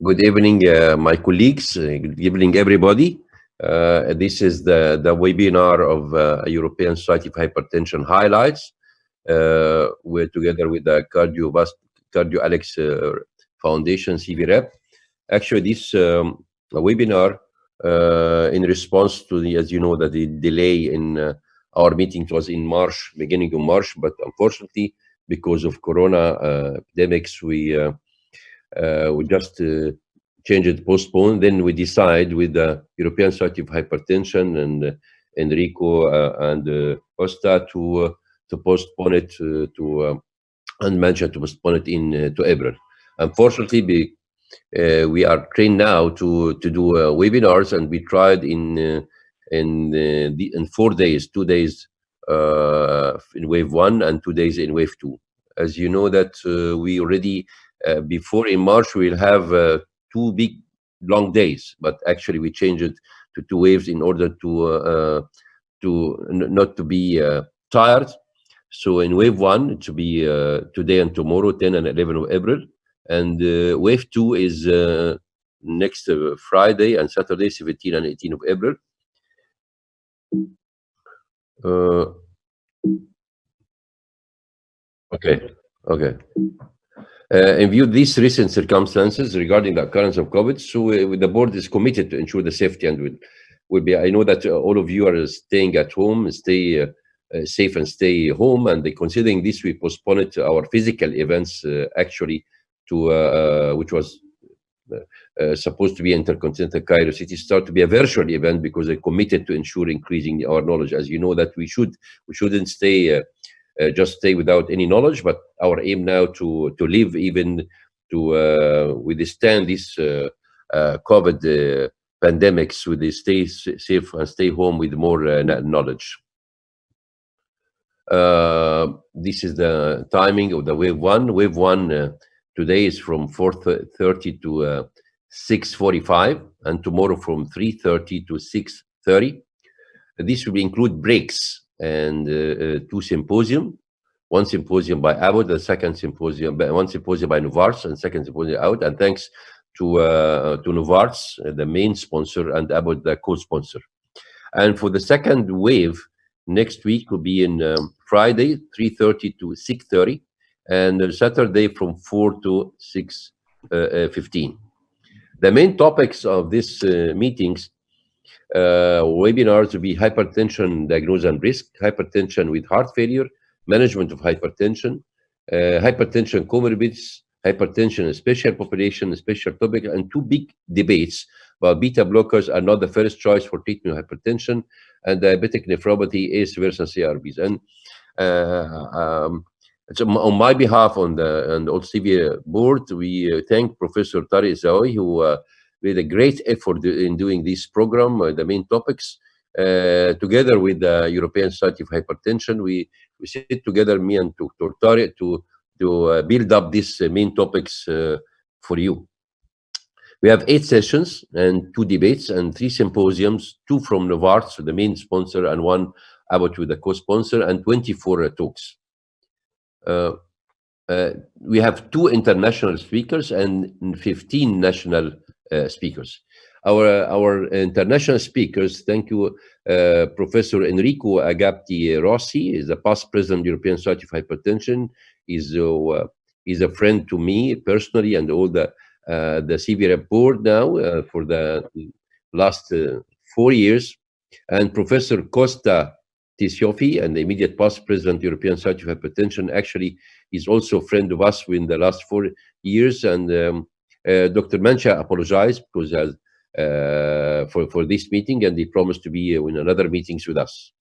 Good evening, my colleagues. Good evening, everybody. This is the webinar of European Society of Hypertension highlights. We're together with the Cardio Alex Foundation, CVREP. Actually, this webinar, in response to the, as you know, that the delay in our meeting was in March, beginning of March, but unfortunately, because of Corona epidemics, we just change it, postpone. Then we decide with the European Society of Hypertension and Enrico and Costa to postpone it and mention to postpone it in to April. Unfortunately, we are trained now to do webinars, and we tried in 4 days, 2 days in wave 1 and 2 days in wave 2. As you know that we already before in March we'll have 2 big long days, but actually we changed it to 2 waves in order to not to be tired. So in wave 1 it will be today and tomorrow, 10 and 11 of April, and wave 2 is next Friday and Saturday, 17 and 18 of April. Okay. In view of these recent circumstances regarding the occurrence of COVID, so the board is committed to ensure the safety and will be. I know that all of you are staying at home, stay safe and stay home, and considering this, we postponed our physical events actually to which was supposed to be Intercontinental Cairo City start to be a virtual event because they committed to ensure increasing our knowledge. As you know that we shouldn't stay. Just stay without any knowledge, but our aim now to live even to withstand this COVID pandemics with the stay safe and stay home with more knowledge. This is the timing of the wave 1. Wave 1 today is from 4:30 to 6:45, and tomorrow from 3:30 to 6:30. This will include breaks and 2 symposium, 1 symposium by Abbott, the second symposium, 1 symposium by Novartis, and second symposium out. And thanks to Novartis, the main sponsor, and Abbott, the co-sponsor. And for the second wave, next week will be in Friday, 3:30 to 6:30, and Saturday from 4 to 6:15. The main topics of these meetings webinars will be hypertension diagnosis and risk, hypertension with heart failure, management of hypertension, hypertension comorbidities, hypertension in special population, special topic, and 2 big debates about beta blockers are not the first choice for treatment of hypertension, and diabetic nephropathy, ACE versus ARBs. And so on my behalf and all CVA board, we thank Professor Tariq Zawi, who with a great effort in doing this program, the main topics, together with the European Society of Hypertension. We sit together, me and Dr. Tariq, to build up these main topics for you. We have 8 sessions and 2 debates and 3 symposiums, 2 from Novartis, the main sponsor, and 1 Abbott with the co-sponsor, and 24 talks. We have 2 international speakers and 15 national speakers. Our international speakers, thank you, Professor Enrico Agapti Rossi is the past president of the European Society of Hypertension. He's a friend to me personally and all the CVREP board now for the last 4 years. And Professor Costa Tisiofi, and the immediate past president of the European Society of Hypertension, actually is also a friend of us in the last 4 years. And Dr. Mancha apologized because for this meeting, and he promised to be in another meetings with us.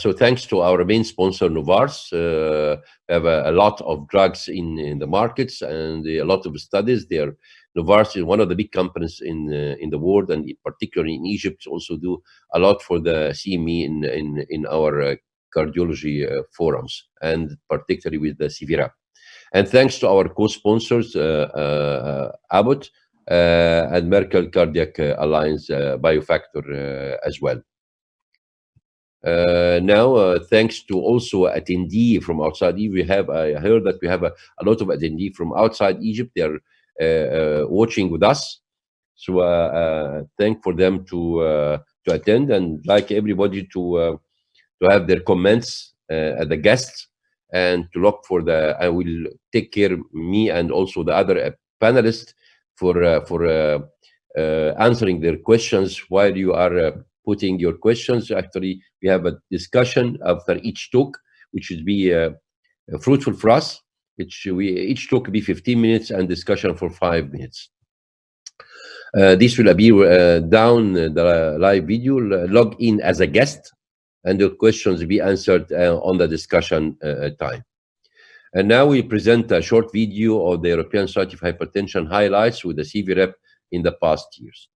So thanks to our main sponsor, Novartis, have a lot of drugs in the markets and a lot of studies there. Novartis is one of the big companies in the world, and particularly in Egypt, also do a lot for the CME in our cardiology forums, and particularly with the CVRAP. And thanks to our co-sponsors, Abbott and Merkel Cardiac Alliance Biofactor as well. Now, thanks to also attendee from outside Egypt, I heard that we have a lot of attendee from outside Egypt. They are watching with us. So thank for them to attend, and like everybody to have their comments at the guests, and to look for the. I will take care, me and also the other panelists, for answering their questions while you are putting your questions. Actually, we have a discussion after each talk, which should be fruitful for us. Each talk will be 15 minutes and discussion for 5 minutes. This will be down the live video. Log in as a guest, and the questions will be answered on the discussion time. And now we present a short video of the European Society of Hypertension highlights with the CV rep in the past years.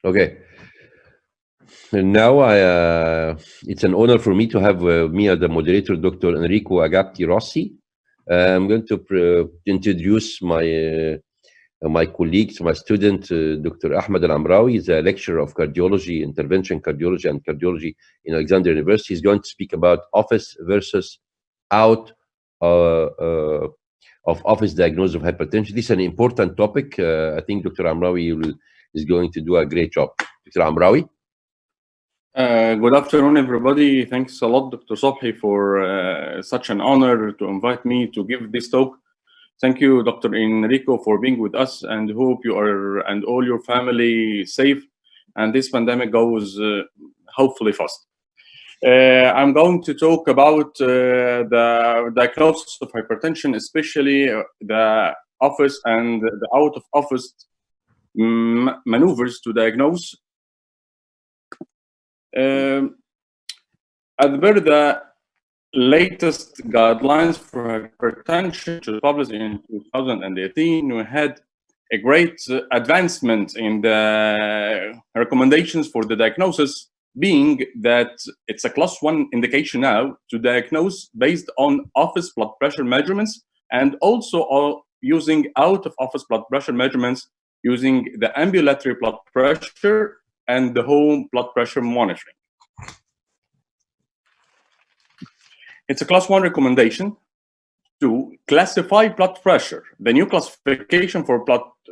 Okay. And now it's an honor for me to have me as the moderator, Dr. Enrico Agapti Rossi. I'm going to introduce my colleagues, my student, Dr. Ahmed Al-Amraoui. He's a lecturer of cardiology, intervention cardiology, and cardiology in Alexandria University. He's going to speak about office versus out of office diagnosis of hypertension. This is an important topic. I think Dr. Amraoui is going to do a great job. Dr. Amraoui. Good afternoon, everybody. Thanks a lot, Dr. Sobhi, for such an honor to invite me to give this talk. Thank you, Dr. Enrico, for being with us, and hope you are and all your family safe, and this pandemic goes hopefully fast. I'm going to talk about the diagnosis of hypertension, especially the office and the out of office maneuvers to diagnose. As per the latest guidelines for hypertension, which was published in 2018, we had a great advancement in the recommendations for the diagnosis, being that it's a class 1 indication now to diagnose based on office blood pressure measurements, and also using out of office blood pressure measurements using the ambulatory blood pressure and the home blood pressure monitoring. It's a class 1 recommendation to classify blood pressure. The new classification for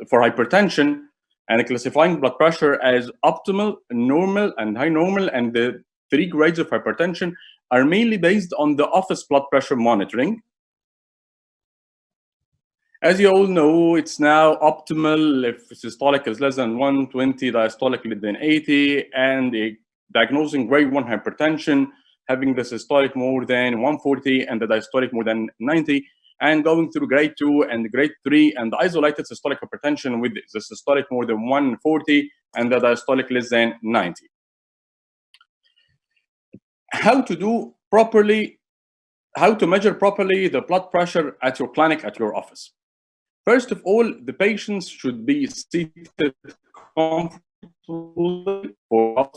hypertension, and classifying blood pressure as optimal, normal, and high normal, and the 3 grades of hypertension are mainly based on the office blood pressure monitoring. As you all know, it's now optimal if systolic is less than 120, diastolic less than 80, and diagnosing grade 1 hypertension, having the systolic more than 140 and the diastolic more than 90, and going through grade 2 and grade 3 and the isolated systolic hypertension with the systolic more than 140 and the diastolic less than 90. How to measure properly the blood pressure at your clinic, at your office. First of all, the patients should be seated comfortably for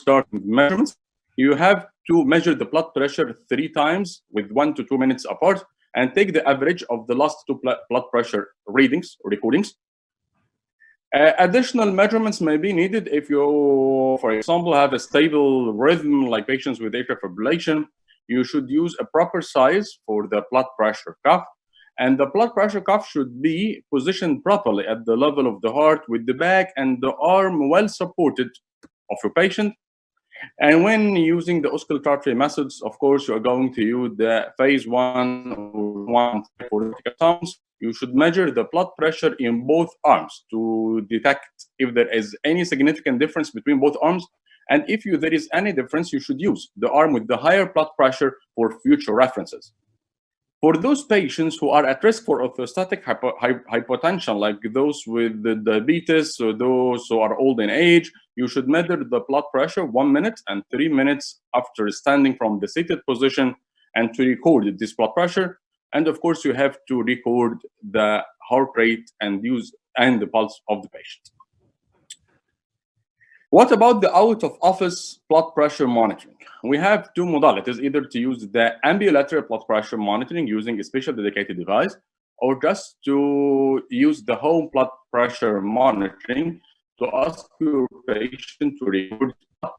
starting measurements. You have to measure the blood pressure 3 times with 1 to 2 minutes apart and take the average of the last 2 blood pressure readings or recordings. Additional measurements may be needed if you, for example, have a stable rhythm like patients with atrial fibrillation. You should use a proper size for the blood pressure cuff. And the blood pressure cuff should be positioned properly at the level of the heart with the back and the arm well supported of your patient. And when using the oscillatory methods, of course, you are going to use the phase 1 or 1 for vertical sounds. You should measure the blood pressure in both arms to detect if there is any significant difference between both arms. And if there is any difference, you should use the arm with the higher blood pressure for future references. For those patients who are at risk for orthostatic hypotension, like those with the diabetes or those who are old in age, you should measure the blood pressure 1 minute and 3 minutes after standing from the seated position and to record this blood pressure. And of course, you have to record the heart rate and the pulse of the patient. What about the out-of-office blood pressure monitoring? We have 2 modalities, either to use the ambulatory blood pressure monitoring using a special dedicated device, or just to use the home blood pressure monitoring to ask your patient to record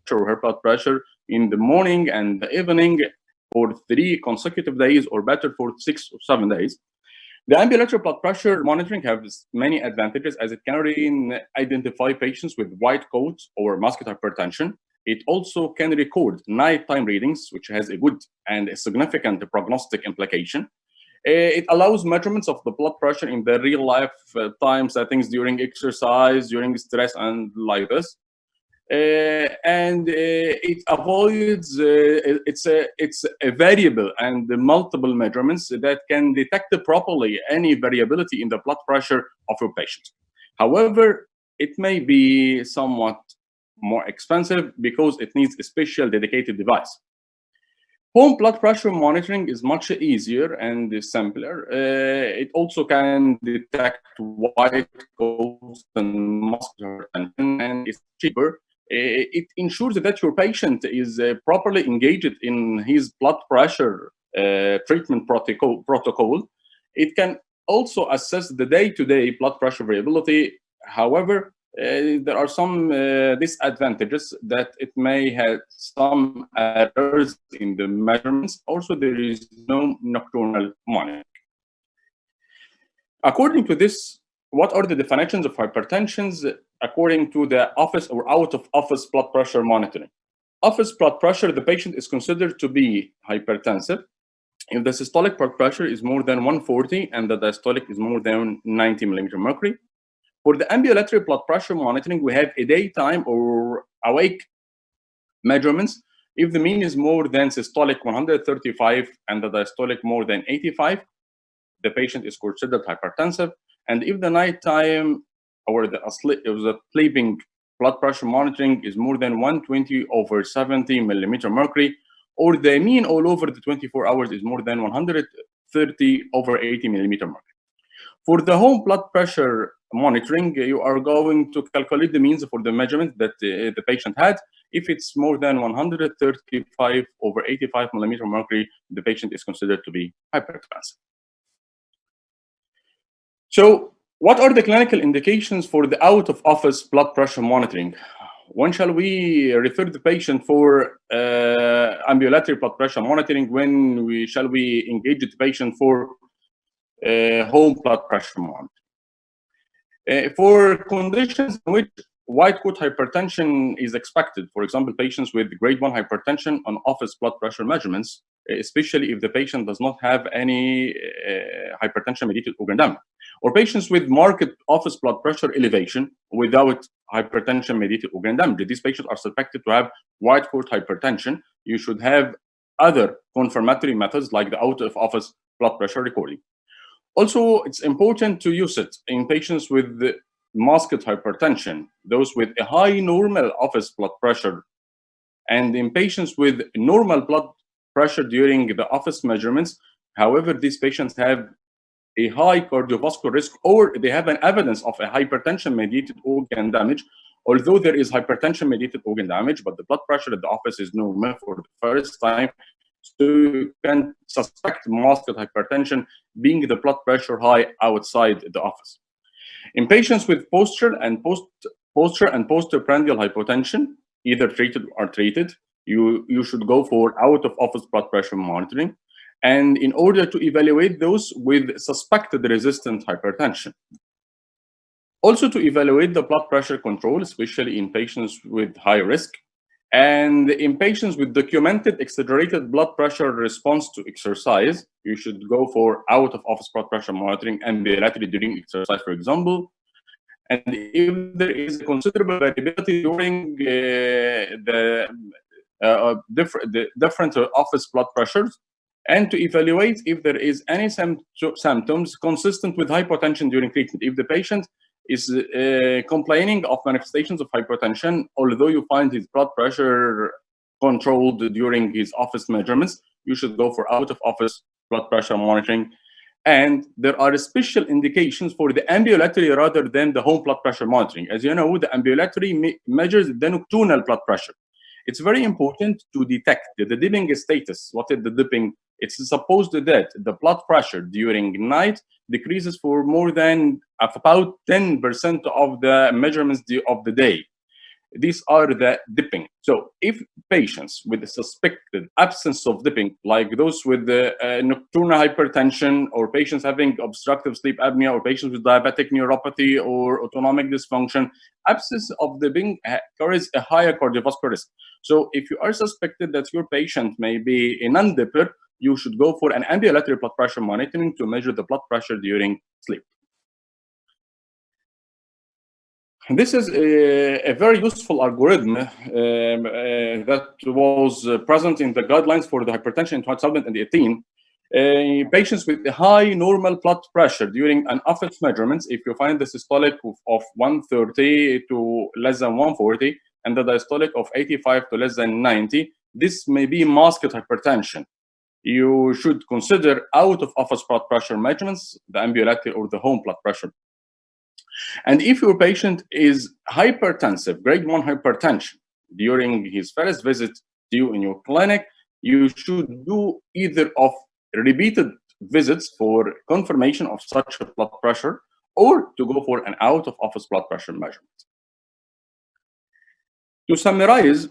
her blood pressure in the morning and the evening for 3 consecutive days, or better for 6 or 7 days. The ambulatory blood pressure monitoring has many advantages, as it can identify patients with white coats or muscular hypertension. It also can record nighttime readings, which has a good and a significant prognostic implication. It allows measurements of the blood pressure in the real life time settings during exercise, during stress, and like this. It avoids it's a variable and multiple measurements that can detect properly any variability in the blood pressure of your patient. However, it may be somewhat more expensive because it needs a special dedicated device. Home blood pressure monitoring is much easier and simpler. It also can detect white coats and muscular hypertension, and it's cheaper. It ensures that your patient is properly engaged in his blood pressure treatment protocol. It can also assess the day-to-day blood pressure variability. However, there are some disadvantages that it may have some errors in the measurements. Also, there is no nocturnal monitoring. According to this, what are the definitions of hypertension according to the office or out-of-office blood pressure monitoring? Office blood pressure, the patient is considered to be hypertensive if the systolic blood pressure is more than 140 and the diastolic is more than 90 millimeter mercury. For the ambulatory blood pressure monitoring, we have a daytime or awake measurements. If the mean is more than systolic 135 and the diastolic more than 85, the patient is considered hypertensive. And if the nighttime or the sleeping blood pressure monitoring is more than 120 over 70 millimeter mercury, or the mean all over the 24 hours is more than 130 over 80 millimeter mercury. For the home blood pressure monitoring, you are going to calculate the means for the measurement that the patient had. If it's more than 135 over 85 millimeter mercury, the patient is considered to be hypertensive. So, what are the clinical indications for the out-of-office blood pressure monitoring? When shall we refer the patient for ambulatory blood pressure monitoring? When shall we engage the patient for home blood pressure monitoring? For conditions in which white coat hypertension is expected, for example, patients with grade 1 hypertension on office blood pressure measurements, especially if the patient does not have any hypertension-mediated organ damage, or patients with marked office blood pressure elevation without hypertension-mediated organ damage. These patients are suspected to have white coat hypertension. You should have other confirmatory methods like the out-of-office blood pressure recording. Also, it's important to use it in patients with masked hypertension, those with a high normal office blood pressure, and in patients with normal blood pressure during the office measurements. However, these patients have a high cardiovascular risk, or they have an evidence of a hypertension-mediated organ damage, although there is hypertension-mediated organ damage, but the blood pressure at the office is normal for the first time. So you can suspect masked hypertension being the blood pressure high outside the office. In patients with posterior and postprandial hypotension, either treated or treated, you should go for out-of-office blood pressure monitoring, and in order to evaluate those with suspected resistant hypertension. Also to evaluate the blood pressure control, especially in patients with high risk, and in patients with documented accelerated blood pressure response to exercise, you should go for out-of-office blood pressure monitoring ambulatory during exercise, for example. And if there is considerable variability during the different office blood pressures, and to evaluate if there is any symptoms consistent with hypotension during treatment. If the patient is complaining of manifestations of hypertension, although you find his blood pressure controlled during his office measurements, you should go for out-of-office blood pressure monitoring. And there are special indications for the ambulatory rather than the home blood pressure monitoring. As you know, the ambulatory measures the nocturnal blood pressure. It's very important to detect the dipping status. What is the dipping? It's supposed that the blood pressure during night decreases for more than about 10% of the measurements of the day. These are the dipping. So if patients with a suspected absence of dipping, like those with nocturnal hypertension, or patients having obstructive sleep apnea, or patients with diabetic neuropathy or autonomic dysfunction, absence of dipping carries a higher cardiovascular risk. So if you are suspected that your patient may be a non-dipper, you should go for an ambulatory blood pressure monitoring to measure the blood pressure during sleep. This is a very useful algorithm that was present in the guidelines for the hypertension in 2018. Patients with a high normal blood pressure during an office measurements, if you find the systolic of 130 to less than 140 and the diastolic of 85 to less than 90, this may be masked hypertension. You should consider out-of-office blood pressure measurements, the ambulatory or the home blood pressure. And if your patient is hypertensive, grade 1 hypertension, during his first visit to you in your clinic, you should do either of repeated visits for confirmation of such a blood pressure, or to go for an out-of-office blood pressure measurement. To summarize,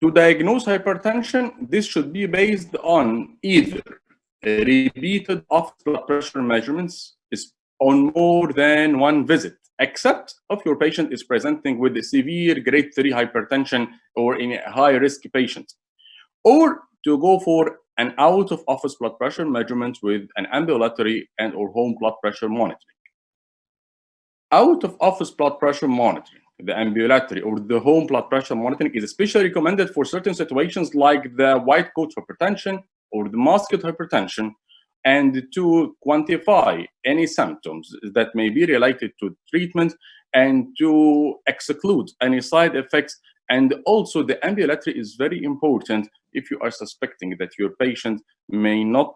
to diagnose hypertension, this should be based on either repeated office blood pressure measurements on more than one visit, except if your patient is presenting with a severe grade 3 hypertension or in a high-risk patient, or to go for an out-of-office blood pressure measurement with an ambulatory and or home blood pressure monitoring. Out-of-office blood pressure monitoring, the ambulatory or the home blood pressure monitoring, is especially recommended for certain situations like the white coat hypertension or the masked hypertension, and to quantify any symptoms that may be related to treatment and to exclude any side effects. And also the ambulatory is very important if you are suspecting that your patient may not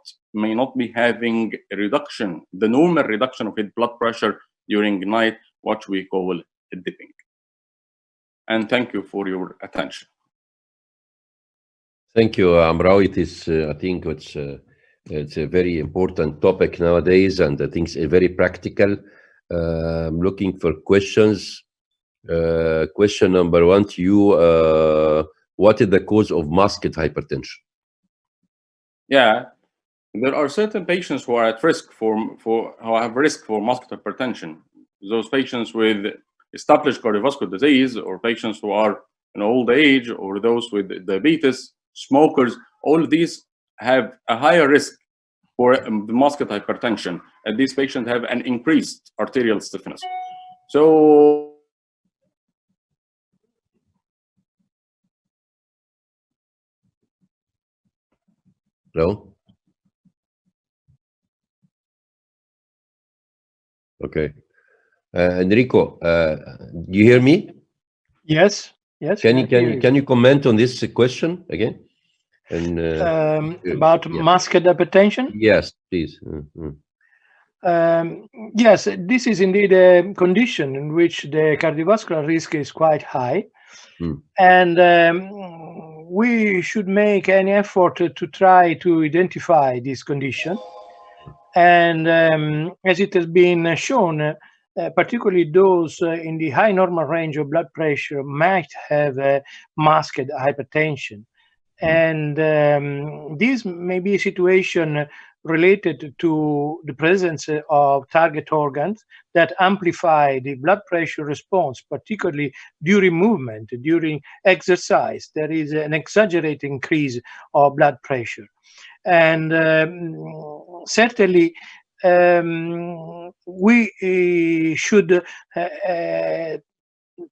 be having a reduction, the normal reduction of his blood pressure during night, what we call dipping. And thank you for your attention. Thank you, Amrao. It is, I think it's a very important topic nowadays, and I think it's very practical. I'm looking for questions. Question number 1 to you, what is the cause of masked hypertension? Yeah, there are certain patients who are at risk who have risk for masked hypertension. Those patients with established cardiovascular disease, or patients who are in old age, or those with diabetes, smokers, all these have a higher risk for the masked hypertension, and these patients have an increased arterial stiffness. So No? Okay. Enrico, do you hear me? Yes. Yes. Can you comment on this question again? And about masked hypertension? Yes, please. Yes, this is indeed a condition in which the cardiovascular risk is quite high. Mm. And we should make any effort to try to identify this condition. And as it has been shown, particularly those in the high normal range of blood pressure might have masked hypertension. And this may be a situation related to the presence of target organs that amplify the blood pressure response, particularly during movement, during exercise. There is an exaggerated increase of blood pressure. And certainly, we should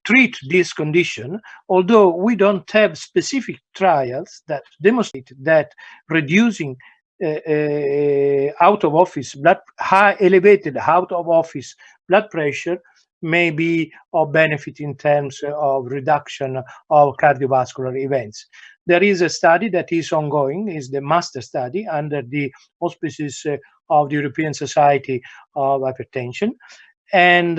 treat this condition, although we don't have specific trials that demonstrate that reducing out of office high elevated out of office blood pressure may be of benefit in terms of reduction of cardiovascular events. There is a study that is ongoing, is the master study under the auspices of the European Society of Hypertension. And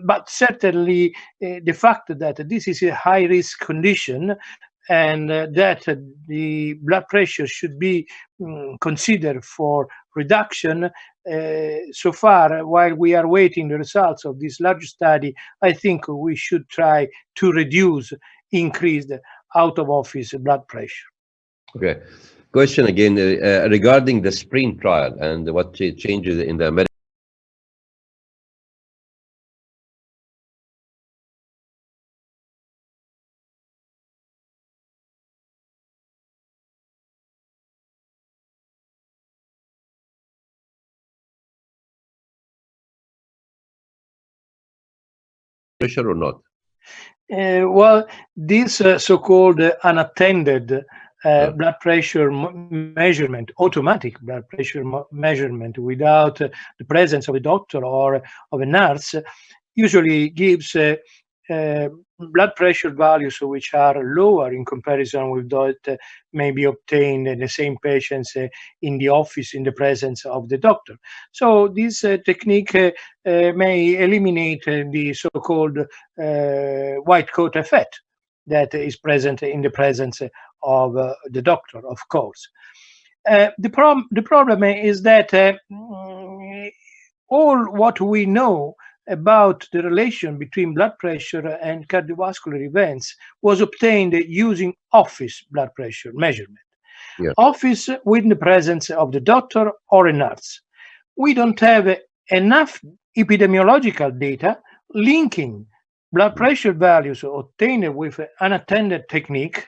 but certainly the fact that this is a high risk condition and that the blood pressure should be considered for reduction. So far, while we are waiting the results of this large study, I think we should try to reduce increased out of office blood pressure. Okay. Question again regarding the SPRINT trial and what changes in the American pressure or not? Well, this so-called unattended blood pressure measurement, automatic blood pressure measurement without the presence of a doctor or of a nurse, usually gives blood pressure values which are lower in comparison with that may be obtained in the same patients in the office in the presence of the doctor. So this technique may eliminate the so-called white coat effect that is present in the presence of the doctor, of course. The problem is that all what we know about the relation between blood pressure and cardiovascular events was obtained using office blood pressure measurement. Yeah. Office with the presence of the doctor or a nurse. We don't have enough epidemiological data linking blood pressure values obtained with unattended technique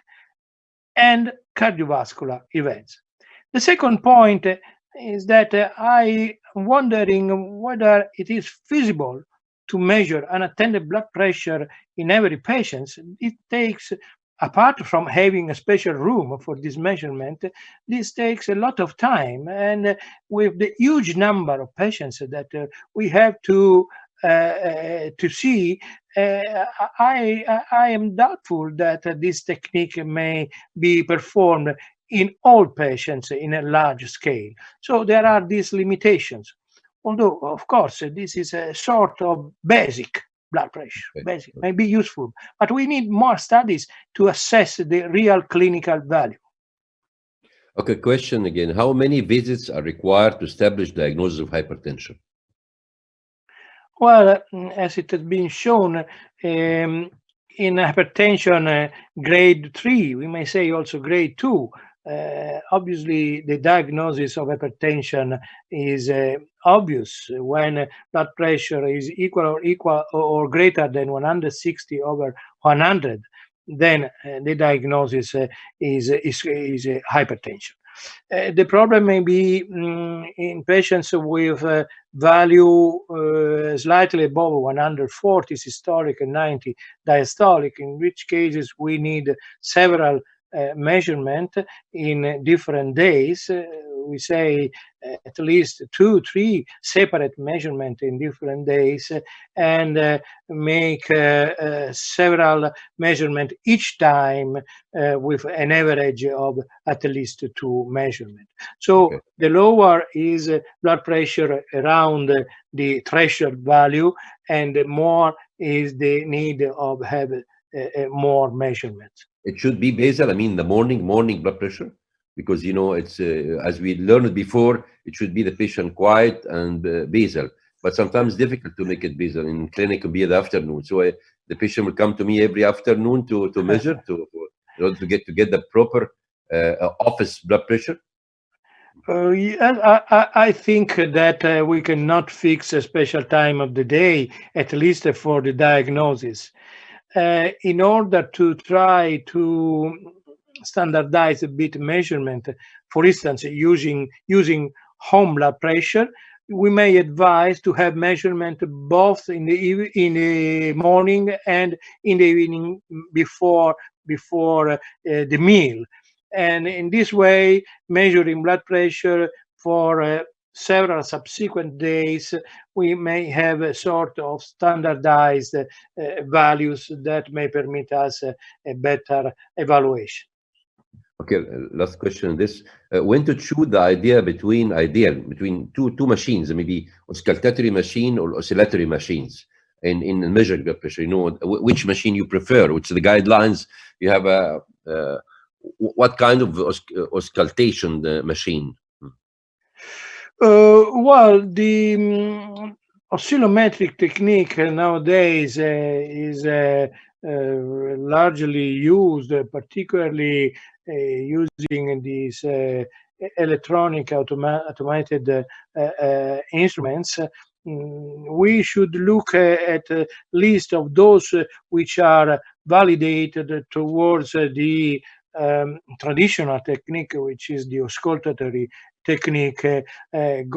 and cardiovascular events. The second point is that I am wondering whether it is feasible to measure unattended blood pressure in every patient. It takes, apart from having a special room for this measurement, this takes a lot of time. And with the huge number of patients that we have to see, I am doubtful that this technique may be performed in all patients in a large scale. So there are these limitations. Although, of course, this is a sort of basic blood pressure, basic, may be useful, but we need more studies to assess the real clinical value. Okay, question again. How many visits are required to establish diagnosis of hypertension? Well, as it has been shown, in hypertension grade 3, we may say also grade 2, obviously the diagnosis of hypertension is obvious when blood pressure is equal or greater than 160 over 100. Then the diagnosis is hypertension. The problem may be in patients with value slightly above 140 systolic and 90 diastolic, in which cases we need several measurement in different days we say at least 2-3 separate measurements in different days, and make several measurements each time with an average of at least 2 measurements. So Okay. the lower is blood pressure around the threshold value, and the more is the need of have more measurements. It should be basal. I mean, the morning blood pressure, because it's as we learned before, it should be the patient quiet and basal. But sometimes difficult to make it basal. In clinic, it can be in the afternoon. So the patient will come to me every afternoon to measure in order to get the proper office blood pressure. I think that we cannot fix a special time of the day, at least for the diagnosis. In order to try to standardize a bit measurement, for instance, using home blood pressure, we may advise to have measurement both in the morning and in the evening before the meal. And in this way, measuring blood pressure for several subsequent days, we may have a sort of standardized values that may permit us a better evaluation. Okay, last question on this. When to choose the idea between two machines, maybe auscultatory machine or oscillatory machines in measuring blood pressure? Which machine you prefer, which the guidelines you have what kind of auscultation machine? Well, the oscillometric technique nowadays is largely used, particularly using these electronic automated instruments. We should look at a list of those which are validated towards the traditional technique, which is the auscultatory technique,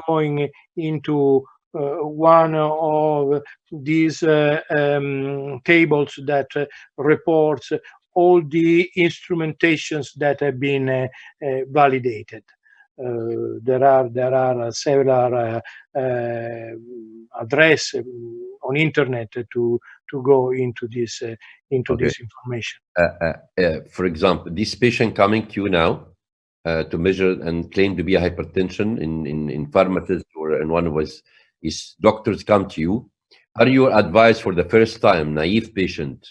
going into one of these tables that reports all the instrumentations that have been validated. There are several addresses on internet to go into this this information. For example, this patient coming to you now to measure and claim to be a hypertension in pharmacist or in one of his doctors come to you. Are your advice for the first time naive patient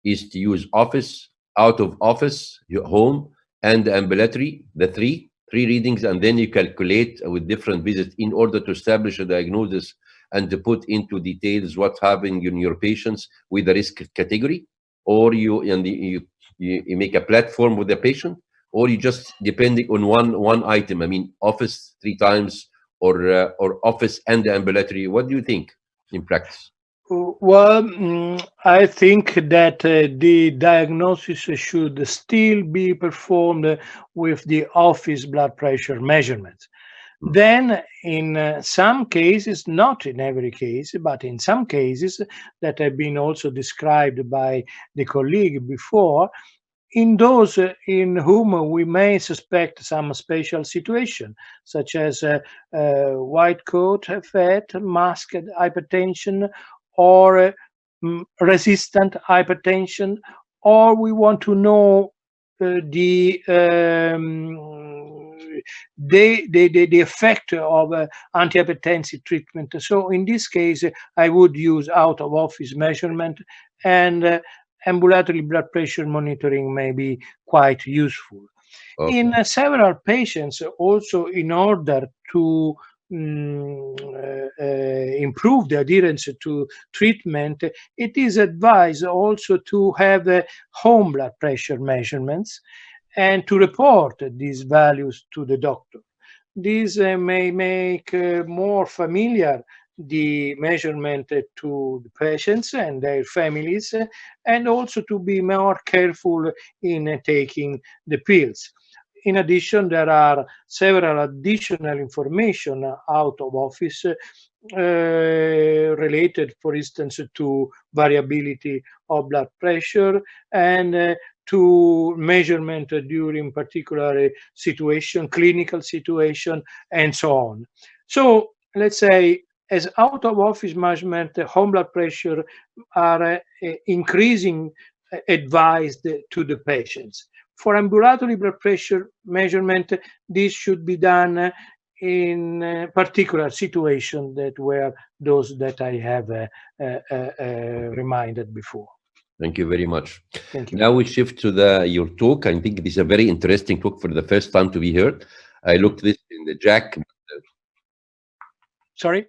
is to use office, out of office, your home, and ambulatory, the three readings, and then you calculate with different visits in order to establish a diagnosis and to put into details what's happening in your patients with the risk category? Or you make a platform with the patient, or you just depending on one item? I mean, office 3 times or office and ambulatory. What do you think in practice? Well, I think that the diagnosis should still be performed with the office blood pressure measurements. Then, in some cases, not in every case, but in some cases that have been also described by the colleague before, in those in whom we may suspect some special situation, such as white coat effect, masked hypertension, or resistant hypertension, or we want to know the effect of antihypertensive treatment. So in this case, I would use out of office measurement, and ambulatory blood pressure monitoring may be quite useful. Okay. In several patients, also in order to improve the adherence to treatment, it is advised also to have home blood pressure measurements and to report these values to the doctor. This may make more familiar the measurement to the patients and their families, and also to be more careful in taking the pills. In addition, there are several additional information out of office related, for instance, to variability of blood pressure and to measurement during particular situation, clinical situation, and so on. So let's say, as out of office management, home blood pressure are increasing advised to the patients. For ambulatory blood pressure measurement, this should be done in particular situation that were those that I have reminded before. Thank you very much. Thank you. Now we shift to your talk. I think this is a very interesting talk for the first time to be heard. I looked this in the Jack. Sorry?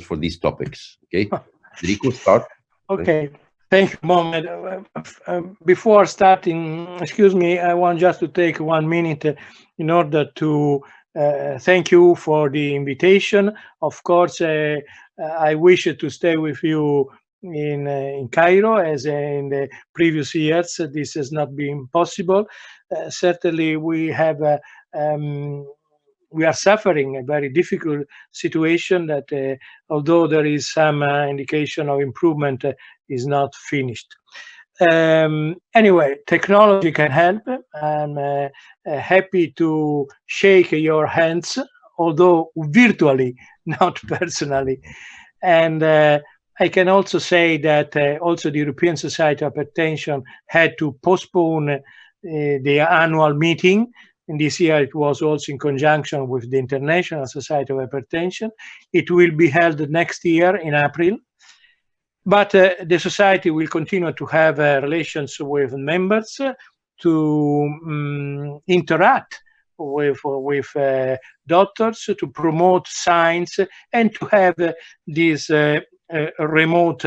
For these topics. Okay, Enrico, start. Okay, thank you, Mohamed. Before starting, excuse me, I want just to take 1 minute in order to thank you for the invitation. Of course, I wish to stay with you in Cairo, as in the previous years. This has not been possible. Certainly, we have. We are suffering a very difficult situation that, although there is some indication of improvement, is not finished. Anyway, technology can help. I'm happy to shake your hands, although virtually, not personally. And I can also say that also the European Society of Hypertension had to postpone the annual meeting. And this year it was also in conjunction with the International Society of Hypertension. It will be held next year in April. But the society will continue to have relations with members to interact with doctors, to promote science, and to have these remote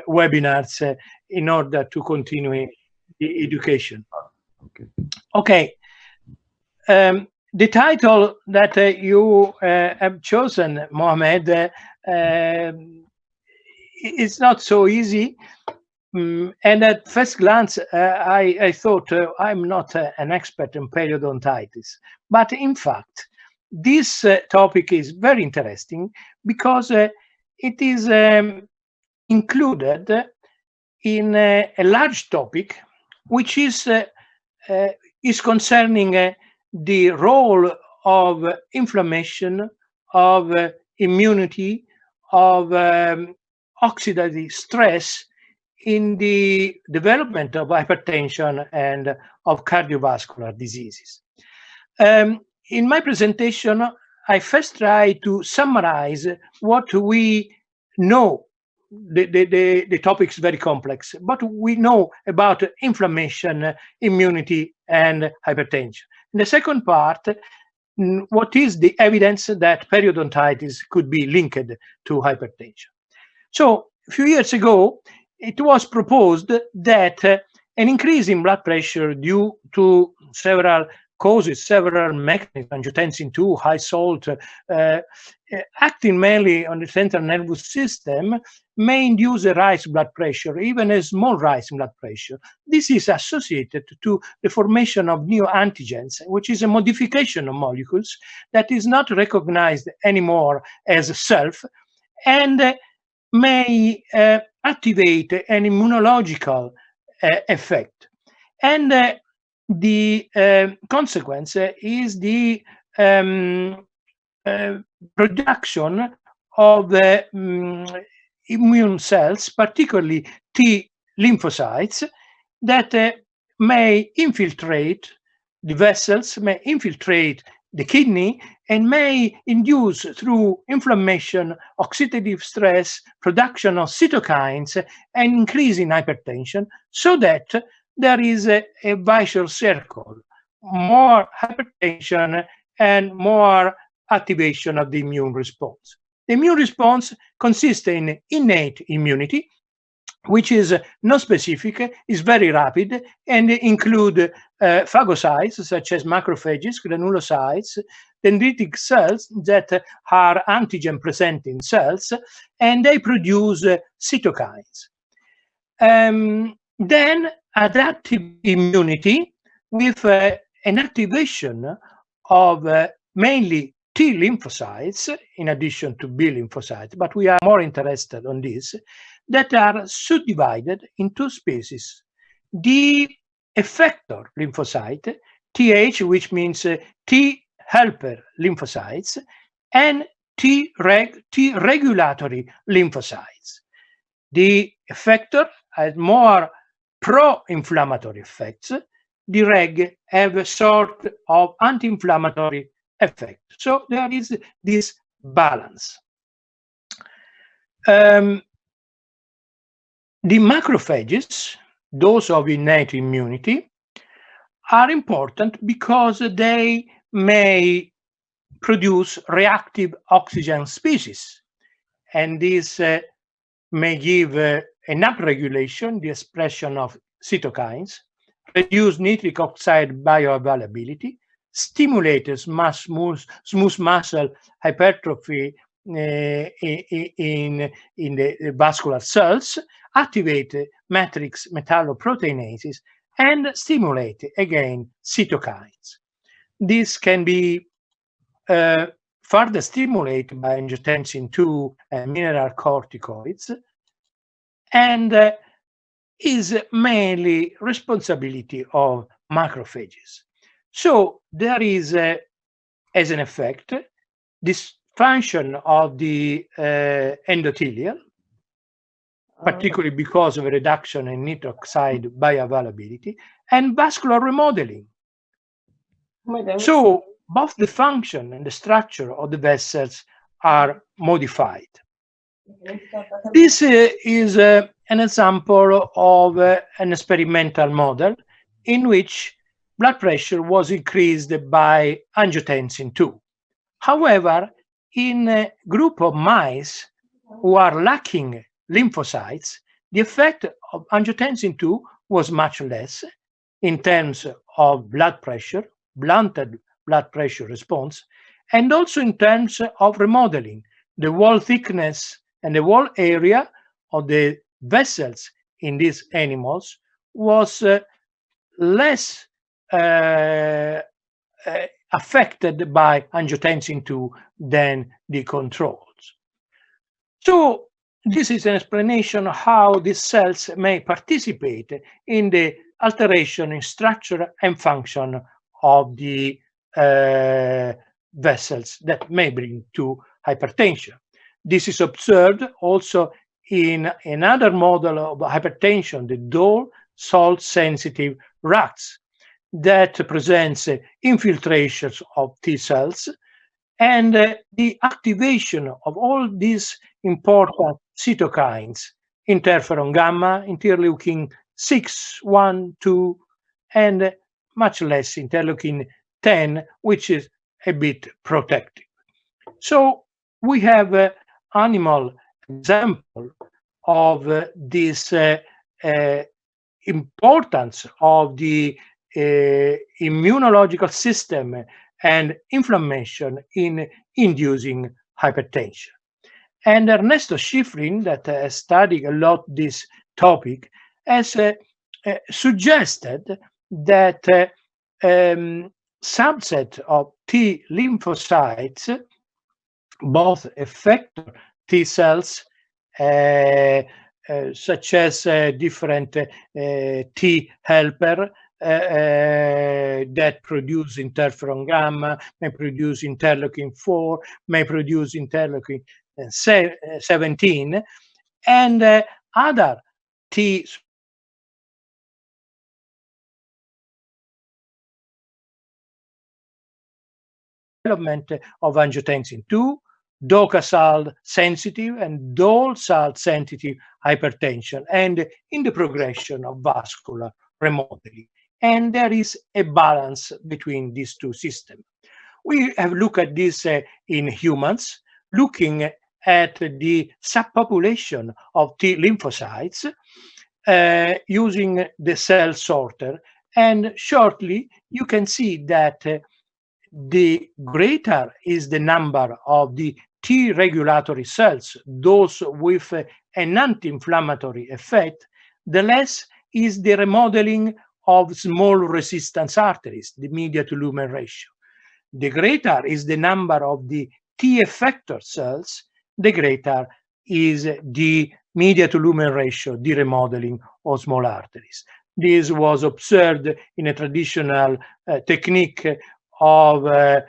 webinars in order to continue the education. Okay. The title that you have chosen, Mohamed, it's not so easy. And at first glance, I thought I'm not an expert in periodontitis. But in fact, this topic is very interesting because it is included in a large topic, which is concerning the role of inflammation, of immunity, of oxidative stress in the development of hypertension and of cardiovascular diseases. In my presentation, I first try to summarize what we know. The topic is very complex, but we know about inflammation, immunity, and hypertension. In the second part, what is the evidence that periodontitis could be linked to hypertension? So a few years ago, it was proposed that an increase in blood pressure due to several causes several mechanisms, angiotensin II, high salt, acting mainly on the central nervous system, may induce a rise in blood pressure, even a small rise in blood pressure. This is associated to the formation of neoantigens, which is a modification of molecules that is not recognized anymore as self, and may activate an immunological effect. And the consequence is the production of immune cells, particularly T lymphocytes, that may infiltrate the vessels, may infiltrate the kidney, and may induce, through inflammation, oxidative stress, production of cytokines, and increase in hypertension, so that there is a vicious circle, more hypertension and more activation of the immune response. The immune response consists in innate immunity, which is non-specific, is very rapid, and include phagocytes such as macrophages, granulocytes, dendritic cells that are antigen-presenting cells, and they produce cytokines. Then adaptive immunity with an activation of mainly T lymphocytes, in addition to B lymphocytes, but we are more interested on this, that are subdivided in two species. The effector lymphocyte, TH, which means T helper lymphocytes, and T regulatory lymphocytes. The effector has more pro-inflammatory effects. The reg have a sort of anti-inflammatory effect. So there is this balance. The macrophages, those of innate immunity, are important because they may produce reactive oxygen species, and this may give an upregulation, the expression of cytokines, reduce nitric oxide bioavailability, stimulate smooth muscle hypertrophy in the vascular cells, activate matrix metalloproteinases, and stimulate, again, cytokines. This can be further stimulated by angiotensin II and mineral corticoids, and is mainly responsibility of macrophages. So there is, as an effect, dysfunction of the endothelial, particularly because of a reduction in nitric oxide bioavailability, and vascular remodeling. So both the function and the structure of the vessels are modified. This is an example of an experimental model in which blood pressure was increased by angiotensin II. However, in a group of mice who are lacking lymphocytes, the effect of angiotensin II was much less in terms of blood pressure, blunted blood pressure response, and also in terms of remodeling. The wall thickness and the wall area of the vessels in these animals was less affected by angiotensin II than the controls. So this is an explanation of how these cells may participate in the alteration in structure and function of the vessels that may bring to hypertension. This is observed also in another model of hypertension, the Dole salt-sensitive rats, that presents infiltrations of T cells, and the activation of all these important cytokines, interferon gamma, interleukin 6, 1, 2, and much less interleukin 10, which is a bit protective. So we have an animal example of this importance of the immunological system and inflammation in inducing hypertension. And Ernesto Schifrin, that has studied a lot this topic, has suggested that subset of T lymphocytes, both effector T cells, such as different T helper that produce interferon gamma, may produce interleukin 4, may produce interleukin 17, and other T development of angiotensin 2, docosal sensitive and dol-sal sensitive hypertension, and in the progression of vascular remodeling. And there is a balance between these two systems. We have looked at this in humans, looking at the subpopulation of T lymphocytes using the cell sorter. And shortly, you can see that the greater is the number of the T regulatory cells, those with an anti-inflammatory effect, the less is the remodeling of small resistance arteries, the media to lumen ratio. The greater is the number of the T effector cells, the greater is the media to lumen ratio, the remodeling of small arteries. This was observed in a traditional technique of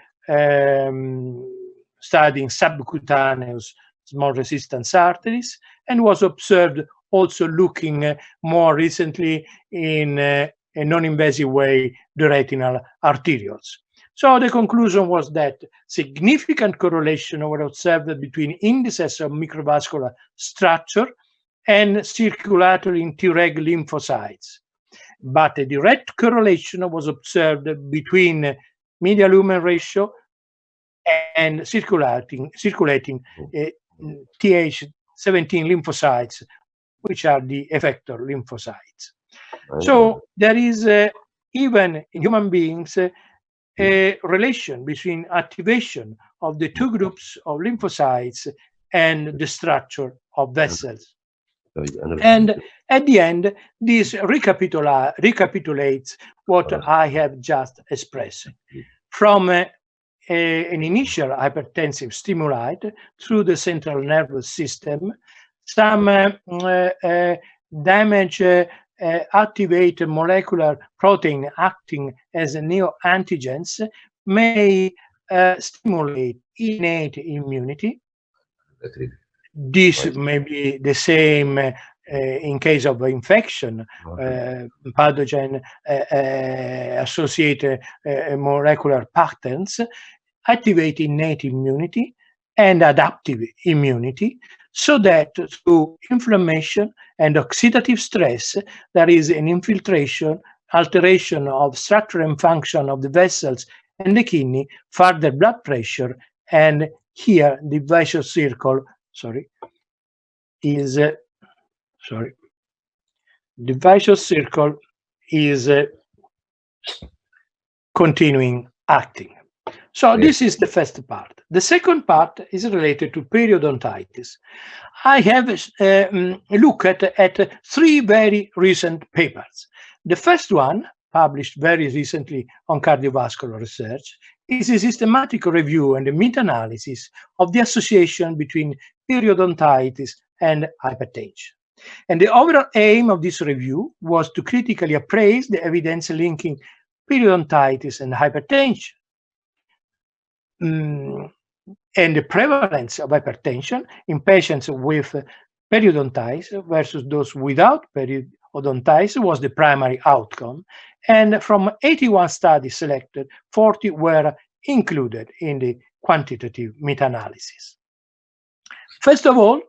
studying subcutaneous small resistance arteries, and was observed also looking more recently in a non-invasive way the retinal arterioles. So the conclusion was that significant correlation were observed between indices of microvascular structure and circulating Treg lymphocytes. But a direct correlation was observed between media lumen ratio and circulating Th17 lymphocytes, which are the effector lymphocytes. So there is, even in human beings, a relation between activation of the two groups of lymphocytes and the structure of vessels. And at the end, this recapitulates what I have just expressed. From an initial hypertensive stimuli through the central nervous system, some damage activate molecular protein acting as neoantigens may stimulate innate immunity. This may be the same in case of infection, pathogen associated molecular patterns, activate innate immunity and adaptive immunity, so that through inflammation and oxidative stress, there is an infiltration, alteration of structure and function of the vessels and the kidney, further blood pressure, and here the vicious circle, the vicious circle is continuing acting. So this is the first part. The second part is related to periodontitis. I have looked at three very recent papers. The first one, published very recently on cardiovascular research, is a systematic review and a meta-analysis of the association between periodontitis and hypertension. And the overall aim of this review was to critically appraise the evidence linking periodontitis and hypertension, and the prevalence of hypertension in patients with periodontitis versus those without periodontitis was the primary outcome. And from 81 studies selected, 40 were included in the quantitative meta-analysis. First of all,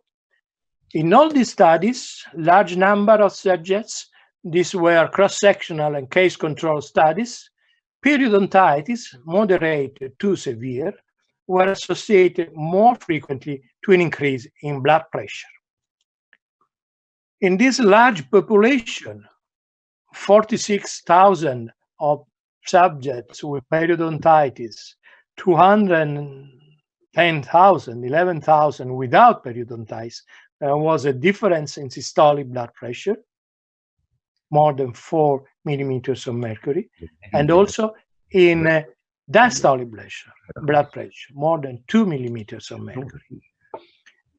in all these studies, large number of subjects, these were cross-sectional and case control studies, periodontitis, moderate to severe, were associated more frequently to an increase in blood pressure. In this large population, 46,000 of subjects with periodontitis, 210,000, 11,000 without periodontitis, there was a difference in systolic blood pressure, more than 4 millimeters of mercury, and also in diastolic blood pressure, more than 2 millimeters of mercury.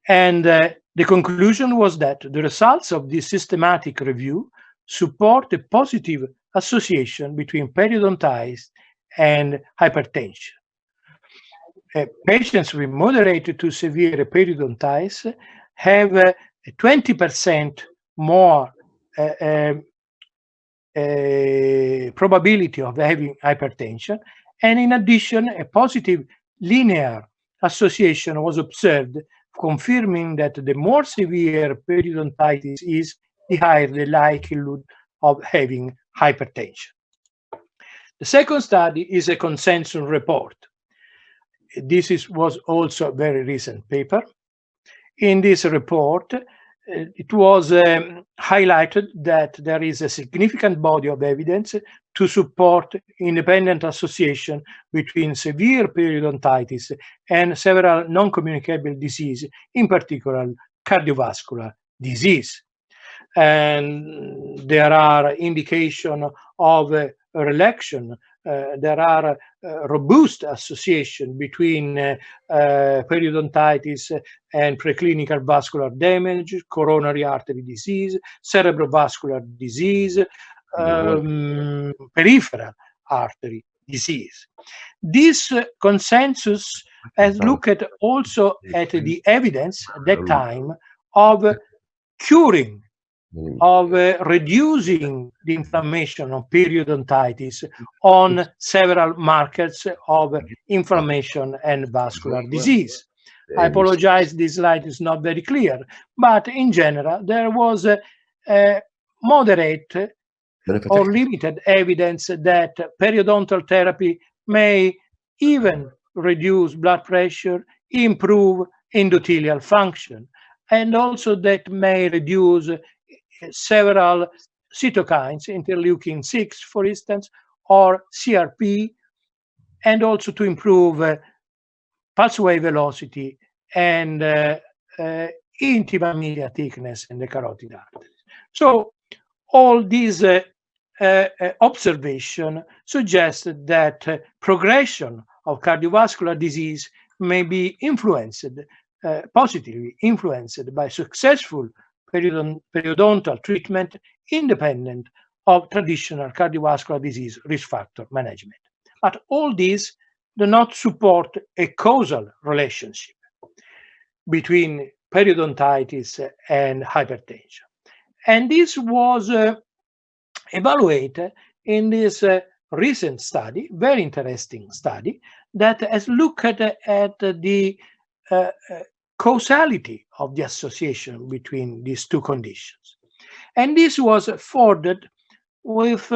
And the conclusion was that the results of this systematic review support a positive association between periodontitis and hypertension. Patients with moderate to severe periodontitis have a 20% more probability of having hypertension, and in addition, a positive linear association was observed, confirming that the more severe periodontitis is, the higher the likelihood of having hypertension. The second study is a consensus report. This was also a very recent paper. In this report, it was highlighted that there is a significant body of evidence to support independent association between severe periodontitis and several non-communicable diseases, in particular cardiovascular disease. And there are indications of a relation. There are robust association between periodontitis and preclinical vascular damage, coronary artery disease, cerebrovascular disease, peripheral artery disease. This consensus has looked also at the evidence at that time of curing, of reducing the inflammation of periodontitis on several markers of inflammation and vascular disease. I apologize, this slide is not very clear, but in general, there was a moderate or limited evidence that periodontal therapy may even reduce blood pressure, improve endothelial function, and also that may reduce several cytokines, interleukin-6, for instance, or CRP, and also to improve pulse wave velocity and intima media thickness in the carotid arteries. So all these observation suggested that progression of cardiovascular disease may be influenced, positively influenced by successful periodontal treatment independent of traditional cardiovascular disease risk factor management. But all these do not support a causal relationship between periodontitis and hypertension. And this was evaluated in this recent study, very interesting study, that has looked at the causality of the association between these two conditions. And this was forwarded with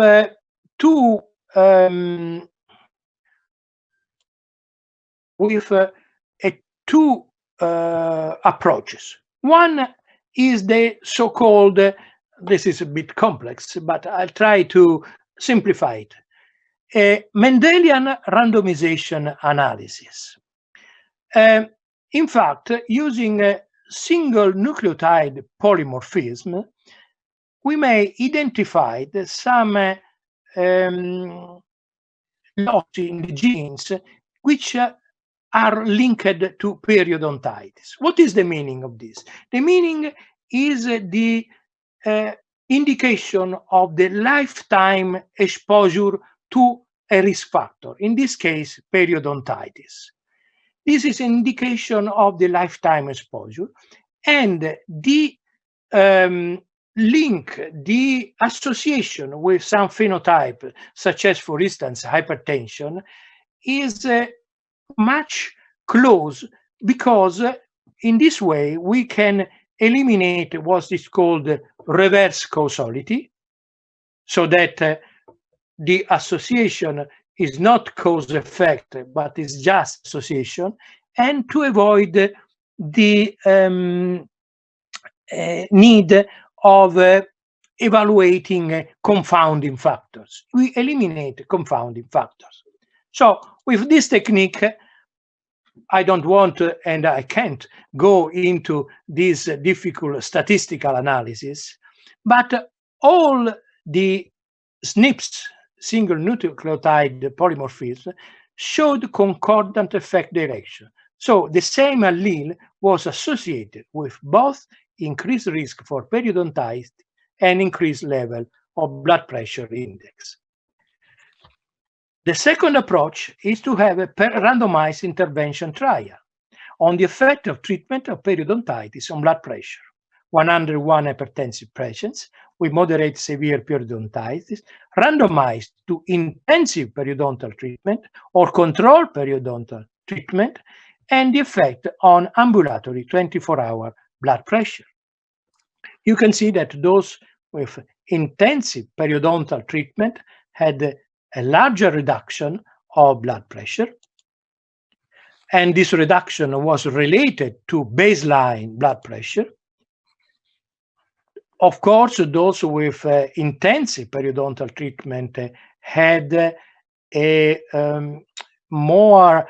two approaches. One is the so-called, this is a bit complex, but I'll try to simplify it, a Mendelian randomization analysis. In fact, using a single nucleotide polymorphism, we may identify some loss in the genes which are linked to periodontitis. What is the meaning of this? The meaning is the indication of the lifetime exposure to a risk factor, in this case, periodontitis. This is an indication of the lifetime exposure, and the link, the association with some phenotype, such as, for instance, hypertension, is much close, because in this way we can eliminate what is called reverse causality, so that the association is not cause-effect, but is just association, and to avoid the need of evaluating confounding factors. We eliminate confounding factors. So with this technique, I don't want to, and I can't go into this difficult statistical analysis, but all the SNPs, single nucleotide polymorphism, showed concordant effect direction. So the same allele was associated with both increased risk for periodontitis and increased level of blood pressure index. The second approach is to have a randomized intervention trial on the effect of treatment of periodontitis on blood pressure. 101 hypertensive patients with moderate severe periodontitis randomized to intensive periodontal treatment or controlled periodontal treatment and the effect on ambulatory 24-hour blood pressure. You can see that those with intensive periodontal treatment had a larger reduction of blood pressure, and this reduction was related to baseline blood pressure. Of course, those with intensive periodontal treatment had a more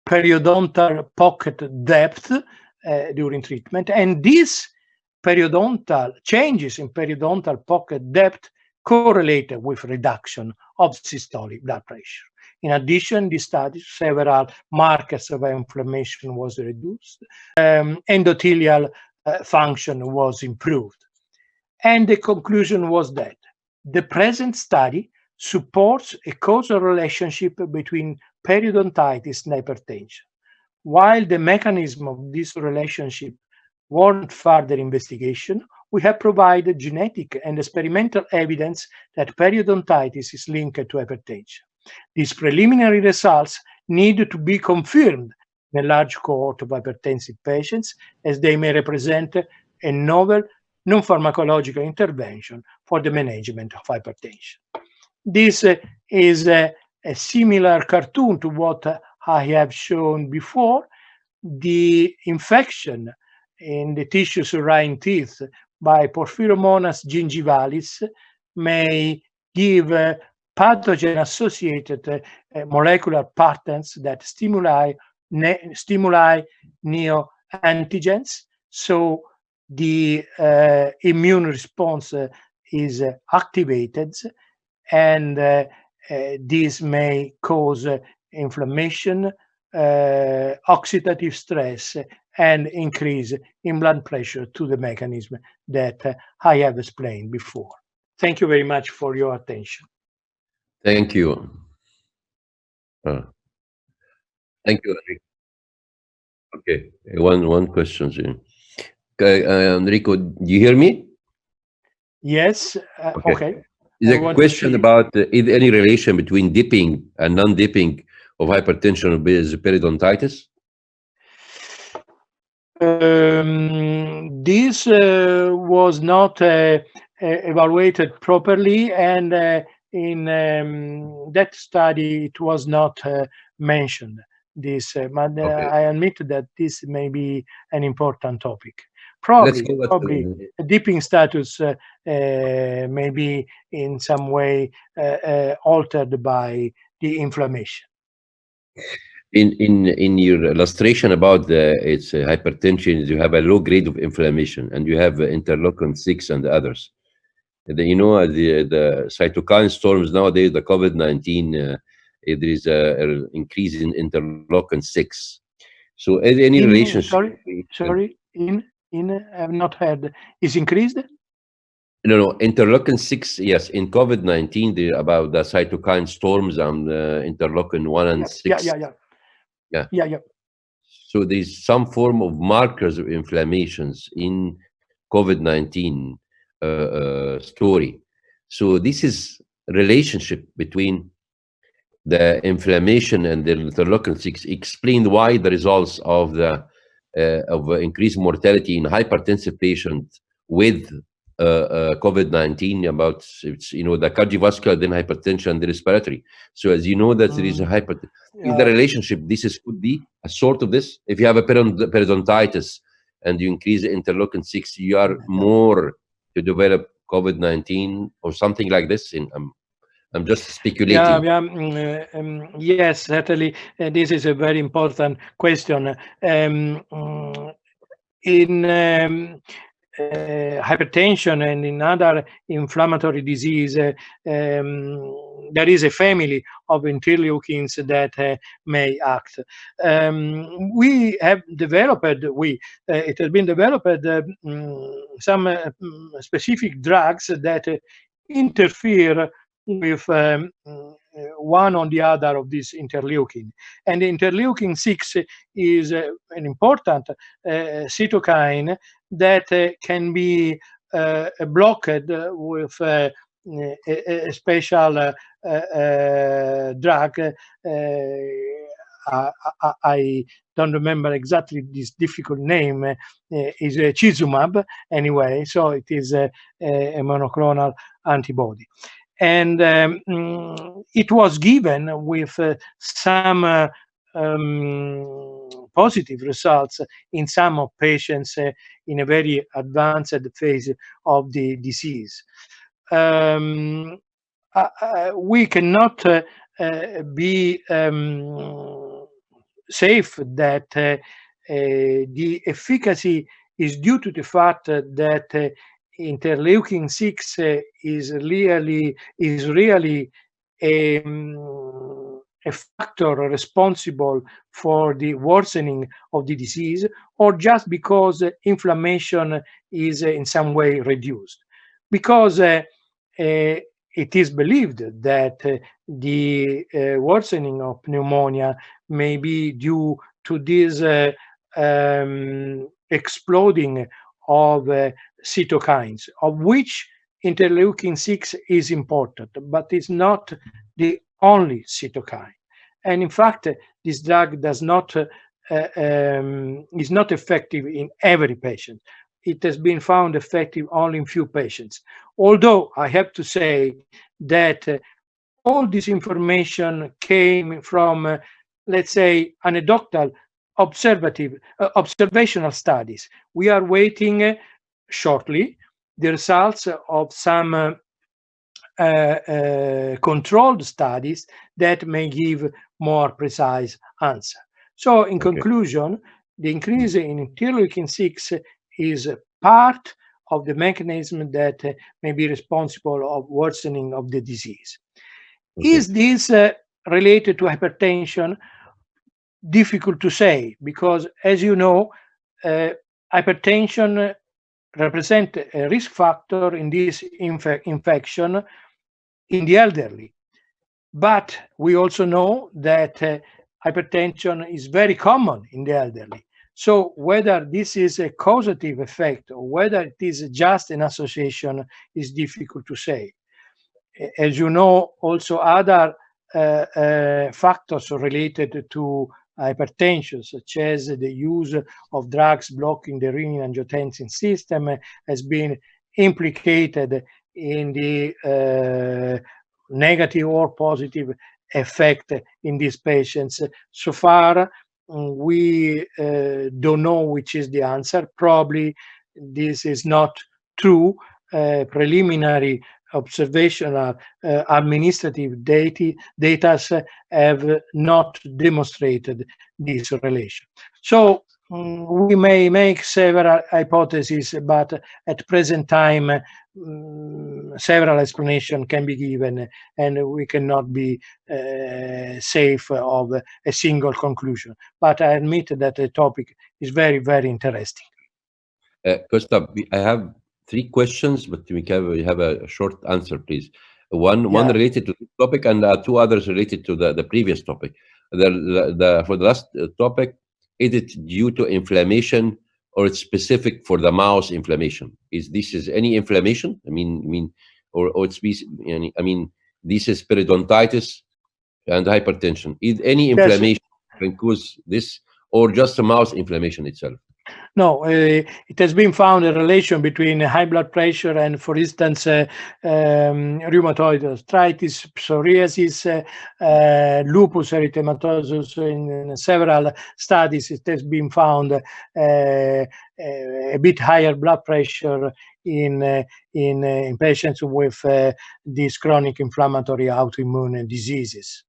periodontal pocket depth during treatment, and these periodontal changes in periodontal pocket depth correlated with reduction of systolic blood pressure. In addition, the study, several markers of inflammation was reduced, endothelial function was improved. And the conclusion was that the present study supports a causal relationship between periodontitis and hypertension. While the mechanism of this relationship warrant further investigation, we have provided genetic and experimental evidence that periodontitis is linked to hypertension. These preliminary results need to be confirmed in a large cohort of hypertensive patients, as they may represent a novel non-pharmacological intervention for the management of hypertension. This is a similar cartoon to what I have shown before. The infection in the tissue surrounding teeth by Porphyromonas gingivalis may give pathogen-associated molecular patterns that stimuli neoantigens, so the immune response is activated, and this may cause inflammation, oxidative stress, and increase in blood pressure to the mechanism that I have explained before. Thank you very much for your attention. Thank you. Thank you, Enrico. Okay, one question here. Enrico, do you hear me? Yes, okay. Is a question about is any relation between dipping and non-dipping of hypertension with periodontitis? This was not evaluated properly, and in that study it was not mentioned. This, but I admit that this may be an important topic. Probably a dipping status may be in some way altered by the inflammation. In your illustration about its hypertension, you have a low grade of inflammation, and you have interleukin 6 and the others. You know, the cytokine storms nowadays, the COVID-19, there is an increase in interleukin 6. So any relationship? Sorry, I have not heard. Is increased? No, interleukin 6, yes. In COVID-19, about the cytokine storms and interleukin 1 and 6. Yeah. So there's some form of markers of inflammations in COVID-19 story. So this is relationship between the inflammation and the interleukin 6 explained why the results of the increased mortality in hypertensive patients with COVID-19 about, the cardiovascular, then hypertension, and the respiratory. So as you know that there is a is the relationship, could be a sort of this. If you have a periodontitis and you increase the interleukin-6, you are more to develop COVID-19 or something like this? I'm just speculating. Yes, certainly. This is a very important question. In hypertension and in other inflammatory disease, there is a family of interleukins that may act. We have developed, it has been developed some specific drugs that interfere with one or the other of these interleukin. And interleukin 6 is an important cytokine that can be blocked with a special drug. I don't remember exactly this difficult name. Is Chizumab anyway, so it is a monoclonal antibody. And it was given with some positive results in some of patients in a very advanced phase of the disease. We cannot be safe that the efficacy is due to the fact that interleukin 6 is really a factor responsible for the worsening of the disease, or just because inflammation is in some way reduced. Because it is believed that the worsening of pneumonia may be due to this exploding of cytokines, of which interleukin 6 is important, but it's not the only cytokine. And in fact, this drug does not is not effective in every patient. It has been found effective only in few patients. Although I have to say that all this information came from, let's say, anecdotal, observational studies. We are waiting shortly the results of some controlled studies that may give more precise answer. So in conclusion, the increase in interleukin 6 is part of the mechanism that may be responsible of worsening of the disease. Is this related to hypertension? Difficult to say, because as you know, hypertension represents a risk factor in this infection in the elderly. But we also know that hypertension is very common in the elderly. So whether this is a causative effect or whether it is just an association is difficult to say. As you know, also other factors related to hypertension, such as the use of drugs blocking the renin-angiotensin system, has been implicated in the negative or positive effect in these patients. So far, we don't know which is the answer. Probably this is not true. Preliminary observational administrative data have not demonstrated this relation. So we may make several hypotheses, but at present time, several explanations can be given, and we cannot be safe of a single conclusion. But I admit that the topic is very, very interesting. Costa, I have 3 questions, but we have a short answer, please. One related to this topic, and 2 others related to the previous topic. For the last topic, is it due to inflammation or it's specific for the mouse inflammation? Is any inflammation? I mean, or it's I mean, this is periodontitis and hypertension. Is any inflammation can cause this, or just a mouse inflammation itself? No, it has been found a relation between high blood pressure and, for instance, rheumatoid arthritis, psoriasis, lupus erythematosus. In several studies, it has been found a bit higher blood pressure in patients with these chronic inflammatory autoimmune diseases.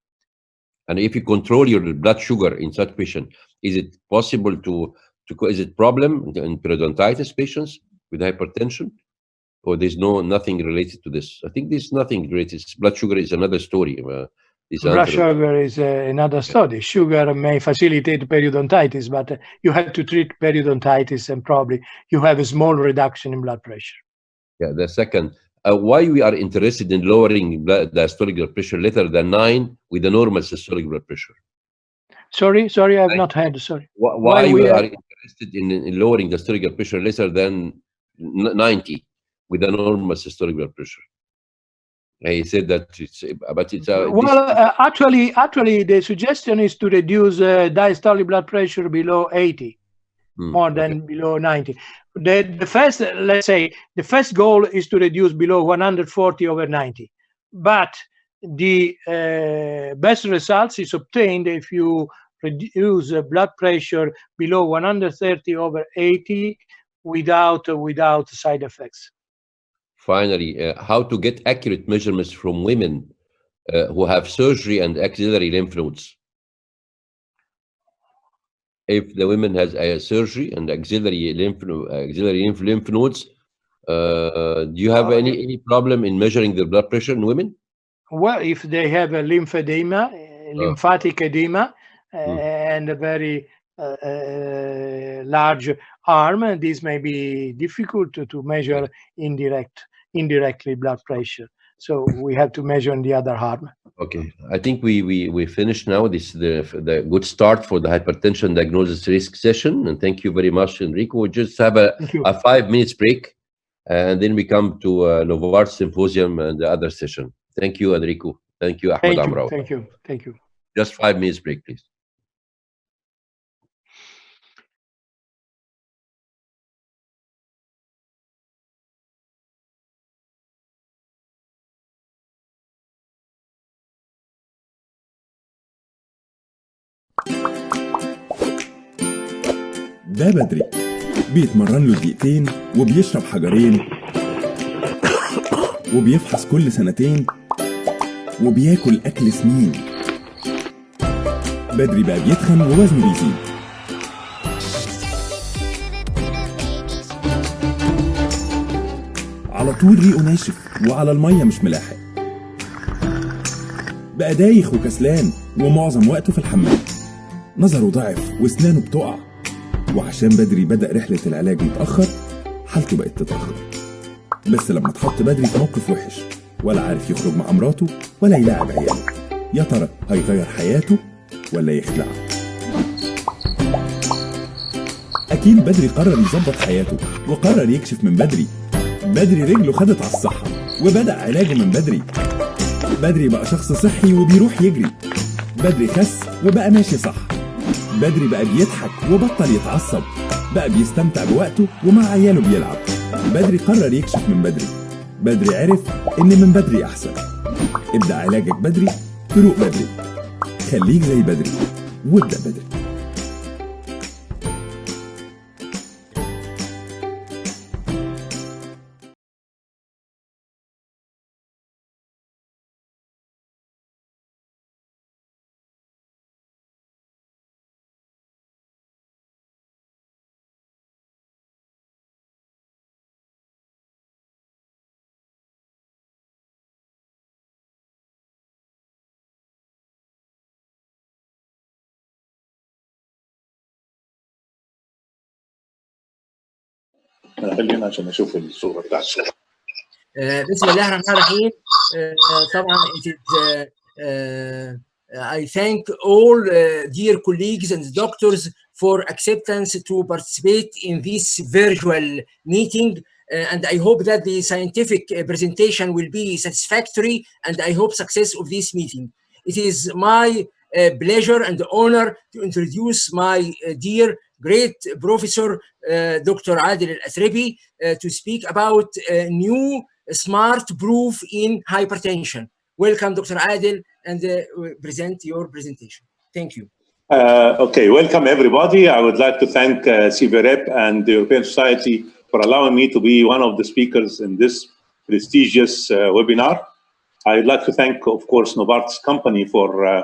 And if you control your blood sugar in such patient, is it possible is it problem in periodontitis patients with hypertension, or there's nothing related to this? I think there's nothing related. Blood sugar is another story. Blood sugar is another study. Sugar may facilitate periodontitis, but you have to treat periodontitis, and probably you have a small reduction in blood pressure. Yeah. The second, why we are interested in lowering the systolic blood pressure later than 9 with the normal systolic blood pressure? Sorry, I've not heard. Sorry. Why we are interested in lowering the systolic blood pressure lesser than 90 with the normal systolic blood pressure? I said that actually, the suggestion is to reduce diastolic blood pressure below 80, more than below 90. The first, let's say, the first goal is to reduce below 140 over 90, but the best results is obtained if you reduce blood pressure below 130 over 80 without side effects. Finally, how to get accurate measurements from women who have surgery and axillary lymph nodes? If the woman has a surgery and axillary lymph nodes, do you have any problem in measuring the blood pressure in women? Well, if they have a lymphedema, lymphatic edema, and a very large arm, this may be difficult to measure indirectly blood pressure. So we have to measure in the other arm. Okay, I think we finished now. This is the good start for the hypertension diagnosis risk session, and thank you very much, Enrico. We just have a 5 minutes break, and then we come to Novartis Symposium and the other session. Thank you, Enrico. Thank you, Ahmed Amraoui. Thank you. Just 5 minutes break, please. ده بدري بيتمرن له دقيقتين وبيشرب حجرين وبيفحص كل سنتين وبياكل أكل سنين. بدري بقى بيتخن ووزنه بيزيد. على طول ريقه ناشف وعلى المية مش ملاحق. بقى دايخ وكسلان ومعظم وقته في الحمام. نظره ضعف واسنانه بتقع. وعشان بدري بدأ رحلة العلاج متأخر حالته بقت تتأخر. بس لما اتحط بدري في موقف وحش ولا عارف يخرج مع مراته ولا يلاعب عياله، يا ترى هيغير حياته ولا يخلع؟ أكيد بدري قرر يظبط حياته وقرر يكشف من بدري. بدري رجله خدت على الصحة وبدأ علاجه من بدري. بدري بقى شخص صحي وبيروح يجري. بدري خس وبقى ماشي صح. بدري بقى بيضحك وبطل يتعصب. بقى بيستمتع بوقته ومع عياله بيلعب. بدري قرر يكشف من بدري. بدري عرف إن من بدري أحسن. ابدأ علاجك بدري، تروق بدري. خليك زي بدري وابدأ بدري. خلينا عشان نشوف الصورة بتاعته. بسم الله الرحمن الرحيم. طبعا I thank all dear colleagues and doctors for acceptance to participate in this virtual meeting, and I hope that the scientific presentation will be satisfactory, and I hope success of this meeting. It is my pleasure and honor to introduce my dear great professor, Dr. Adil Al-Athrabi, to speak about new smart proof in hypertension. Welcome, Dr. Adil, and present your presentation. Thank you. Okay, welcome everybody. I would like to thank CVREP and the European Society for allowing me to be one of the speakers in this prestigious webinar. I'd like to thank, of course, Novartis company for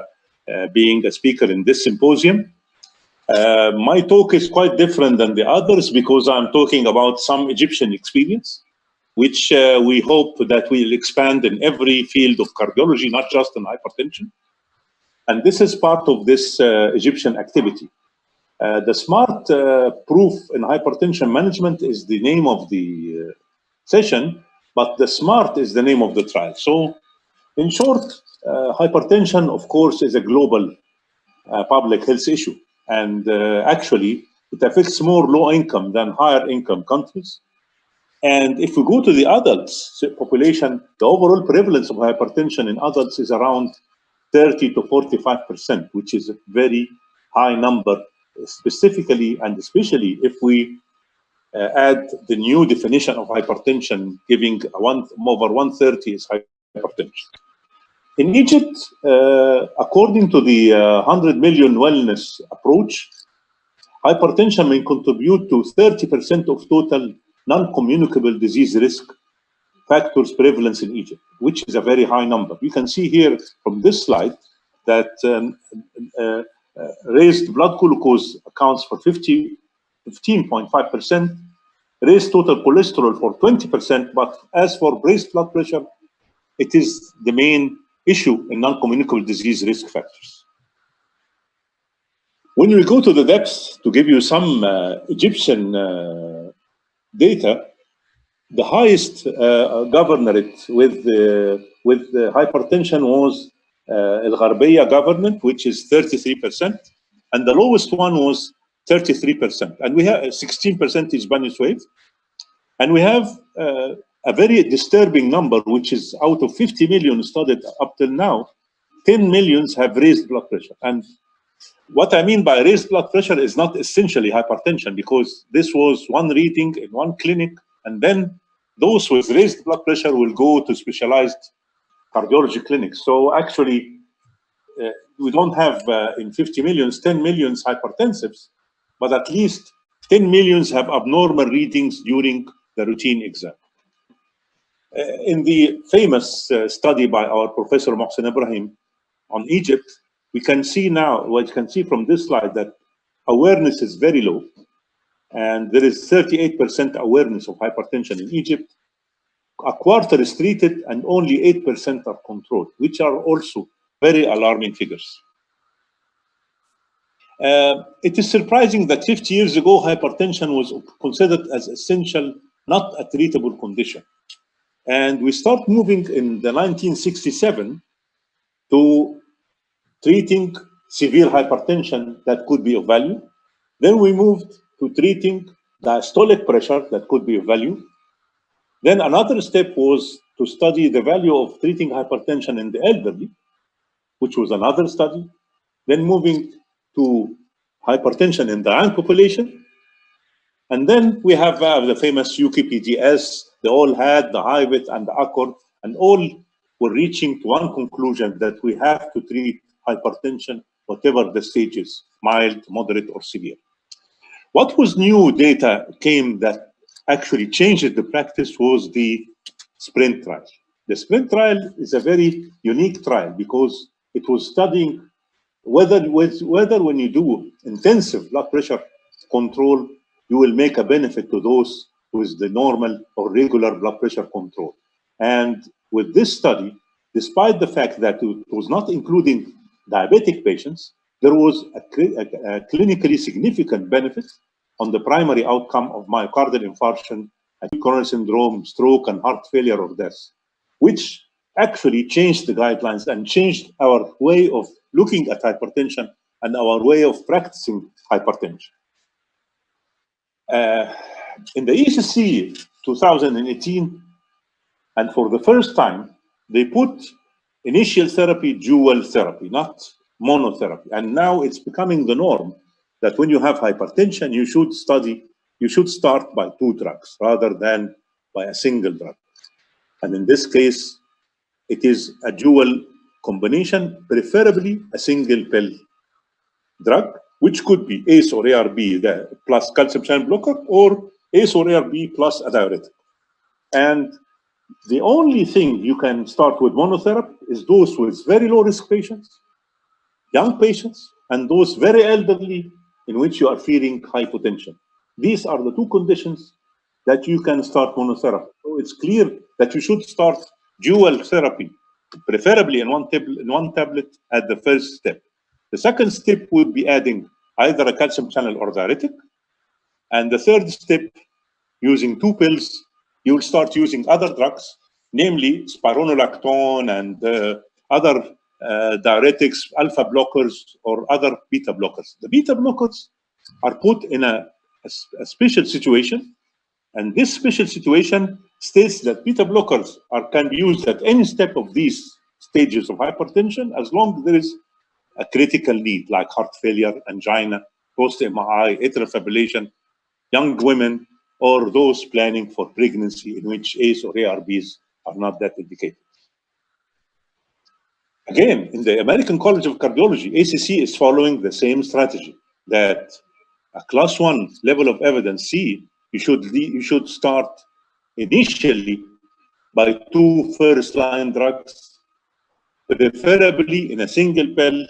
being a speaker in this symposium. My talk is quite different than the others because I'm talking about some Egyptian experience, which we hope that will expand in every field of cardiology, not just in hypertension. And this is part of this Egyptian activity. The smart proof in hypertension management is the name of the session, but the smart is the name of the trial. So in short, hypertension, of course, is a global public health issue. And actually, it affects more low income than higher income countries. And if we go to the adults population, the overall prevalence of hypertension in adults is around 30 to 45%, which is a very high number, specifically and especially if we add the new definition of hypertension, giving over 130 is hypertension. In Egypt, according to the 100 million wellness approach, hypertension may contribute to 30% of total non-communicable disease risk factors prevalence in Egypt, which is a very high number. You can see here from this slide that raised blood glucose accounts for 15.5%, raised total cholesterol for 20%, but as for raised blood pressure, it is the main issue in non-communicable disease risk factors. When we go to the depths, to give you some Egyptian data, the highest governorate with hypertension was El Gharbiya government, which is 33%, and the lowest one was 33%. And we have 16% is Bani Suef. And we have a very disturbing number, which is out of 50 million studied up till now, 10 millions have raised blood pressure. And what I mean by raised blood pressure is not essentially hypertension, because this was one reading in one clinic, and then those with raised blood pressure will go to specialized cardiology clinics. So actually, we don't have in 50 millions, 10 millions hypertensives, but at least 10 millions have abnormal readings during the routine exam. In the famous study by our Professor Mohsen Ibrahim on Egypt, we can see now, what you can see from this slide, that awareness is very low. And there is 38% awareness of hypertension in Egypt. A quarter is treated and only 8% are controlled, which are also very alarming figures. It is surprising that 50 years ago, hypertension was considered as essential, not a treatable condition. And we start moving in the 1967 to treating severe hypertension that could be of value. Then we moved to treating diastolic pressure that could be of value. Then another step was to study the value of treating hypertension in the elderly, which was another study. Then moving to hypertension in the young population. And then we have the famous UKPDS. They all had the HIVIT and the ACCORD, and all were reaching to one conclusion, that we have to treat hypertension, whatever the stage is, mild, moderate, or severe. What was new data came that actually changed the practice was the SPRINT trial. The SPRINT trial is a very unique trial because it was studying whether when you do intensive blood pressure control, you will make a benefit to those with the normal or regular blood pressure control. And with this study, despite the fact that it was not including diabetic patients, there was a clinically significant benefit on the primary outcome of myocardial infarction, acute coronary syndrome, stroke, and heart failure or death, which actually changed the guidelines and changed our way of looking at hypertension and our way of practicing hypertension. In the ESH 2018, and for the first time, they put initial therapy, dual therapy, not monotherapy. And now it's becoming the norm that when you have hypertension, you should start by 2 drugs rather than by a single drug. And in this case, it is a dual combination, preferably a single pill drug, which could be ACE or ARB plus calcium channel blocker, or ACE or ARB plus a diuretic. And the only thing you can start with monotherapy is those with very low risk patients, young patients, and those very elderly in which you are feeling hypotension. These are the 2 conditions that you can start monotherapy. So it's clear that you should start dual therapy, preferably in one tablet at the first step. The second step would be adding either a calcium channel or diuretic. And the third step, using 2 pills, you will start using other drugs, namely spironolactone and other diuretics, alpha blockers, or other beta blockers. The beta blockers are put in a special situation, and this special situation states that beta blockers can be used at any step of these stages of hypertension as long as there is a critical need, like heart failure, angina, post-MI, atrial fibrillation, young women, or those planning for pregnancy in which ACE or ARBs are not that indicated. Again, in the American College of Cardiology, ACC is following the same strategy, that a class 1 level of evidence C, you should start initially by 2 first-line drugs, preferably in a single pill,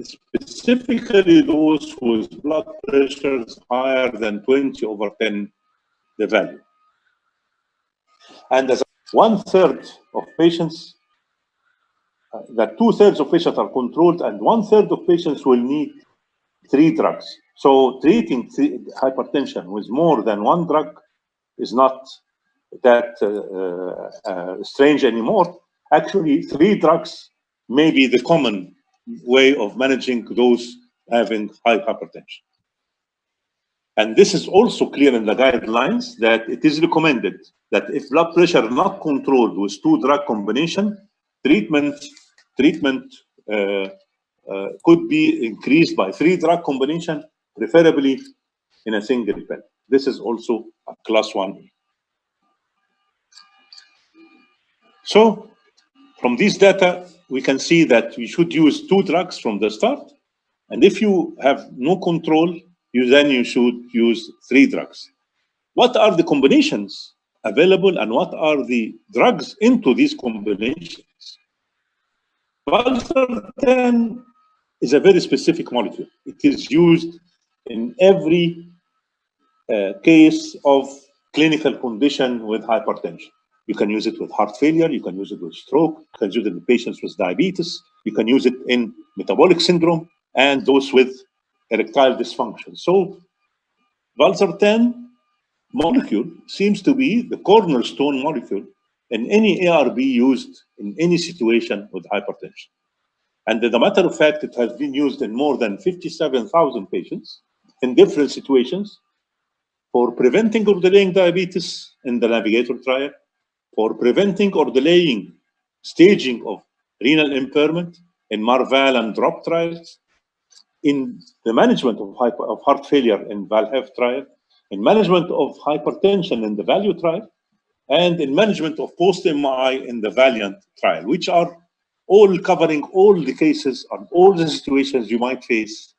specifically those with blood pressures higher than 20/10 the value. And as 1/3 of patients, that 2/3 of patients are controlled, and 1/3 of patients will need 3 drugs. So treating hypertension with more than 1 drug is not that strange anymore. Actually, 3 drugs may be the common way of managing those having high hypertension. And this is also clear in the guidelines that it is recommended that if blood pressure is not controlled with 2 drug combination, treatment could be increased by 3 drug combination, preferably in a single pill. This is also a class 1. So from these data, we can see that we should use 2 drugs from the start. And if you have no control, you should use 3 drugs. What are the combinations available and what are the drugs into these combinations? Valsartan is a very specific molecule. It is used in every case of clinical condition with hypertension. You can use it with heart failure, you can use it with stroke, you can use it in patients with diabetes, you can use it in metabolic syndrome, and those with erectile dysfunction. So valsartan molecule seems to be the cornerstone molecule in any ARB used in any situation with hypertension. And as a matter of fact, it has been used in more than 57,000 patients in different situations for preventing or delaying diabetes in the Navigator trial, for preventing or delaying staging of renal impairment in MARVAL and DROP trials, in the management of heart failure in VALHEF trial, in management of hypertension in the VALUE trial, and in management of post-MI in the VALIANT trial, which are all covering all the cases and all the situations you might face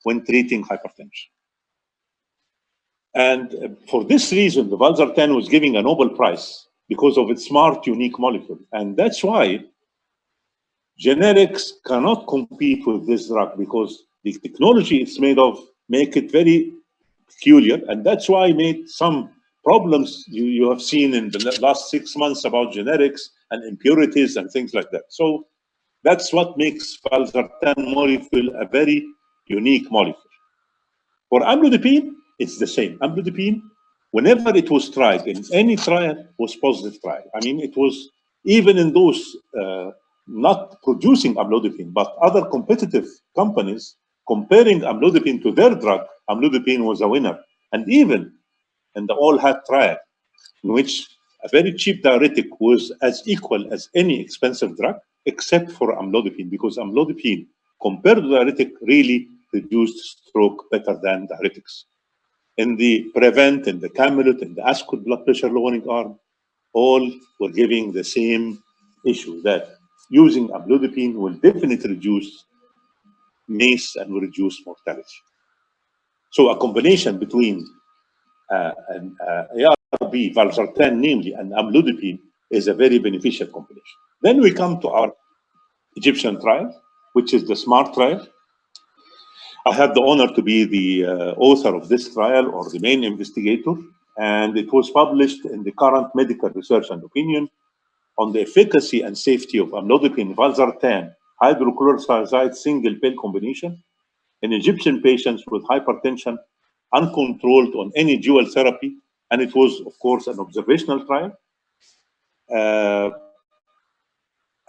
when treating hypertension. And for this reason, the valsartan was given a Nobel Prize because of its smart, unique molecule. And that's why generics cannot compete with this drug, because the technology it's made of make it very peculiar. And that's why it made some problems you have seen in the last 6 months about generics and impurities and things like that. So that's what makes valsartan molecule a very unique molecule. For amlodipine, it's the same. Amlodipine, whenever it was tried in any trial, was positive trial. I mean, it was even in those not producing amlodipine, but other competitive companies comparing amlodipine to their drug, amlodipine was a winner. And even in the all-HAT trial, in which a very cheap diuretic was as equal as any expensive drug, except for amlodipine, because amlodipine, compared to diuretic, really reduced stroke better than diuretics. In the PREVENT, in the CAMELOT, in the ASCOT blood pressure lowering arm, all were giving the same issue, that using amlodipine will definitely reduce MACE and will reduce mortality. So a combination between an ARB, valsartan namely, and amlodipine is a very beneficial combination. Then we come to our Egyptian trial, which is the SMART trial. I have the honor to be the author of this trial, or the main investigator, and it was published in the Current Medical Research and Opinion on the efficacy and safety of amlodipine valsartan hydrochlorothiazide single pill combination in Egyptian patients with hypertension uncontrolled on any dual therapy. And it was, of course, an observational trial.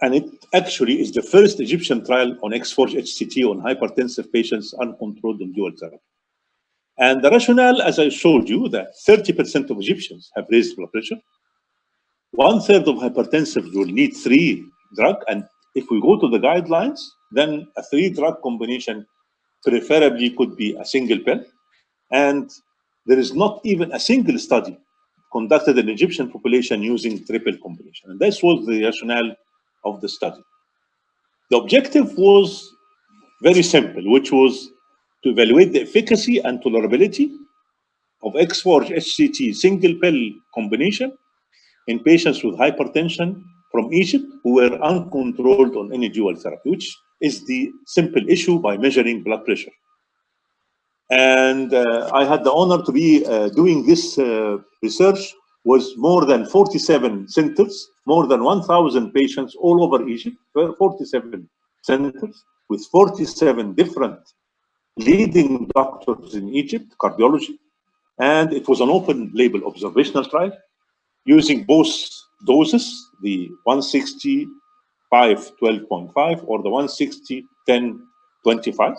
And it actually is the first Egyptian trial on X-Forge HCT on hypertensive patients uncontrolled on dual therapy. And the rationale, as I showed you, that 30% of Egyptians have raised blood pressure. 1/3 of hypertensives will need 3 drugs. And if we go to the guidelines, then a 3-drug combination preferably could be a single pill. And there is not even a single study conducted in Egyptian population using triple combination. And this was the rationale of the study. The objective was very simple, which was to evaluate the efficacy and tolerability of X-Forge HCT single pill combination in patients with hypertension from Egypt who were uncontrolled on any dual therapy, which is the simple issue by measuring blood pressure. And I had the honor to be doing this research with more than 47 centers, more than 1,000 patients all over Egypt, 47 centers with 47 different leading doctors in Egypt, cardiology. And it was an open label observational trial using both doses, the 160, 5/12.5 or the 160, 10/25.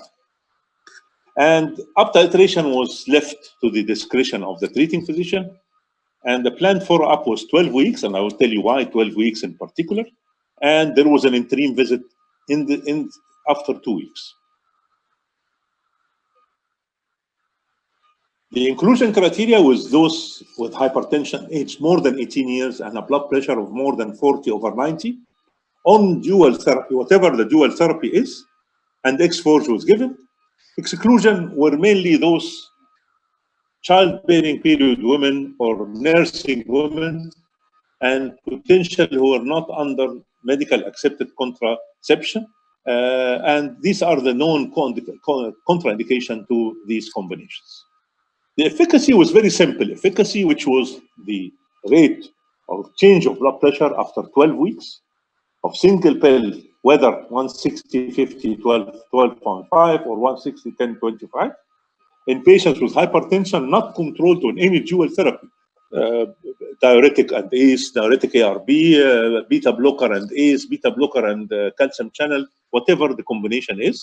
And up titration was left to the discretion of the treating physician. And the planned follow-up was 12 weeks, and I will tell you why 12 weeks in particular. And there was an interim visit after 2 weeks. The inclusion criteria was those with hypertension aged more than 18 years and a blood pressure of more than 40/90 on dual therapy, whatever the dual therapy is, and X-Forge was given. Exclusion were mainly those childbearing period women or nursing women and potential who are not under medical accepted contraception. And these are the known contraindication to these combinations. The efficacy was very simple. Efficacy, which was the rate of change of blood pressure after 12 weeks of single pill, whether 160, 50, 12.5 or 160, 10/25, in patients with hypertension not controlled on any dual therapy, diuretic and ACE, diuretic ARB, beta blocker and ACE, beta blocker and calcium channel, whatever the combination is.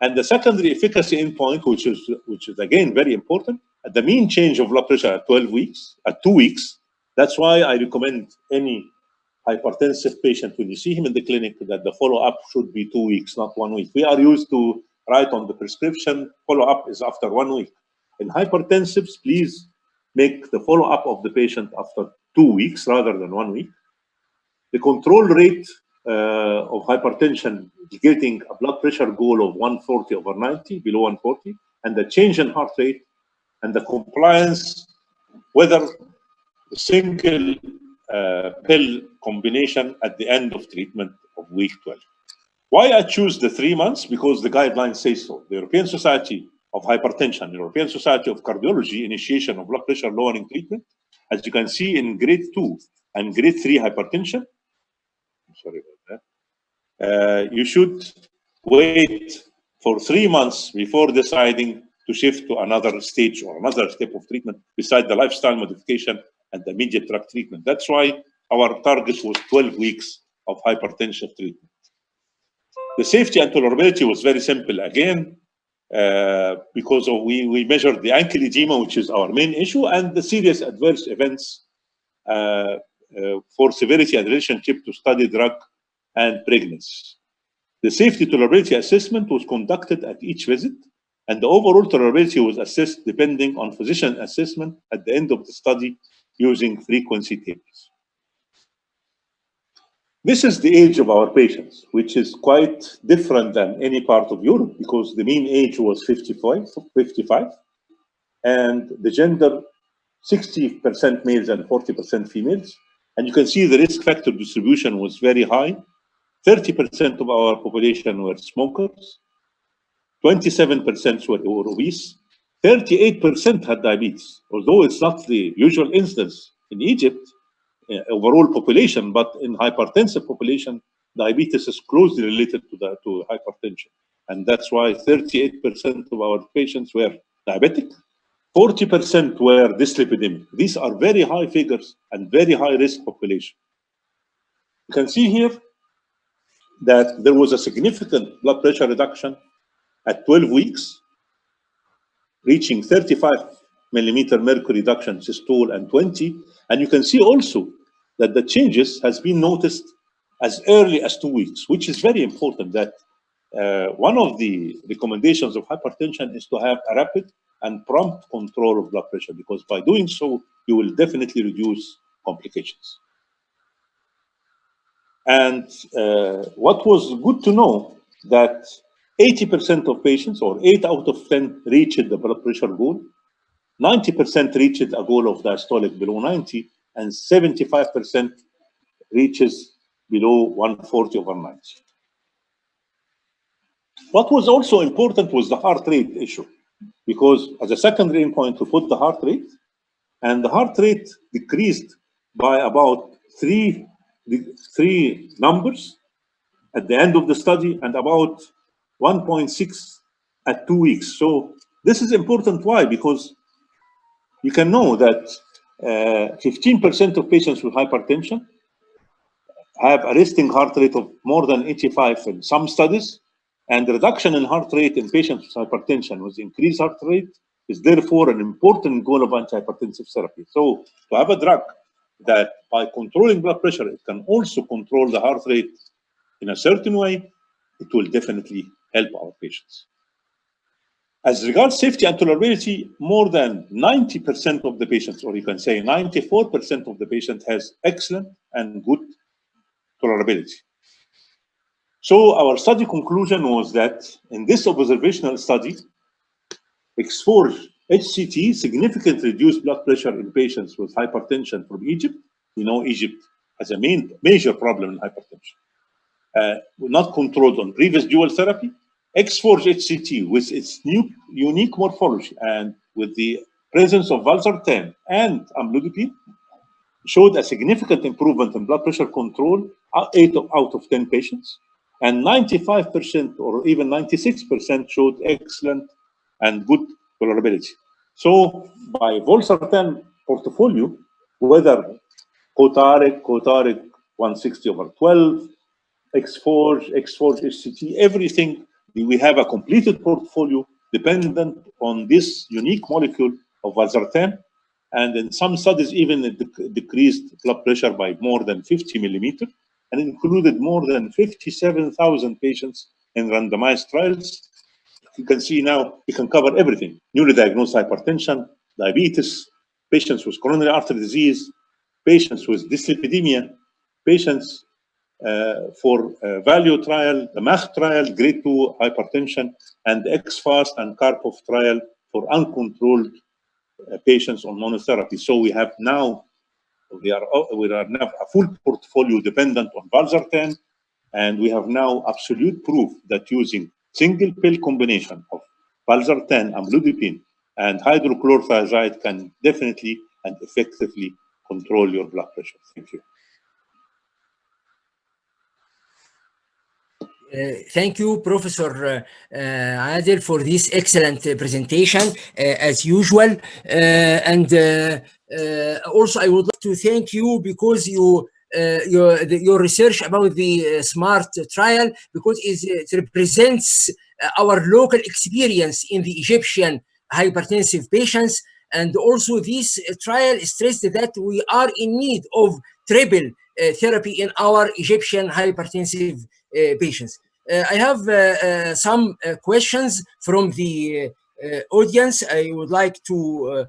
And the secondary efficacy endpoint, which is again very important, at the mean change of blood pressure at 2 weeks. That's why I recommend any hypertensive patient, when you see him in the clinic, that the follow-up should be 2 weeks, not 1 week. We are used to write on the prescription, follow-up is after 1 week. In hypertensives, please make the follow-up of the patient after 2 weeks rather than 1 week. The control rate of hypertension getting a blood pressure goal of 140/90, below 140, and the change in heart rate, and the compliance, whether single pill combination at the end of treatment of week 12. Why I choose the 3 months? Because the guidelines say so. The European Society of Hypertension, the European Society of Cardiology, initiation of blood pressure lowering treatment, as you can see in grade 2 and grade 3 hypertension. Sorry about that. You should wait for 3 months before deciding to shift to another stage or another step of treatment beside the lifestyle modification and the immediate drug treatment. That's why our target was 12 weeks of hypertension treatment. The safety and tolerability was very simple again, because we measured the ankle edema, which is our main issue, and the serious adverse events for severity and relationship to study drug and pregnancy. The safety tolerability assessment was conducted at each visit, and the overall tolerability was assessed depending on physician assessment at the end of the study using frequency tables. This is the age of our patients, which is quite different than any part of Europe because the mean age was 55, and the gender 60% males and 40% females. And you can see the risk factor distribution was very high. 30% of our population were smokers, 27% were obese, 38% had diabetes, although it's not the usual instance in Egypt, overall population, but in hypertensive population, diabetes is closely related to hypertension. And that's why 38% of our patients were diabetic, 40% were dyslipidemic. These are very high figures and very high risk population. You can see here that there was a significant blood pressure reduction at 12 weeks, reaching 35 millimeter mercury reduction systole and 20. And you can see also that the changes has been noticed as early as 2 weeks, which is very important. That one of the recommendations of hypertension is to have a rapid and prompt control of blood pressure, because by doing so, you will definitely reduce complications. And what was good to know that 80% of patients, or 8 out of 10, reached the blood pressure goal. 90% reached a goal of diastolic below 90, and 75% reaches below 140/90. What was also important was the heart rate issue, because as a secondary endpoint, we put the heart rate, and the heart rate decreased by about three numbers at the end of the study and about 1.6 at 2 weeks. So this is important. Why? Because you can know that 15% of patients with hypertension have a resting heart rate of more than 85 in some studies, and the reduction in heart rate in patients with hypertension with increased heart rate is therefore an important goal of antihypertensive therapy. So to have a drug that by controlling blood pressure, it can also control the heart rate in a certain way, it will definitely help our patients. As regards safety and tolerability, more than 90% of the patients, or you can say 94% of the patients, has excellent and good tolerability. So our study conclusion was that in this observational study, X4 HCT significantly reduced blood pressure in patients with hypertension from Egypt. We know Egypt has a major problem in hypertension. Not controlled on previous dual therapy. X4 HCT, with its unique morphology and with the presence of valsartan and amlodipine, showed a significant improvement in blood pressure control, 8 out of 10 patients, and 95% or even 96% showed excellent and good tolerability. So by valsartan portfolio, whether Cotarec 160/12, X4 HCT, everything, we have a completed portfolio dependent on this unique molecule of valsartan. And in some studies, even it decreased blood pressure by more than 50 millimeter, and included more than 57,000 patients in randomized trials. You can see now we can cover everything: newly diagnosed hypertension, diabetes, patients with coronary artery disease, patients with dyslipidemia, patients for value trial, the MACH trial, grade 2 hypertension, and the XFAST and CARPOF trial for uncontrolled patients on monotherapy. So we are now a full portfolio dependent on valsartan, and we have now absolute proof that using single pill combination of valsartan, amlodipine, and hydrochlorothiazide can definitely and effectively control your blood pressure. Thank you. Thank you, Professor Adel, for this excellent presentation, as usual. And also, I would like to thank you because your research about the SMART trial, because it represents our local experience in the Egyptian hypertensive patients. And also, this trial stressed that we are in need of triple therapy in our Egyptian hypertensive patients. I have some questions from the audience I would like to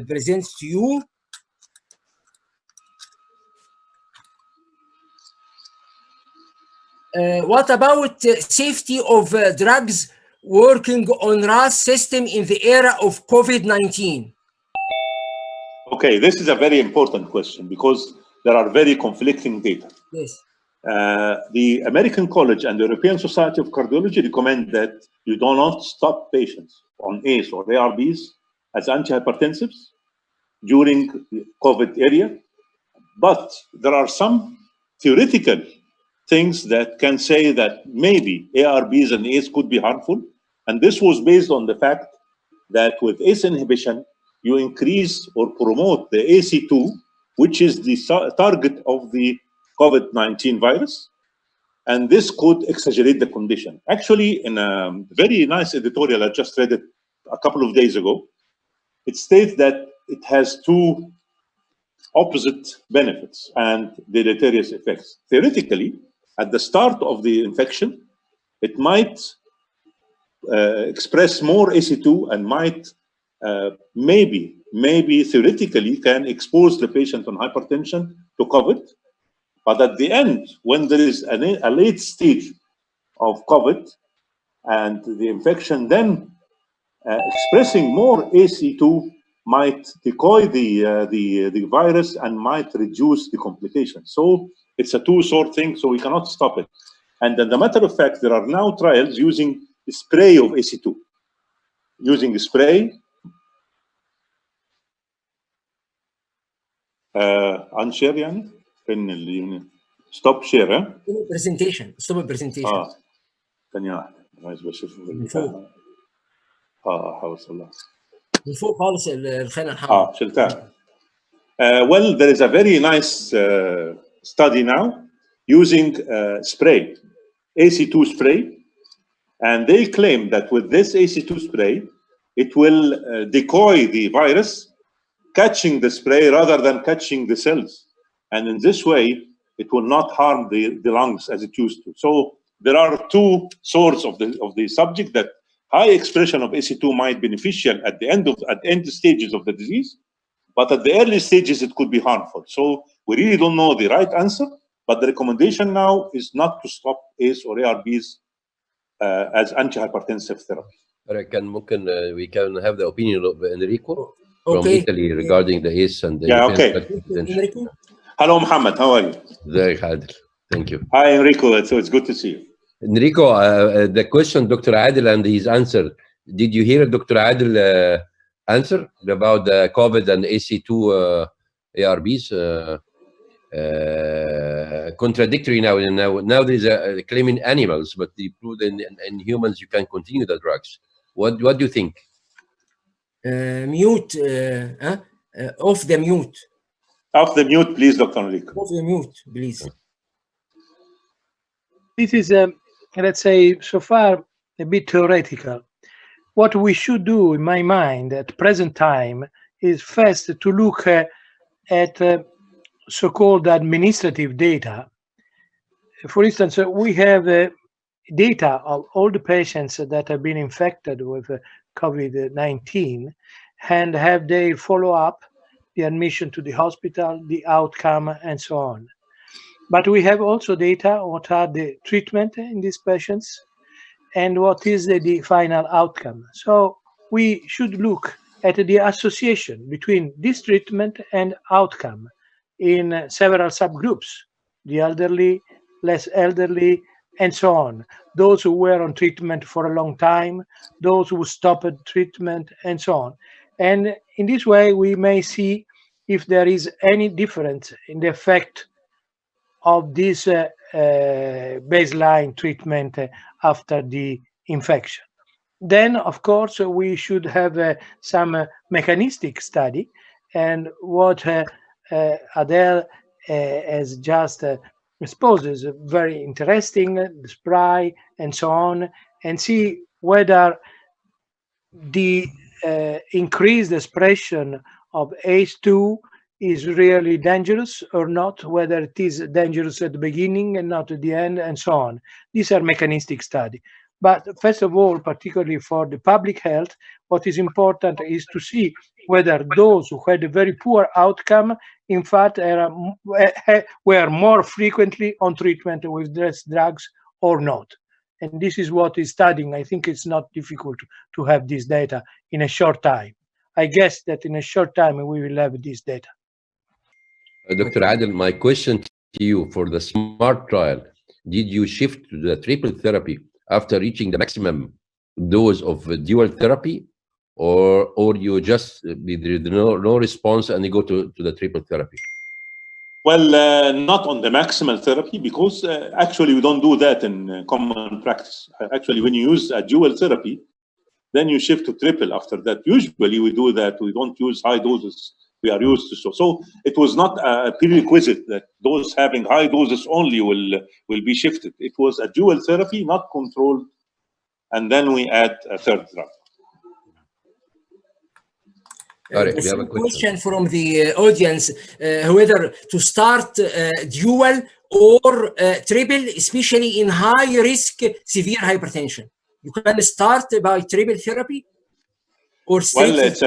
present to you. What about safety of drugs working on RAS system in the era of COVID-19? Okay, this is a very important question because there are very conflicting data. Yes. The American College and the European Society of Cardiology recommend that you do not stop patients on ACE or ARBs as antihypertensives during the COVID area. But there are some theoretical things that can say that maybe ARBs and ACE could be harmful. And this was based on the fact that with ACE inhibition, you increase or promote the AC2, which is the target of the COVID-19 virus. And this could exaggerate the condition. Actually, in a very nice editorial, I just read it a couple of days ago, it states that it has two opposite benefits and deleterious effects. Theoretically, at the start of the infection, it might express more AC2 and might maybe theoretically can expose the patient on hypertension to COVID. But at the end, when there is a late stage of COVID and the infection then expressing more AC2 might decoy the virus and might reduce the complications. So it's a two-sort thing, so we cannot stop it. And as a matter of fact, there are now trials using spray of AC2. Using spray, unshare يعني فين stop share ها presentation stop presentation ثانية واحدة عايز بشوف من فوق هوصلها من فوق خالص الخانة الحمراء شلتها. Well, there is a very nice study now using spray, AC2 spray, and they claim that with this AC2 spray, it will decoy the virus, catching the spray rather than catching the cells. And in this way, it will not harm the lungs as it used to. So there are two sorts of the subject that high expression of AC2 might be beneficial at the end stages of the disease, but at the early stages, it could be harmful. So we really don't know the right answer, but the recommendation now is not to stop ACE or ARBs as antihypertensive therapy. We can have the opinion of Enrico from Okay. Italy regarding the ACE and the Enrico. Hello, Mohammed. How are you? Very Adil. Thank you. Hi, Enrico. So it's good to see you. Enrico, the question Dr. Adil and his answer. Did you hear Dr. Adil answer about the COVID and AC2 ARBs? Contradictory now. Now there's a claim in animals, but they prove in humans you can continue the drugs. What do you think? Mute. Off the mute. Off the mute, please, Dr. Enrico. Off the mute, please. This is, let's say, so far a bit theoretical. What we should do, in my mind, at present time, is first to look at so-called administrative data. For instance, we have data of all the patients that have been infected with COVID-19 and have their follow-up, the admission to the hospital, the outcome, and so on. But we have also data, what are the treatment in these patients, and what is the final outcome. So we should look at the association between this treatment and outcome in several subgroups, the elderly, less elderly, and so on. Those who were on treatment for a long time, those who stopped treatment, and so on. And in this way, we may see if there is any difference in the effect of this baseline treatment after the infection. Then, of course, we should have some mechanistic study, and what Adele has just exposed is very interesting, the spray and so on, and see whether the increased expression of ACE2 is really dangerous or not, whether it is dangerous at the beginning and not at the end, and so on. These are mechanistic studies. But first of all, particularly for the public health, what is important is to see whether those who had a very poor outcome, in fact, were more frequently on treatment with these drugs or not. And this is what is studying. I think it's not difficult to have this data in a short time. I guess that in a short time we will have this data. Dr. Adel, my question to you, for the SMART trial, did you shift to the triple therapy after reaching the maximum dose of dual therapy, or you just there no response and you go to the triple therapy? Well, not on the maximal therapy, because actually we don't do that in common practice. Actually, when you use a dual therapy, then you shift to triple after that. Usually we do that. We don't use high doses. We are used to so it was not a prerequisite that those having high doses only will be shifted. It was a dual therapy, not controlled, and then we add a third drug. We have a question from the audience, whether to start dual or triple, especially in high risk severe hypertension. You can start by triple therapy, or well, it's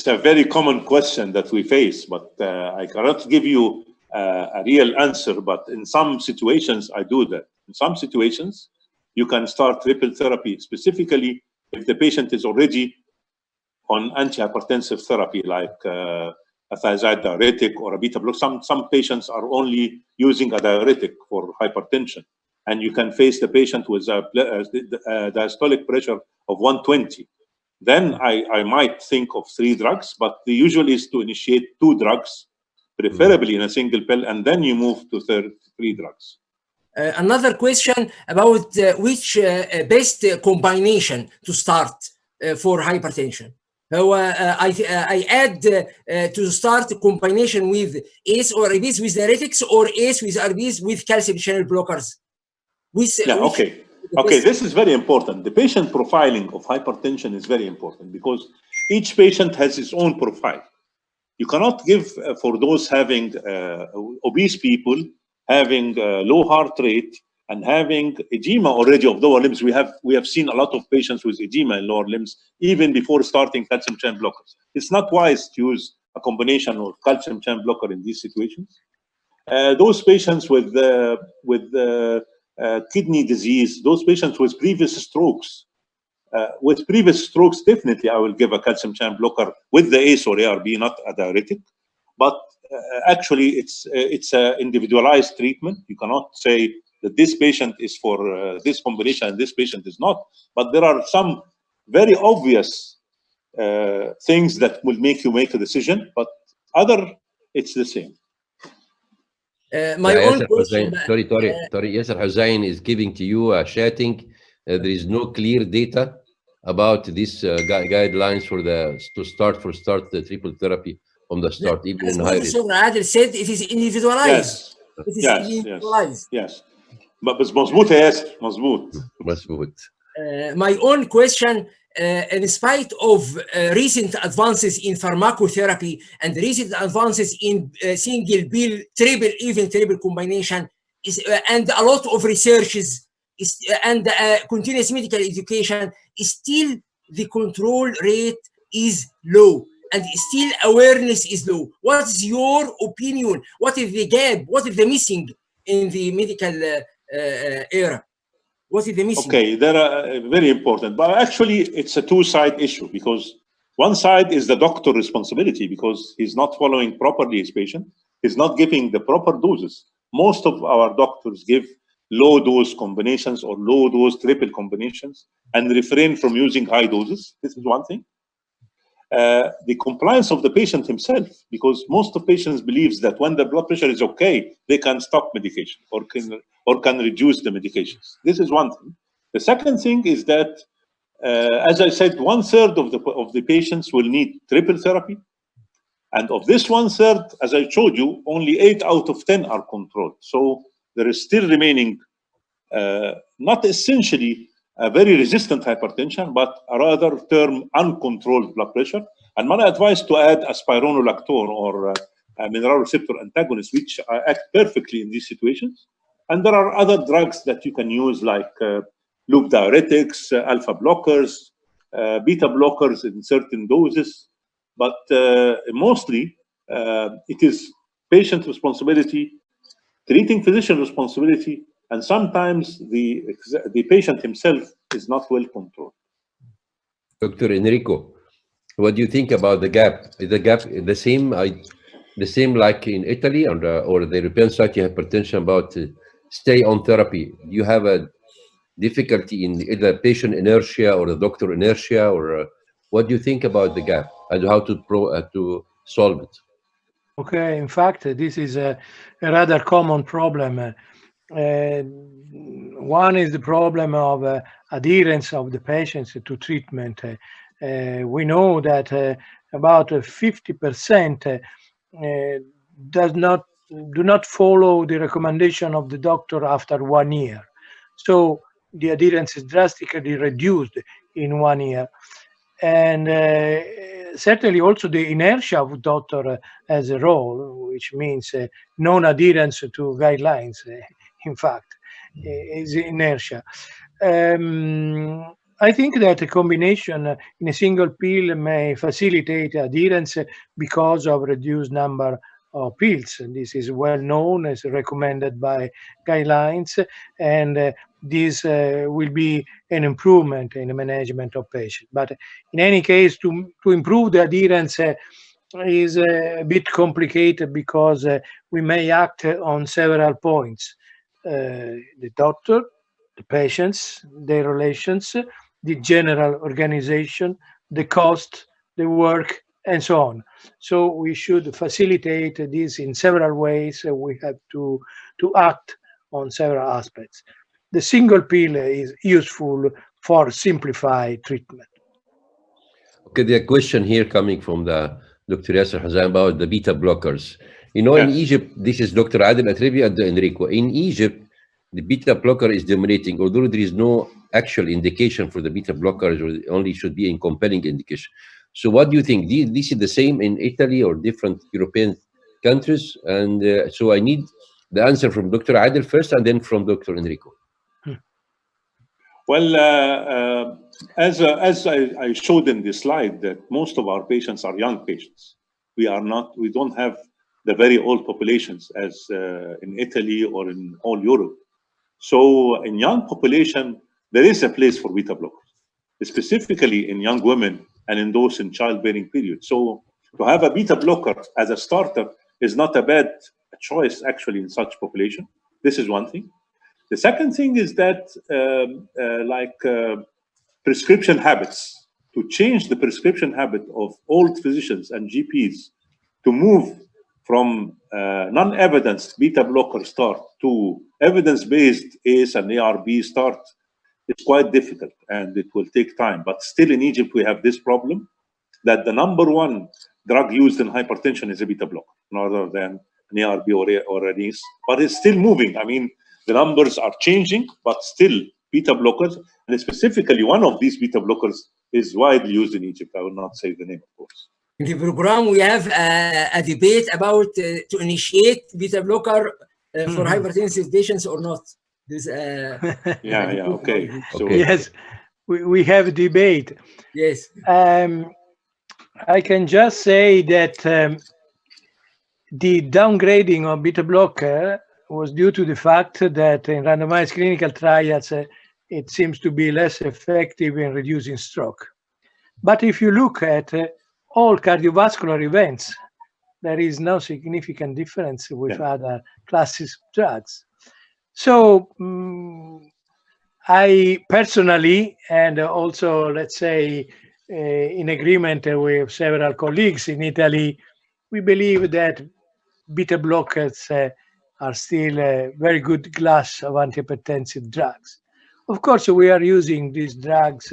a very common question that we face, but I cannot give you a real answer. But in some situations, I do that. In some situations, you can start triple therapy, specifically if the patient is already on antihypertensive therapy, like a thiazide diuretic or a beta blocker. Some patients are only using a diuretic for hypertension, and you can face the patient with a diastolic pressure of 120. Then I might think of 3 drugs, but the usual is to initiate 2 drugs, preferably in a single pill, and then you move to 3 drugs. Another question about which best combination to start for hypertension. I add to start combination with ACE or ARBs with diuretics, or ACE with ARBs with calcium channel blockers. Okay, this is very important. The patient profiling of hypertension is very important, because each patient has his own profile. You cannot give for those having obese people, having low heart rate, and having edema already of lower limbs. We have seen a lot of patients with edema in lower limbs even before starting calcium channel blockers. It's not wise to use a combination of calcium channel blocker in these situations. Those patients with kidney disease, those patients with previous strokes, definitely I will give a calcium channel blocker with the ACE or ARB, not a diuretic. But actually, it's an individualized treatment. You cannot say that this patient is for this combination and this patient is not. But there are some very obvious things that will make you make a decision. But it's the same. My own question. Sorry, Yasser Hussain is giving to you a chatting. There is no clear data about these guidelines for to start the triple therapy from the start, even in high risk. Professor Adel said it is individualized. Yes. But مظبوط يا ياسر، مظبوط. My own question, in spite of recent advances in pharmacotherapy and recent advances in single pill, triple combination, and a lot of researches and continuous medical education, still the control rate is low and still awareness is low. What is your opinion? What is the gap? What is the missing in the medical era? What is the missing? Okay, that are very important. But actually, it's a two-side issue, because one side is the doctor responsibility, because he's not following properly his patient. He's not giving the proper doses. Most of our doctors give low-dose combinations or low-dose triple combinations and refrain from using high doses. This is one thing. The compliance of the patient himself, because most of patients believes that when the blood pressure is okay, they can stop medication or can reduce the medications. This is one thing. The second thing is that, as I said, 1/3 of the patients will need triple therapy, and of this 1/3, as I showed you, only 8 out of 10 are controlled. So there is still remaining, not essentially a very resistant hypertension, but a rather term uncontrolled blood pressure. And my advice to add a spironolactone or mineral receptor antagonists, which act perfectly in these situations. And there are other drugs that you can use, like loop diuretics, alpha blockers, beta blockers in certain doses. But mostly, it is patient responsibility, treating physician responsibility, and sometimes the patient himself is not well controlled. Dr. Enrico, what do you think about the gap? Is the gap the same like in Italy or the European Society of Hypertension about stay on therapy? Do you have a difficulty in either patient inertia or the doctor inertia, or what do you think about the gap and how to solve it? Okay, in fact, this is a rather common problem. One is the problem of adherence of the patients to treatment. We know that about 50% do not follow the recommendation of the doctor after 1 year. So the adherence is drastically reduced in 1 year. And certainly also the inertia of doctor has a role, which means non-adherence to guidelines, in fact, is inertia. I think that a combination in a single pill may facilitate adherence because of reduced number of pills. And this is well known, as recommended by guidelines, and this will be an improvement in the management of patients. But in any case, to improve the adherence is a bit complicated because we may act on several points. The doctor, the patients, their relations, the general organization, the cost, the work, and so on. So we should facilitate this in several ways. We have to act on several aspects. The single pill is useful for simplified treatment. Okay, the question here coming from the Dr. Yasser Hazan about the beta blockers. You know, in Egypt, this is Dr. Adel Atrebi and Enrico. In Egypt, the beta blocker is dominating, although there is no actual indication for the beta blockers, or only should be in compelling indication. So what do you think? This is the same in Italy or different European countries? And so I need the answer from Dr. Adel first and then from Dr. Enrico. Well, as I showed in the slide, that most of our patients are young patients. We don't have the very old populations as in Italy or in all Europe. So in young population, there is a place for beta blockers, specifically in young women and in those in childbearing period. So to have a beta blocker as a starter is not a bad choice actually in such population. This is one thing. The second thing is that prescription habits, to change the prescription habit of old physicians and GPs to move from non-evidence beta blocker start to evidence-based ACE and ARB start is quite difficult and it will take time. But still in Egypt, we have this problem that the number one drug used in hypertension is a beta blocker rather than an ARB or an ACE. But it's still moving. I mean, the numbers are changing, but still beta blockers, and specifically one of these beta blockers is widely used in Egypt. I will not say the name, of course. In the program, we have a debate about to initiate beta blocker for hypertensive patients or not. There's okay. So, yes, we have a debate. Yes. I can just say that the downgrading of beta blocker was due to the fact that in randomized clinical trials, it seems to be less effective in reducing stroke. But if you look at all cardiovascular events, there is no significant difference with other classes of drugs. So I personally, and also, let's say, in agreement with several colleagues in Italy, we believe that beta blockers are still a very good class of antihypertensive drugs. Of course, we are using these drugs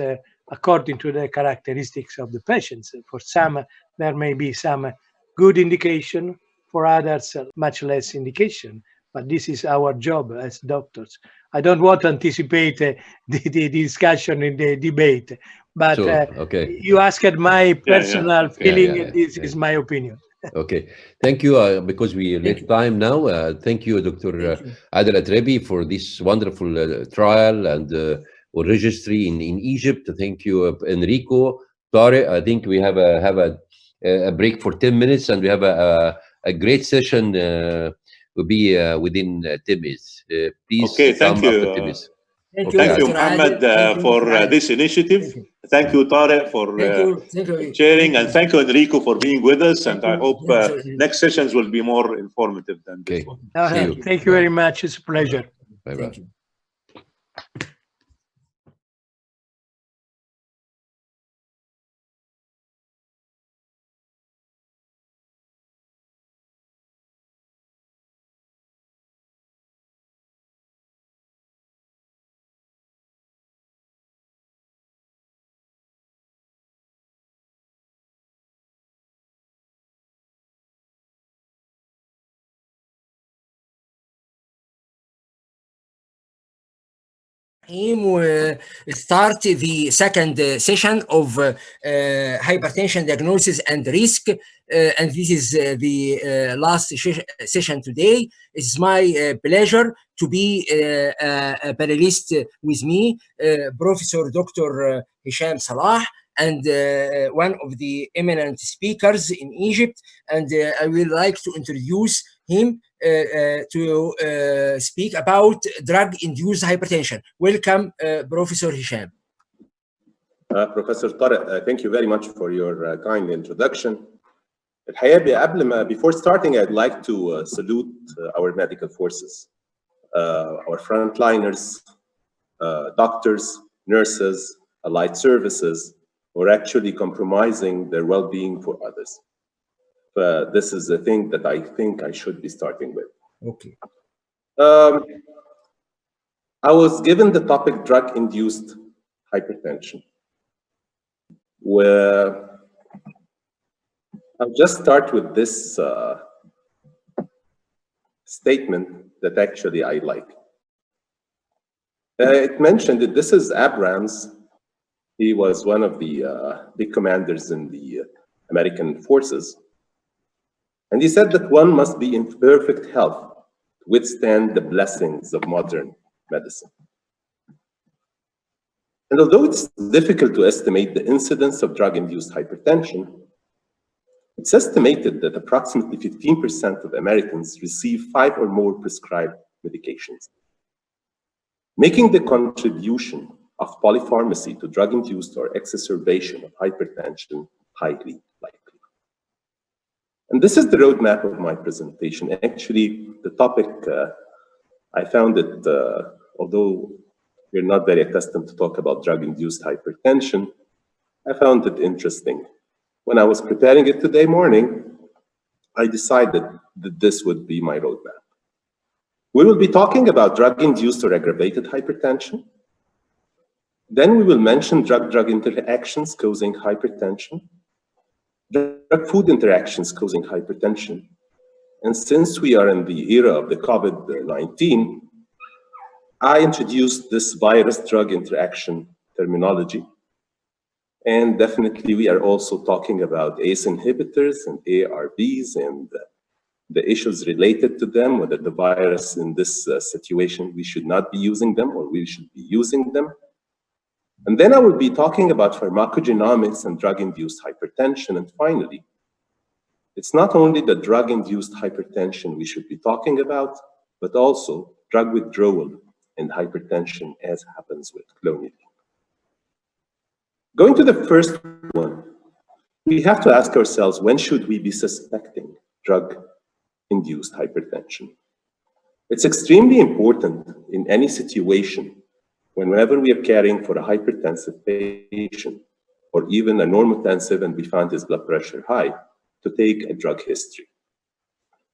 according to the characteristics of the patients. For some, there may be some good indication, for others, much less indication. But this is our job as doctors. I don't want to anticipate the discussion in the debate, but you asked my personal feeling. This is my opinion. Okay, thank you. Because we late time now. Thank you, Dr. Adel Atrebi, for this wonderful trial and or registry in Egypt. Thank you, Enrico. Tariq, I think we have a break for 10 minutes, and we have a great session. Will be within 10 minutes. Please Okay, thank come you. after 10 minutes. Thank Okay, you, Thank you, Dr. Mohammed, Adel. for this initiative. Thank you, Tariq, for sharing, and thank you, Enrico, for being with us. And I hope next sessions will be more informative than this one. See you. Thank you very much. It's a pleasure. Bye bye. Thank you. We start the second session of hypertension diagnosis and risk, and this is the last session today. It's my pleasure to be a panelist with me, Professor Dr. Hisham Salah, and one of the eminent speakers in Egypt. And I would like to introduce him to speak about drug-induced hypertension. Welcome, Professor Hisham. Professor Tariq, thank you very much for your kind introduction. الحقيقة before starting, I'd like to salute our medical forces, our frontliners, doctors, nurses, allied services, who are actually compromising their well-being for others. This is a thing that I think I should be starting with. Okay. I was given the topic drug-induced hypertension, where I'll just start with this statement that actually I like. It mentioned that this is Abrams. He was one of the big commanders in the American forces. And he said that one must be in perfect health to withstand the blessings of modern medicine. And although it's difficult to estimate the incidence of drug-induced hypertension, it's estimated that approximately 15% of Americans receive 5 or more prescribed medications, making the contribution of polypharmacy to drug-induced or exacerbation of hypertension highly likely. And this is the roadmap of my presentation. Actually, the topic, I found it, although we're not very accustomed to talk about drug-induced hypertension, I found it interesting. When I was preparing it today morning, I decided that this would be my roadmap. We will be talking about drug-induced or aggravated hypertension. Then we will mention drug-drug interactions causing hypertension, drug-food interactions causing hypertension. And since we are in the era of the COVID-19, I introduced this virus-drug interaction terminology. And definitely we are also talking about ACE inhibitors and ARBs and the issues related to them, whether the virus in this situation, we should not be using them or we should be using them. And then I will be talking about pharmacogenomics and drug-induced hypertension. And finally, it's not only the drug-induced hypertension we should be talking about, but also drug withdrawal and hypertension as happens with clonidine. Going to the first one, we have to ask ourselves, when should we be suspecting drug-induced hypertension? It's extremely important in any situation whenever we are caring for a hypertensive patient or even a normotensive and we find his blood pressure high, to take a drug history.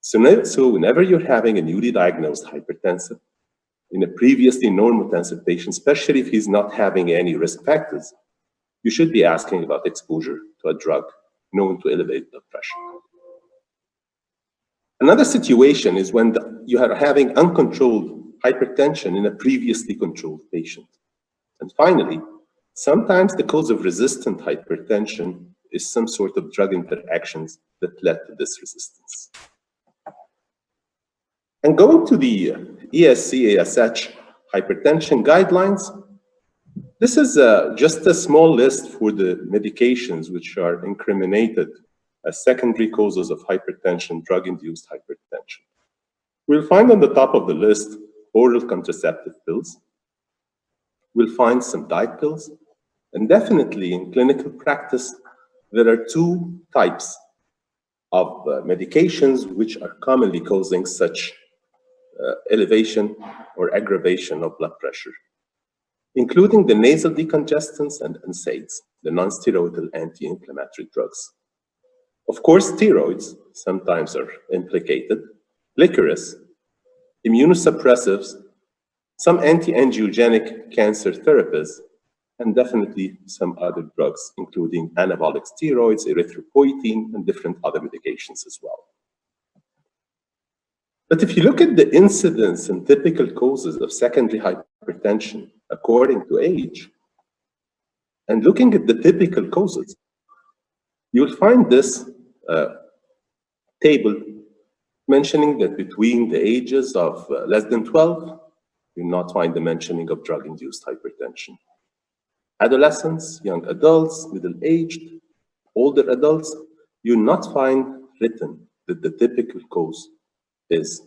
So whenever you're having a newly diagnosed hypertensive in a previously normotensive patient, especially if he's not having any risk factors, you should be asking about exposure to a drug known to elevate blood pressure. Another situation is when you are having uncontrolled hypertension in a previously controlled patient. And finally, sometimes the cause of resistant hypertension is some sort of drug interactions that led to this resistance. And going to the ESH hypertension guidelines, this is just a small list for the medications which are incriminated as secondary causes of hypertension, drug-induced hypertension. We'll find on the top of the list oral contraceptive pills. We'll find some diet pills. And definitely in clinical practice, there are two types of medications which are commonly causing such elevation or aggravation of blood pressure, including the nasal decongestants and NSAIDs, the non-steroidal anti-inflammatory drugs. Of course, steroids sometimes are implicated, licorice, immunosuppressives, some anti-angiogenic cancer therapies, and definitely some other drugs, including anabolic steroids, erythropoietin, and different other medications as well. But if you look at the incidence and typical causes of secondary hypertension according to age, and looking at the typical causes, you'll find this table mentioning that between the ages of less than 12, you'll not find the mentioning of drug-induced hypertension. Adolescents, young adults, middle-aged, older adults, you'll not find written that the typical cause is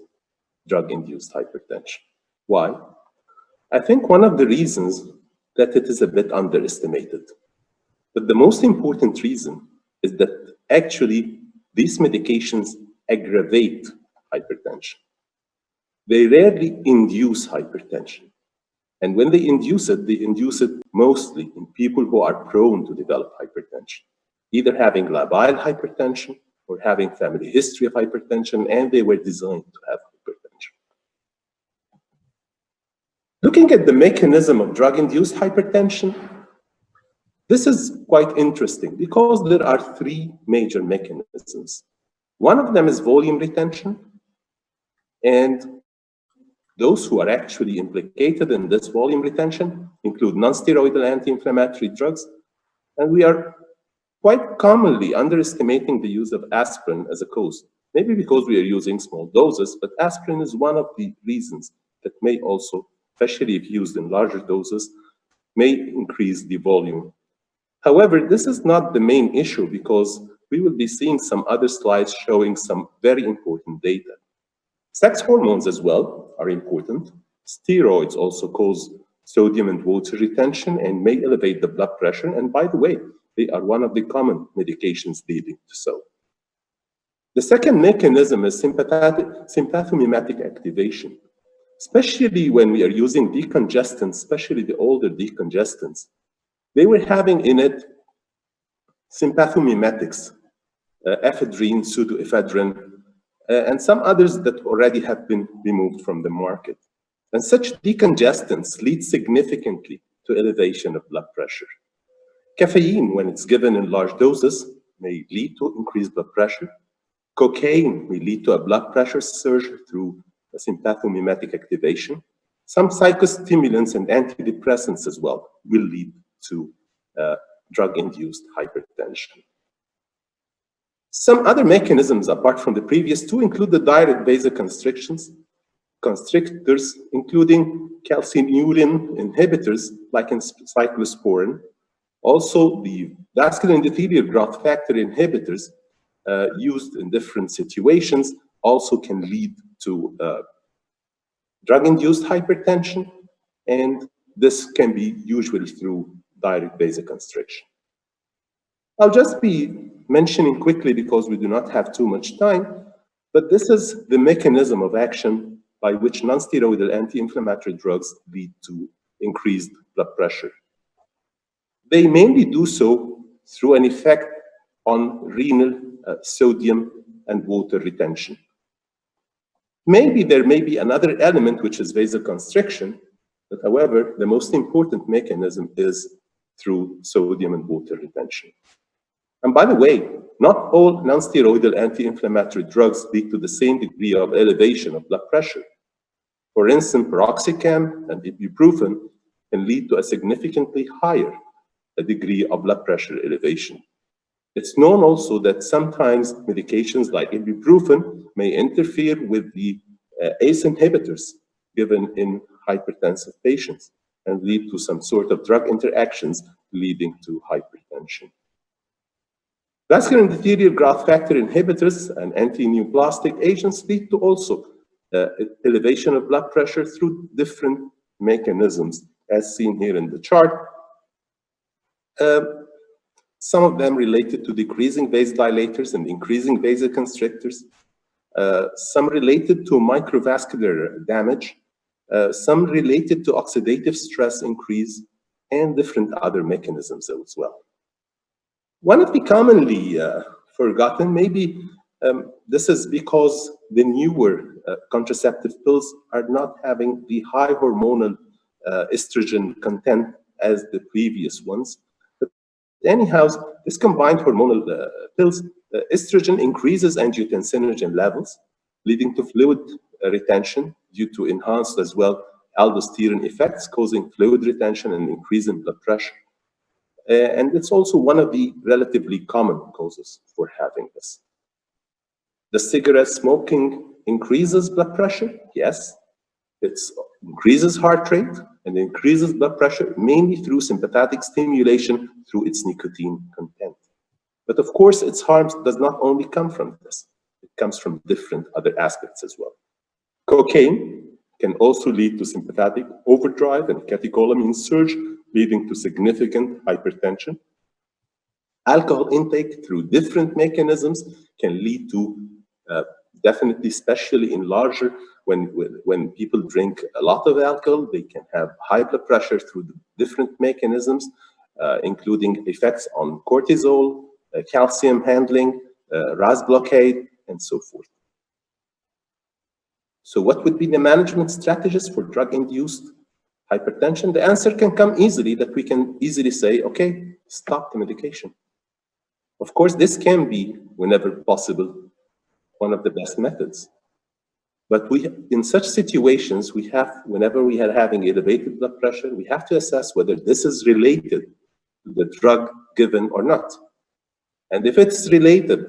drug-induced hypertension. Why? I think one of the reasons that it is a bit underestimated. But the most important reason is that actually these medications aggravate hypertension. They rarely induce hypertension. And when they induce it mostly in people who are prone to develop hypertension, either having labile hypertension or having family history of hypertension, and they were designed to have hypertension. Looking at the mechanism of drug-induced hypertension, this is quite interesting because there are three major mechanisms. One of them is volume retention, and those who are actually implicated in this volume retention include non-steroidal anti-inflammatory drugs, and we are quite commonly underestimating the use of aspirin as a cause, maybe because we are using small doses, but aspirin is one of the reasons that may also, especially if used in larger doses, may increase the volume. However, this is not the main issue because we will be seeing some other slides showing some very important data. Sex hormones as well are important. Steroids also cause sodium and water retention and may elevate the blood pressure. And by the way, they are one of the common medications leading to so. The second mechanism is sympathomimetic activation, especially when we are using decongestants, especially the older decongestants. They were having in it sympathomimetics, ephedrine, pseudoephedrine, and some others that already have been removed from the market. And such decongestants lead significantly to elevation of blood pressure. Caffeine, when it's given in large doses, may lead to increased blood pressure. Cocaine may lead to a blood pressure surge through a sympathomimetic activation. Some psychostimulants and antidepressants as well will lead to drug-induced hypertension. Some other mechanisms apart from the previous two include the direct vasoconstrictors, including calcineurin inhibitors like in cyclosporin. Also, the vascular endothelial growth factor inhibitors used in different situations also can lead to drug-induced hypertension, and this can be usually through direct vasoconstriction. I'll just be mentioning quickly because we do not have too much time, but this is the mechanism of action by which non-steroidal anti-inflammatory drugs lead to increased blood pressure. They mainly do so through an effect on renal sodium and water retention. Maybe there may be another element which is vasoconstriction, but however, the most important mechanism is through sodium and water retention. And by the way, not all non-steroidal anti-inflammatory drugs lead to the same degree of elevation of blood pressure. For instance, piroxicam and ibuprofen can lead to a significantly higher degree of blood pressure elevation. It's known also that sometimes medications like ibuprofen may interfere with the ACE inhibitors given in hypertensive patients and lead to some sort of drug interactions leading to hypertension. Vascular endothelial growth factor inhibitors and anti-neoplastic agents lead to also elevation of blood pressure through different mechanisms, as seen here in the chart. Some of them related to decreasing vasodilators and increasing vasoconstrictors, some related to microvascular damage, some related to oxidative stress increase, and different other mechanisms as well. One of the commonly forgotten, maybe this is because the newer contraceptive pills are not having the high hormonal estrogen content as the previous ones. But anyhow, this combined hormonal pills, estrogen increases angiotensinogen levels, leading to fluid retention due to enhanced as well aldosterone effects, causing fluid retention and increase in blood pressure. And it's also one of the relatively common causes for having this. The cigarette smoking increases blood pressure, yes. It increases heart rate and increases blood pressure mainly through sympathetic stimulation through its nicotine content. But of course, its harms does not only come from this. It comes from different other aspects as well. Cocaine can also lead to sympathetic overdrive and catecholamine surge, leading to significant hypertension. Alcohol intake through different mechanisms can lead to definitely, especially in larger, when people drink a lot of alcohol, they can have high blood pressure through the different mechanisms, including effects on cortisol, calcium handling, RAS blockade, and so forth. So what would be the management strategies for drug-induced hypertension? The answer can come easily, that we can easily say, okay, stop the medication. Of course, this can be, whenever possible, one of the best methods. But in such situations, whenever we are having elevated blood pressure, we have to assess whether this is related to the drug given or not. And if it's related,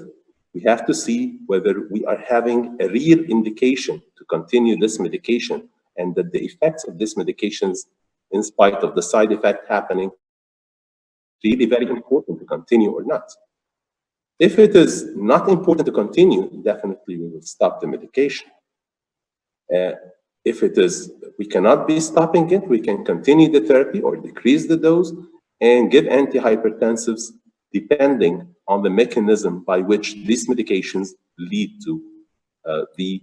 we have to see whether we are having a real indication to continue this medication, and that the effects of this medications, in spite of the side effect happening, really very important to continue or not. If it is not important to continue, definitely we will stop the medication. If it is, we cannot be stopping it, we can continue the therapy or decrease the dose and give antihypertensives depending on the mechanism by which these medications lead to the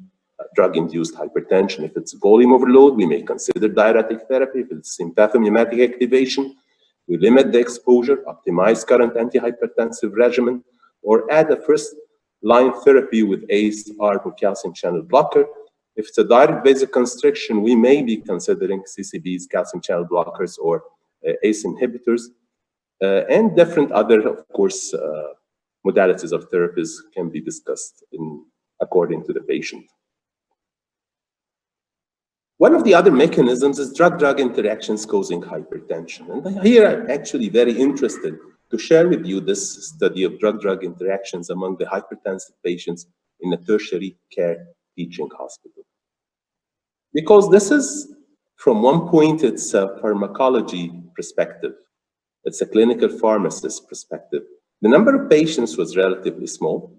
drug-induced hypertension. If it's volume overload, we may consider diuretic therapy. If it's sympathomimetic activation, we limit the exposure, optimize current antihypertensive regimen, or add a first-line therapy with ACE, ARB, or calcium channel blocker. If it's a direct vasoconstriction, we may be considering CCBs, calcium channel blockers, or ACE inhibitors. And different other, of course, modalities of therapies can be discussed according to the patient. One of the other mechanisms is drug-drug interactions causing hypertension. And here I'm actually very interested to share with you this study of drug-drug interactions among the hypertensive patients in a tertiary care teaching hospital. Because this is, from one point, it's a pharmacology perspective. It's a clinical pharmacist perspective. The number of patients was relatively small,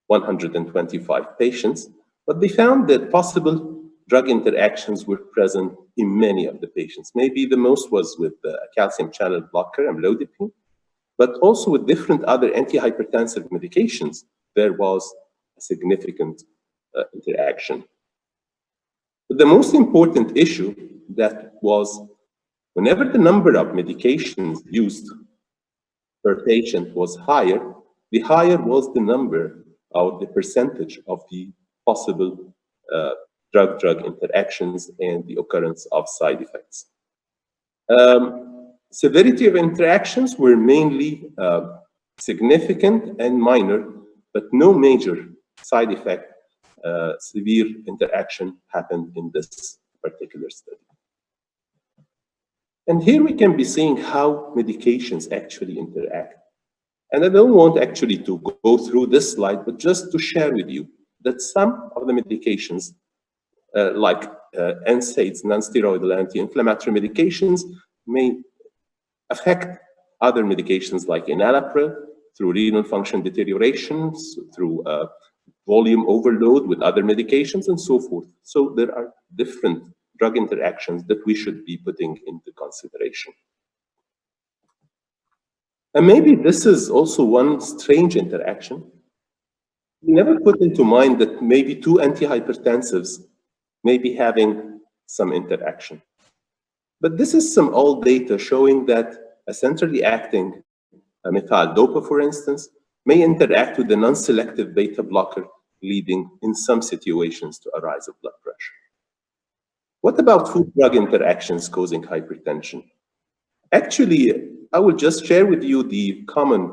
125 patients, but they found that possible drug interactions were present in many of the patients. Maybe the most was with a calcium channel blocker, amlodipine, but also with different other antihypertensive medications, there was a significant interaction. But the most important issue that was, whenever the number of medications used per patient was higher, the higher was the number or the percentage of the possible drug-drug interactions and the occurrence of side effects. Severity of interactions were mainly significant and minor, but no major side effect, severe interaction happened in this particular study. And here we can be seeing how medications actually interact. And I don't want actually to go through this slide, but just to share with you that some of the medications, like NSAIDs, non-steroidal anti-inflammatory medications, may affect other medications like enalapril through renal function deteriorations, through volume overload with other medications, and so forth. So there are different drug interactions that we should be putting into consideration. And maybe this is also one strange interaction. We never put into mind that maybe two antihypertensives may be having some interaction. But this is some old data showing that a centrally acting methyl dopa, for instance, may interact with the non-selective beta blocker, leading in some situations to a rise of blood pressure. What about food-drug interactions causing hypertension? Actually, I will just share with you the common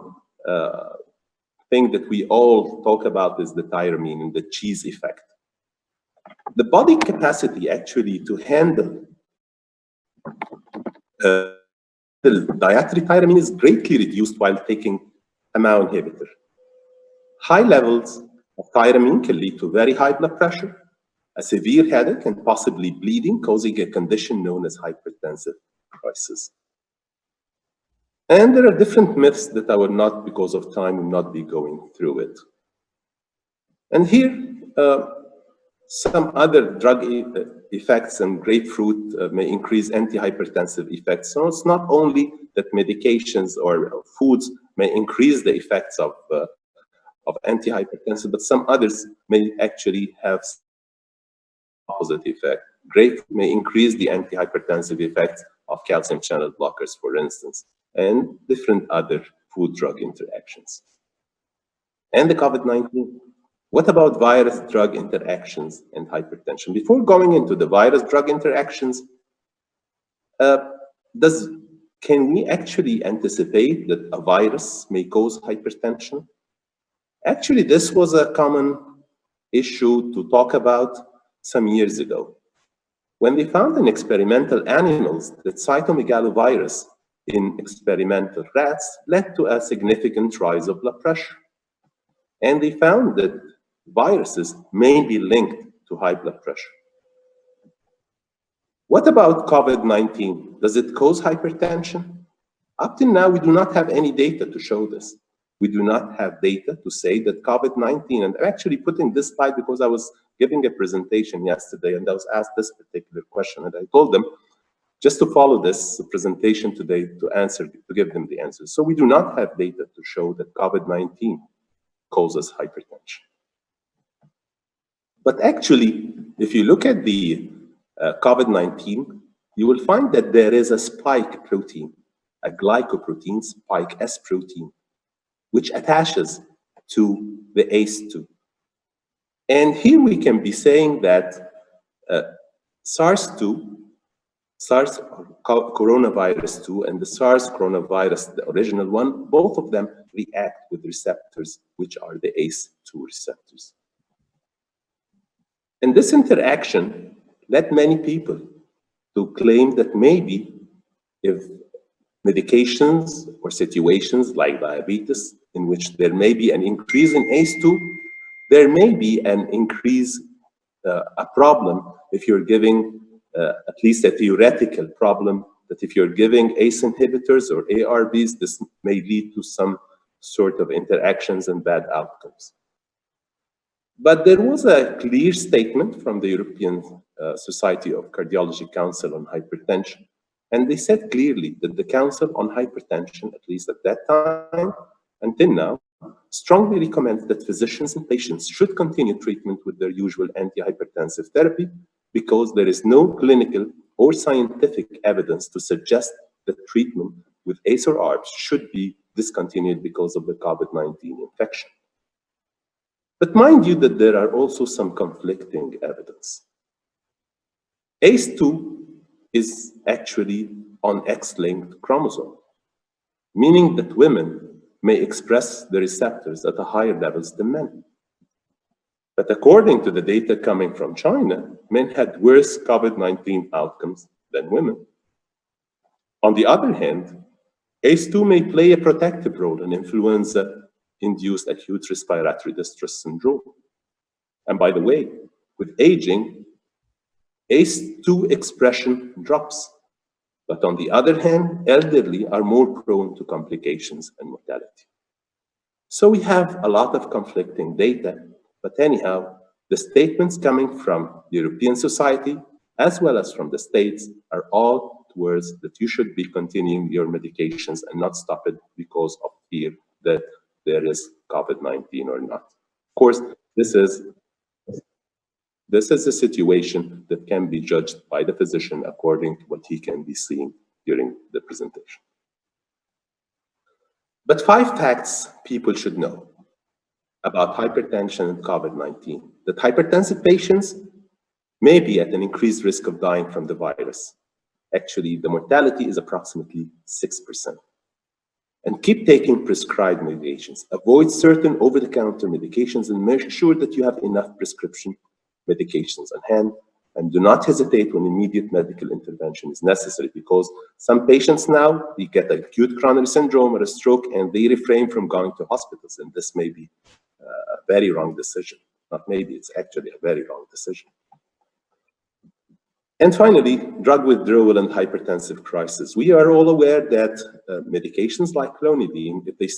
thing that we all talk about is the tyramine and the cheese effect. The body capacity actually to handle the dietary tyramine is greatly reduced while taking a MAO inhibitor. High levels of tyramine can lead to very high blood pressure, a severe headache, and possibly bleeding, causing a condition known as hypertensive crisis. And there are different myths that I will not, because of time, will not be going through it. And here, some other drug effects, and grapefruit may increase antihypertensive effects. So it's not only that medications or foods may increase the effects of antihypertensive, but some others may actually have opposite effect. Grapefruit may increase the antihypertensive effects of calcium channel blockers, for instance, and different other food-drug interactions. And the COVID-19. What about virus-drug interactions and hypertension? Before going into the virus-drug interactions, can we actually anticipate that a virus may cause hypertension? Actually, this was a common issue to talk about some years ago, when they found in experimental animals that cytomegalovirus in experimental rats led to a significant rise of blood pressure. And they found that viruses may be linked to high blood pressure. What about COVID-19? Does it cause hypertension? Up till now, we do not have any data to show this. We do not have data to say that COVID-19, and I'm actually putting this slide because I was giving a presentation yesterday and I was asked this particular question, and I told them just to follow this presentation today to give them the answers. So we do not have data to show that COVID-19 causes hypertension. But actually, if you look at the COVID-19, you will find that there is a spike protein, a glycoprotein, spike S protein, which attaches to the ACE2. And here we can be saying that SARS-2, SARS coronavirus 2, and the SARS coronavirus, the original one, both of them react with receptors, which are the ACE2 receptors. And this interaction led many people to claim that maybe if medications or situations like diabetes, in which there may be an increase in ACE2, there may be an increase, a problem if you're giving, at least a theoretical problem, that if you're giving ACE inhibitors or ARBs, this may lead to some sort of interactions and bad outcomes. But there was a clear statement from the European Society of Cardiology Council on Hypertension. And they said clearly that the Council on Hypertension, at least at that time, until now, strongly recommends that physicians and patients should continue treatment with their usual antihypertensive therapy because there is no clinical or scientific evidence to suggest that treatment with ACE or ARBs should be discontinued because of the COVID-19 infection. But mind you that there are also some conflicting evidence. ACE2 is actually on X-linked chromosome, meaning that women may express the receptors at a higher levels than men. But according to the data coming from China, men had worse COVID-19 outcomes than women. On the other hand, ACE2 may play a protective role in influenza-induced acute respiratory distress syndrome. And by the way, with aging, ACE2 expression drops. But on the other hand, elderly are more prone to complications and mortality. So we have a lot of conflicting data, but anyhow, the statements coming from the European Society as well as from the States are all towards that you should be continuing your medications and not stop it because of fear that there is COVID-19 or not. Of course, this is a situation that can be judged by the physician according to what he can be seeing during the presentation. But 5 facts people should know about hypertension and COVID-19. That hypertensive patients may be at an increased risk of dying from the virus. Actually, the mortality is approximately 6%. And keep taking prescribed medications. Avoid certain over-the-counter medications and make sure that you have enough prescription medications on hand, and do not hesitate when immediate medical intervention is necessary, because some patients now, they get acute coronary syndrome or a stroke and they refrain from going to hospitals, and this may be a very wrong decision. Not maybe, it's actually a very wrong decision. And finally, drug withdrawal and hypertensive crisis. We are all aware that medications like clonidine, if we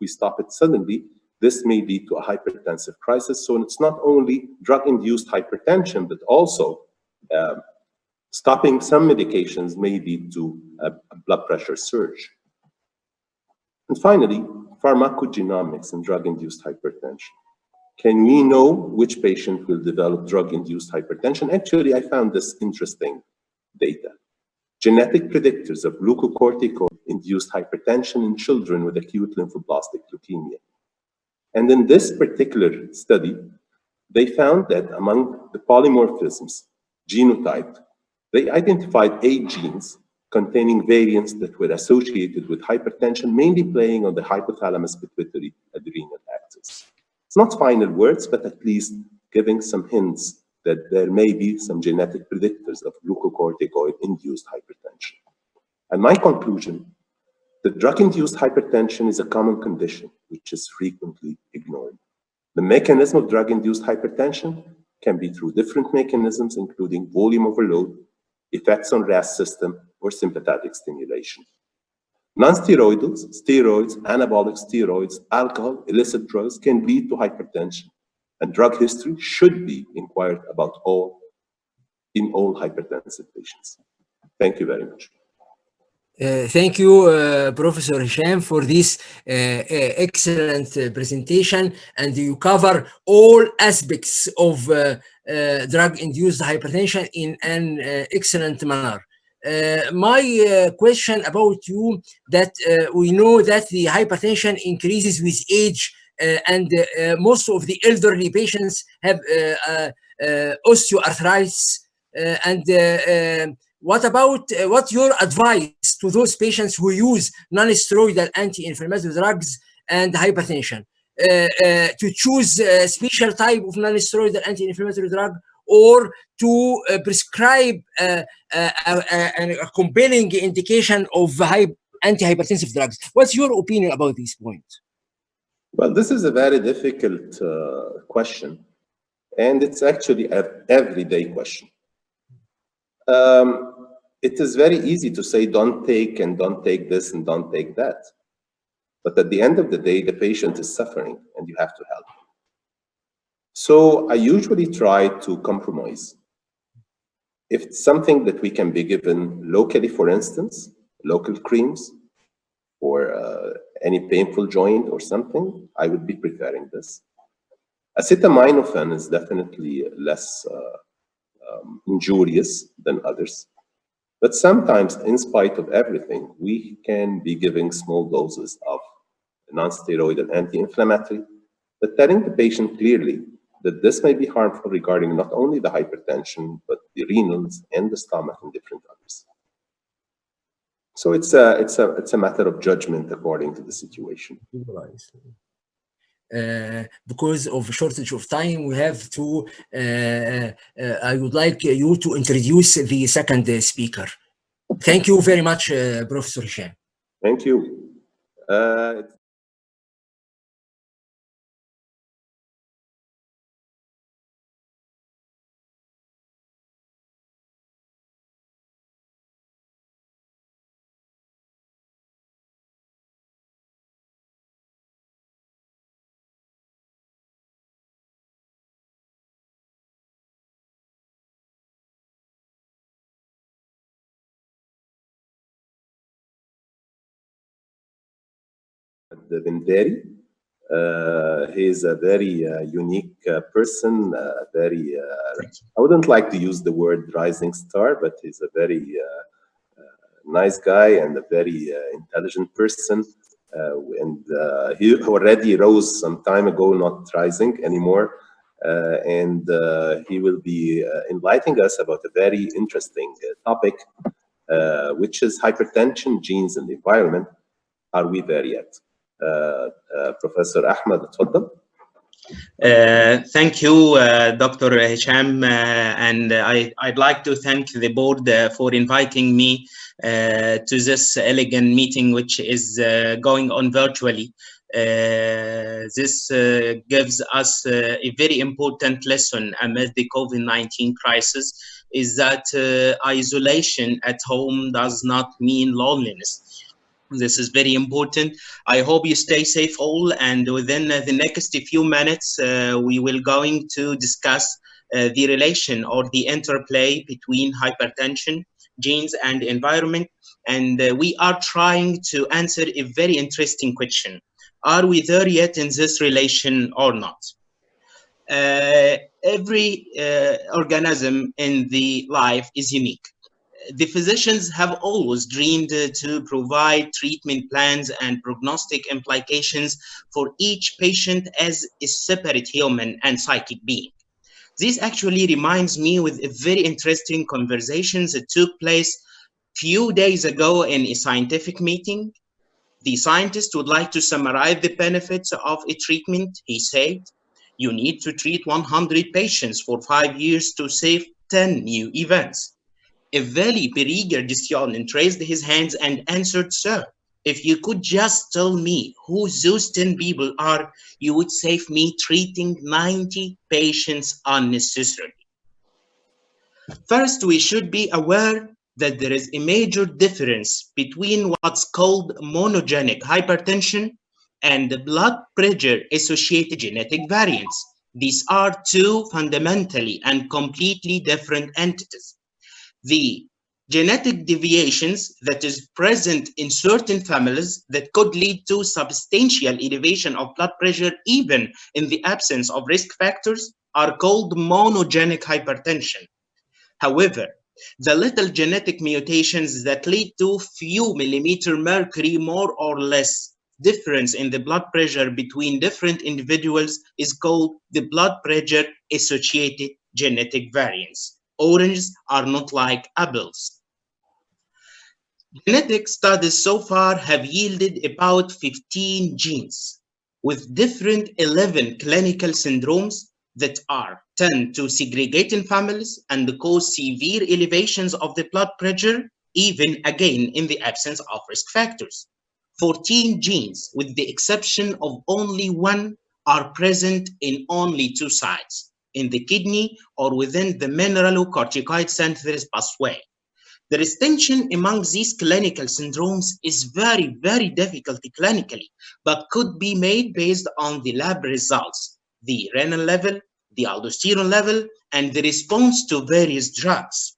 stop it suddenly, this may lead to a hypertensive crisis. So it's not only drug-induced hypertension, but also stopping some medications may lead to a blood pressure surge. And finally, pharmacogenomics and drug-induced hypertension. Can we know which patient will develop drug-induced hypertension? Actually, I found this interesting data. Genetic predictors of glucocorticoid-induced hypertension in children with acute lymphoblastic leukemia. And in this particular study, they found that among the polymorphisms genotyped, they identified 8 genes containing variants that were associated with hypertension, mainly playing on the hypothalamus pituitary adrenal axis. It's not final words, but at least giving some hints that there may be some genetic predictors of glucocorticoid-induced hypertension. And my conclusion, that drug-induced hypertension is a common condition which is frequently ignored. The mechanism of drug-induced hypertension can be through different mechanisms, including volume overload, effects on RAS system, or sympathetic stimulation. Non-steroidals, steroids, anabolic steroids, alcohol, illicit drugs can lead to hypertension, and drug history should be inquired about in all hypertensive patients. Thank you very much. Thank you, Professor Hisham, for this excellent presentation, and you cover all aspects of drug-induced hypertension in an excellent manner. My question about you, that we know that the hypertension increases with age, and most of the elderly patients have osteoarthritis, and what's your advice to those patients who use non-steroidal anti-inflammatory drugs and hypertension? To choose a special type of non-steroidal anti-inflammatory drug, or to prescribe a compelling indication of anti-hypertensive drugs? What's your opinion about this point? Well, this is a very difficult question, and it's actually an everyday question. It is very easy to say don't take this and don't take that. But at the end of the day, the patient is suffering and you have to help. So I usually try to compromise. If it's something that we can be given locally, for instance, local creams or any painful joint or something, I would be preferring this. Acetaminophen is definitely less injurious than others. But sometimes, in spite of everything, we can be giving small doses of non-steroidal anti-inflammatory, but telling the patient clearly that this may be harmful regarding not only the hypertension, but the renals and the stomach and different others. So it's a matter of judgment according to the situation. Because of shortage of time, we have to, I would like you to introduce the second speaker. Thank you very much, Professor Hisham. Thank you. The Bendari. He is a very unique person, very, I wouldn't like to use the word rising star, but he's a very nice guy and a very intelligent person. And he already rose some time ago, not rising anymore. And he will be enlightening us about a very interesting topic, which is hypertension, genes, and the environment. Are we there yet? Professor Ahmed, اتفضل. Thank you, Dr. Hisham, and I'd like to thank the board for inviting me to this elegant meeting, which is going on virtually. This gives us a very important lesson amid the COVID-19 crisis, is that isolation at home does not mean loneliness. This is very important. I hope you stay safe all, and within the next few minutes, we will going to discuss the relation or the interplay between hypertension, genes, and environment. And we are trying to answer a very interesting question. Are we there yet in this relation or not? Every organism in the life is unique. The physicians have always dreamed to provide treatment plans and prognostic implications for each patient as a separate human and psychic being. This actually reminds me with a very interesting conversations that took place few days ago in a scientific meeting. The scientist would like to summarize the benefits of a treatment. He said, you need to treat 100 patients for 5 years to save 10 new events. A very eager Distionent raised his hands and answered, sir, if you could just tell me who those 10 people are, you would save me treating 90 patients unnecessarily. First, we should be aware that there is a major difference between what's called monogenic hypertension and the blood pressure-associated genetic variants. These are two fundamentally and completely different entities. The genetic deviations that is present in certain families that could lead to substantial elevation of blood pressure even in the absence of risk factors are called monogenic hypertension. However, the little genetic mutations that lead to few millimeter mercury more or less difference in the blood pressure between different individuals is called the blood pressure associated genetic variants. Oranges are not like apples. Genetic studies so far have yielded about 15 genes with different 11 clinical syndromes that tend to segregate in families and cause severe elevations of the blood pressure, even again in the absence of risk factors. 14 genes, with the exception of only one, are present in only two sites, in the kidney or within the mineralocorticoid synthesis pathway. The distinction among these clinical syndromes is very, very difficult clinically, but could be made based on the lab results, the renal level, the aldosterone level, and the response to various drugs.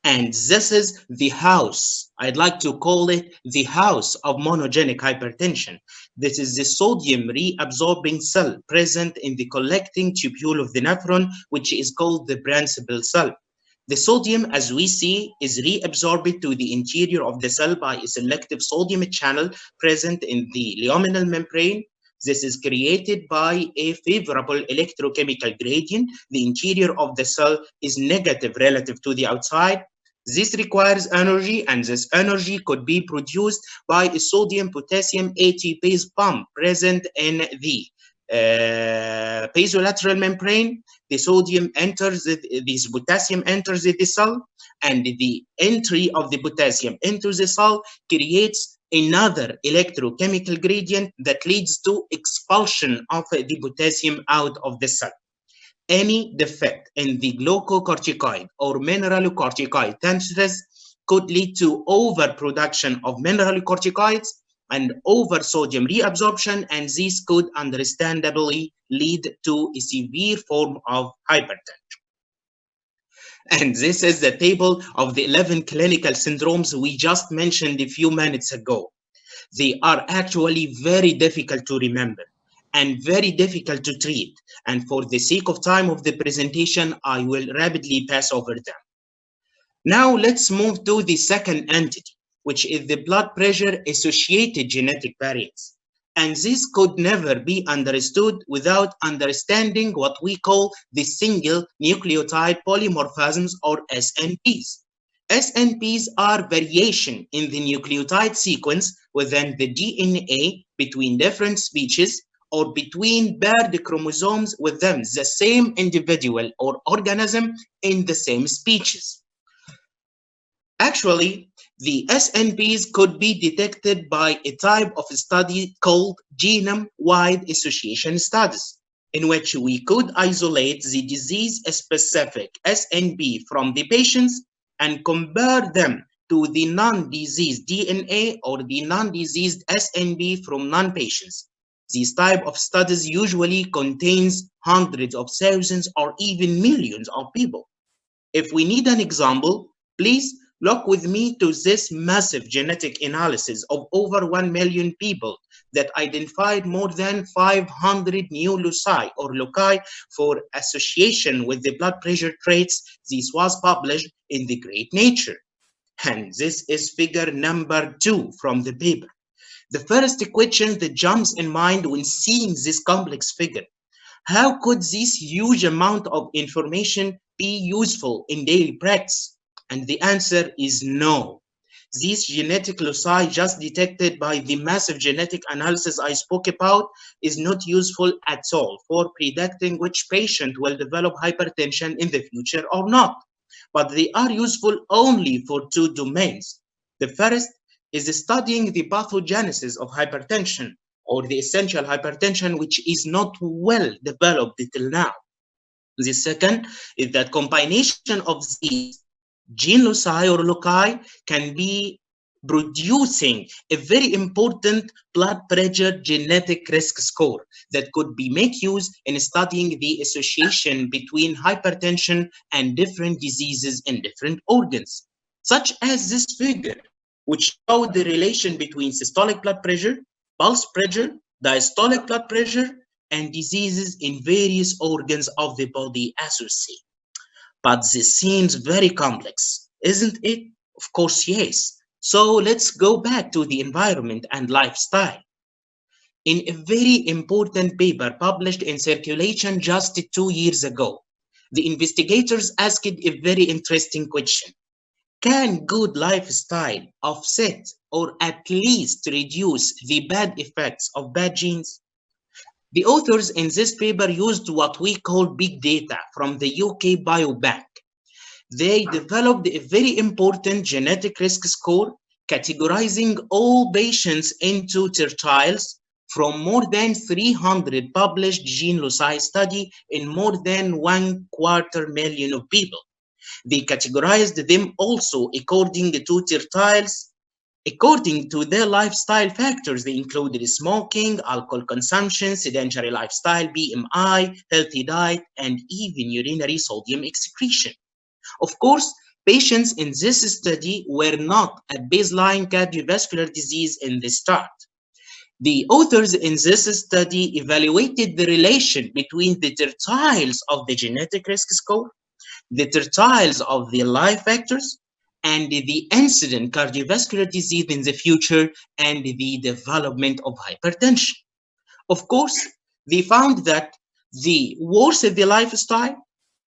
And this is the house, I'd like to call it the house of monogenic hypertension. This is the sodium reabsorbing cell present in the collecting tubule of the nephron, which is called the principal cell. The sodium, as we see, is reabsorbed to the interior of the cell by a selective sodium channel present in the luminal membrane. This is created by a favorable electrochemical gradient. The interior of the cell is negative relative to the outside. This requires energy, and this energy could be produced by a sodium-potassium ATPase pump present in the basolateral membrane. The sodium enters, this potassium enters the cell, and the entry of the potassium into the cell creates another electrochemical gradient that leads to expulsion of the potassium out of the cell. Any defect in the glucocorticoid or mineralocorticoid synthesis could lead to overproduction of mineralocorticoids and over sodium reabsorption, and this could understandably lead to a severe form of hypertension. And this is the table of the 11 clinical syndromes we just mentioned a few minutes ago. They are actually very difficult to remember and very difficult to treat. And for the sake of time of the presentation, I will rapidly pass over them. Now let's move to the second entity, which is the blood pressure associated genetic variants. And this could never be understood without understanding what we call the single nucleotide polymorphisms, or SNPs. SNPs are variation in the nucleotide sequence within the DNA between different species or between paired chromosomes within the same individual or organism in the same species. Actually, the SNPs could be detected by a type of study called genome-wide association studies, in which we could isolate the disease-specific SNP from the patients and compare them to the non-diseased DNA or the non-diseased SNP from non-patients. These type of studies usually contains hundreds of thousands or even millions of people. If we need an example, please look with me to this massive genetic analysis of over 1 million people that identified more than 500 new loci or loci for association with the blood pressure traits. This was published in the Great Nature. And this is figure number 2 from the paper. The first question that jumps in mind when seeing this complex figure: how could this huge amount of information be useful in daily practice? And the answer is no. These genetic loci just detected by the massive genetic analysis I spoke about is not useful at all for predicting which patient will develop hypertension in the future or not. But they are useful only for two domains. The first is studying the pathogenesis of hypertension, or the essential hypertension, which is not well developed till now. The second is that combination of these gene loci or loci can be producing a very important blood pressure genetic risk score that could be make use in studying the association between hypertension and different diseases in different organs, such as this figure, which show the relation between systolic blood pressure, pulse pressure, diastolic blood pressure, and diseases in various organs of the body associated. But this seems very complex, isn't it? Of course, yes. So let's go back to the environment and lifestyle. In a very important paper published in Circulation just 2 years ago, the investigators asked a very interesting question. Can good lifestyle offset or at least reduce the bad effects of bad genes? The authors in this paper used what we call big data from the UK Biobank. They developed a very important genetic risk score categorizing all patients into tertiles from more than 300 published gene loci study in more than 250,000 of people. They categorized them also according to tertiles according to their lifestyle factors. They included smoking, alcohol consumption, sedentary lifestyle, BMI, healthy diet, and even urinary sodium excretion. Of course, patients in this study were not at baseline cardiovascular disease in the start. The authors in this study evaluated the relation between the tertiles of the genetic risk score, the tertiles of the life factors, and the incident cardiovascular disease in the future and the development of hypertension. Of course, they found that the worse the lifestyle,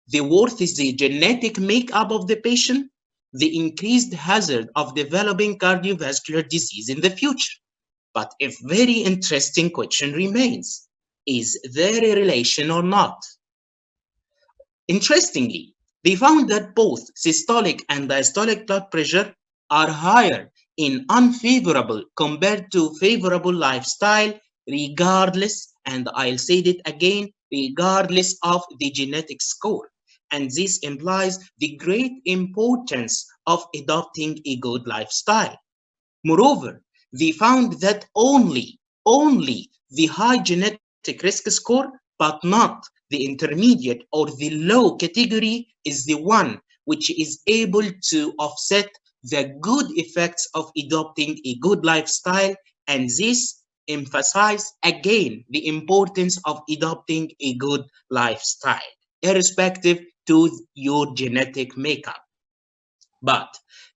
the worse is the genetic makeup of the patient, the increased hazard of developing cardiovascular disease in the future. But a very interesting question remains: is there a relation or not? Interestingly, they found that both systolic and diastolic blood pressure are higher in unfavorable compared to favorable lifestyle, regardless, and I'll say it again, regardless of the genetic score. And this implies the great importance of adopting a good lifestyle. Moreover, they found that only the high genetic risk score, but not the intermediate or the low category, is the one which is able to offset the good effects of adopting a good lifestyle. And this emphasizes again the importance of adopting a good lifestyle, irrespective to your genetic makeup. But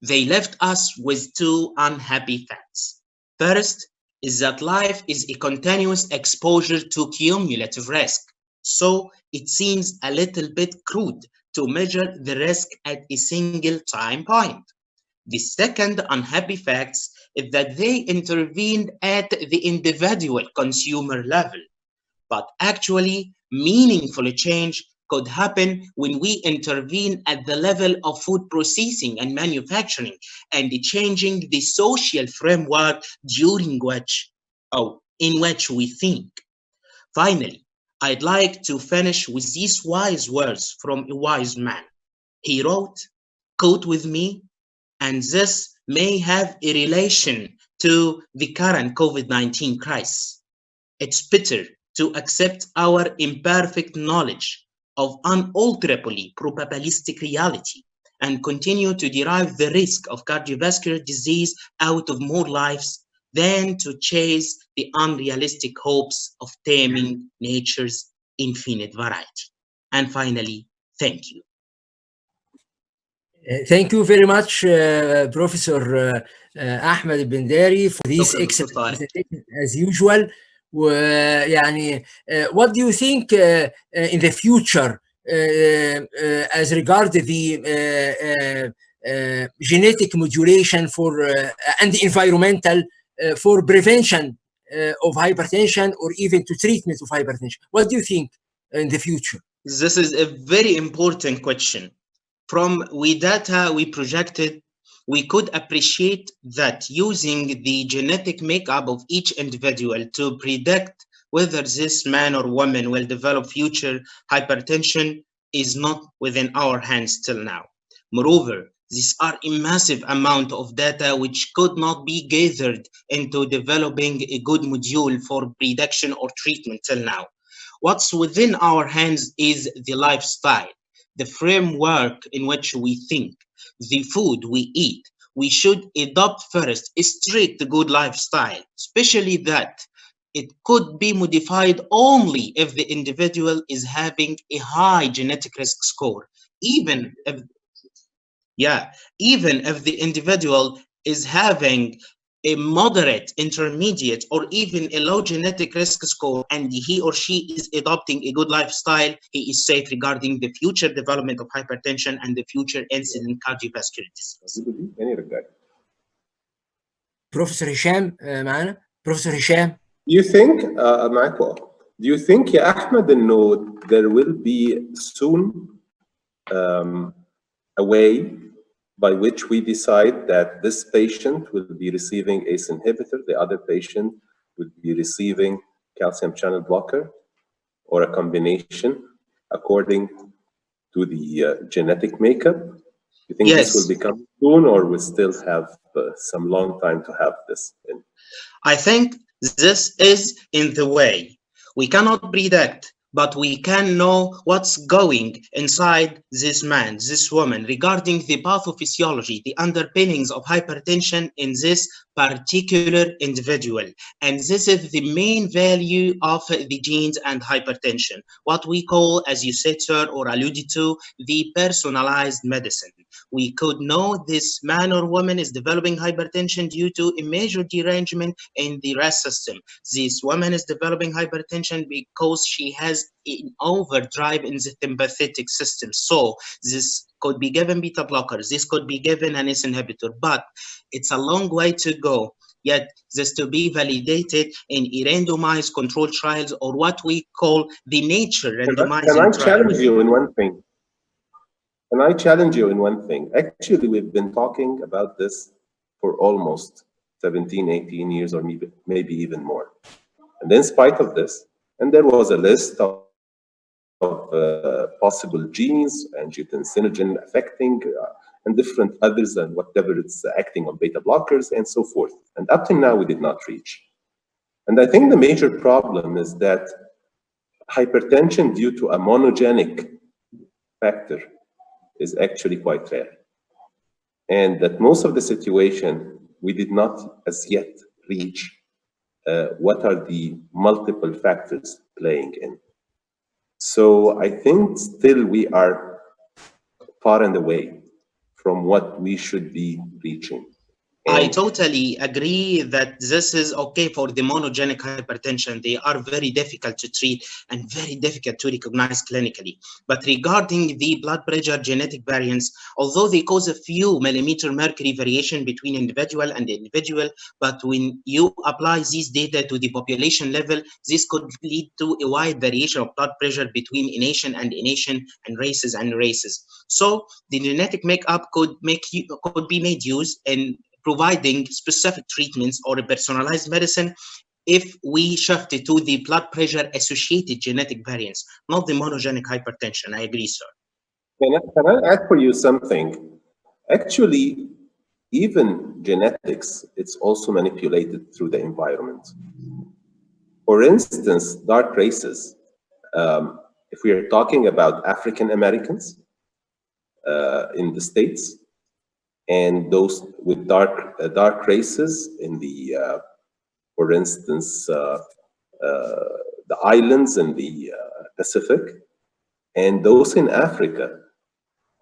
they left us with two unhappy facts. First is that life is a continuous exposure to cumulative risk, so it seems a little bit crude to measure the risk at a single time point. The second unhappy fact is that they intervened at the individual consumer level, but actually meaningful change could happen when we intervene at the level of food processing and manufacturing and changing the social framework in which we think. Finally, I'd like to finish with these wise words from a wise man. He wrote, quote with me, and this may have a relation to the current COVID-19 crisis. It's better to accept our imperfect knowledge of unalterably probabilistic reality and continue to derive the risk of cardiovascular disease out of more lives than to chase the unrealistic hopes of taming nature's infinite variety. And finally, thank you. Thank you very much, Professor Ahmed Bendari, for this excellent presentation as usual. يعني, what do you think in the future as regard the genetic modulation for and environmental for prevention of hypertension or even to treatment of hypertension? What do you think in the future? This is a very important question. From the data we projected, we could appreciate that using the genetic makeup of each individual to predict whether this man or woman will develop future hypertension is not within our hands till now. Moreover, these are a massive amount of data which could not be gathered into developing a good module for prediction or treatment till now. What's within our hands is the lifestyle, the framework in which we think, the food we eat. We should adopt first a strict good lifestyle, especially that it could be modified only if the individual is having a high genetic risk score, even if the individual is having a moderate, intermediate, or even a low genetic risk score, and he or she is adopting a good lifestyle, he is safe regarding the future development of hypertension and the future incident cardiovascular disease. Professor Hisham معنا. Professor Hisham. Do you think, do you think, يا أحمد, إنه there will be soon a way by which we decide that this patient will be receiving ACE inhibitor, the other patient will be receiving calcium channel blocker, or a combination according to the genetic makeup? You think this will become soon, or we still have some long time to have this in? I think this is in the way. We cannot predict, but we can know what's going inside this man, this woman, regarding the pathophysiology, the underpinnings of hypertension in this particular individual. And this is the main value of the genes and hypertension, what we call, as you said, sir, or alluded to, the personalized medicine. We could know this man or woman is developing hypertension due to a major derangement in the RAS system. This woman is developing hypertension because she has an overdrive in the sympathetic system. So this could be given beta blockers, this could be given an ACE inhibitor, but it's a long way to go yet this to be validated in randomized controlled trials, or what we call the nature randomized trials. Can I challenge you in one thing? Can I challenge you in one thing? Actually, we've been talking about this for almost 17, 18 years, or maybe even more. And in spite of this, and there was a list of possible genes, angiotensinogen affecting, and different others, and whatever it's acting on beta blockers, and so forth. And up to now, we did not reach. And I think the major problem is that hypertension due to a monogenic factor is actually quite rare. And that most of the situation, we did not as yet reach what are the multiple factors playing in. So I think still we are far and away from what we should be reaching. I totally agree that this is okay for the monogenic hypertension. They are very difficult to treat and very difficult to recognize clinically. But regarding the blood pressure genetic variants, although they cause a few millimeter mercury variation between individual and individual, but when you apply these data to the population level, this could lead to a wide variation of blood pressure between a nation and races and races. So the genetic makeup could be made use in providing specific treatments or a personalized medicine if we shift it to the blood pressure associated genetic variants, not the monogenic hypertension. I agree, sir. Can I add for you something? Actually, even genetics, it's also manipulated through the environment. For instance, dark races, if we are talking about African Americans in the States, and those with dark races in the, for instance, the islands in the Pacific, and those in Africa,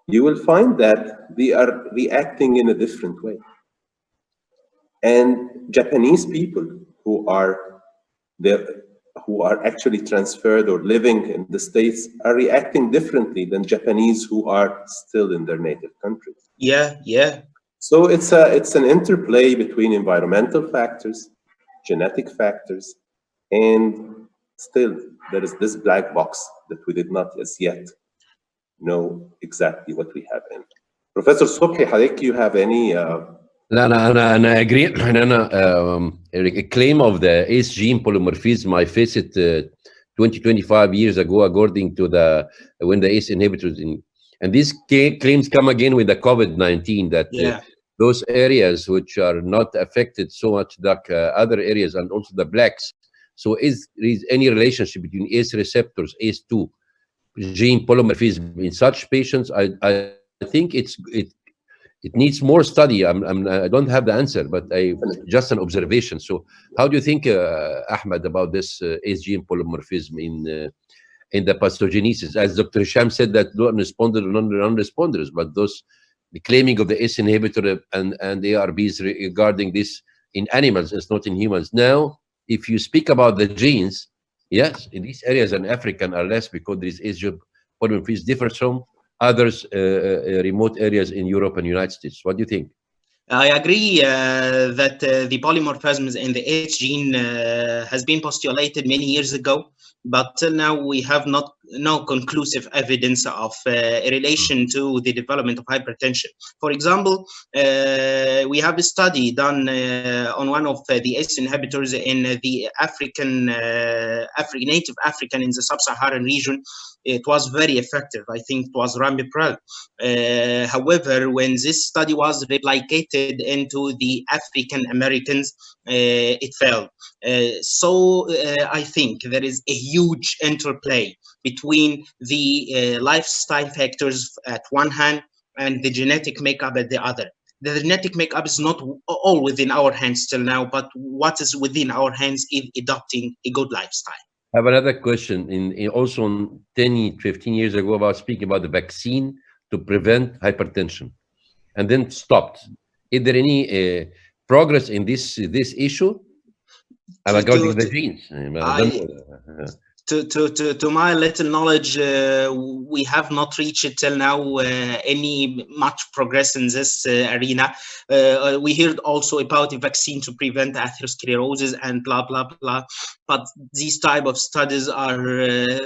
you will find that they are reacting in a different way. And Japanese people who are actually transferred or living in the States are reacting differently than Japanese who are still in their native countries. Yeah. So it's an interplay between environmental factors, genetic factors, and still there is this black box that we did not as yet know exactly what we have in. Professor Subhi, حضرتك, you have any لا انا agree. انا a claim of the ACE gene polymorphism, I faced it 25 years ago, according to when the ACE inhibitors and these claims come again with the COVID-19, that those areas which are not affected so much like other areas, and also the blacks. So is any relationship between ACE receptors, ACE2 gene polymorphism in such patients? I think it needs more study. I don't have the answer, but just an observation. So how do you think, Ahmed, about this ACE gene polymorphism in the pathogenesis? As Dr. Hisham said, that non-responders or non-responders, but those the claiming of the ACE inhibitor and ARBs regarding this in animals, it's not in humans. Now, if you speak about the genes, yes, in these areas in African are less because there is ACE gene polymorphism different from others, remote areas in Europe and United States. What do you think? I agree that the polymorphisms in the ACE gene has been postulated many years ago, but till now we have no conclusive evidence of a relation to the development of hypertension. For example, we have a study done on one of the ACE inhibitors in the native African in the sub-Saharan region. It was very effective. I think it was Ramipril. However, when this study was replicated into the African Americans, it failed. So I think there is a huge interplay between the lifestyle factors at one hand and the genetic makeup at the other. The genetic makeup is not all within our hands till now, but what is within our hands is adopting a good lifestyle. I have another question. Also 10, 15 years ago, about speaking about the vaccine to prevent hypertension, and then stopped. Is there any progress in this issue? Regarding the genes, to my little knowledge, we have not reached till now any much progress in this arena. We heard also about a vaccine to prevent atherosclerosis and blah blah blah, but these type of studies are,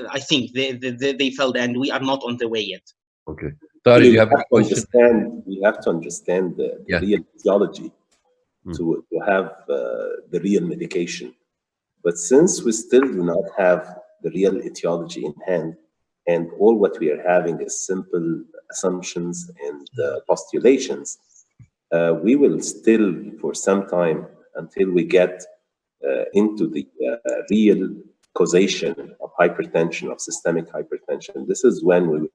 I think, they failed, and we are not on the way yet. Okay, Tari, you have a question? We have to understand the real physiology to have the real medication. But since we still do not have the real etiology in hand, and all what we are having is simple assumptions and postulations, we will still, for some time, until we get into the real causation of hypertension, of systemic hypertension. This is when we will.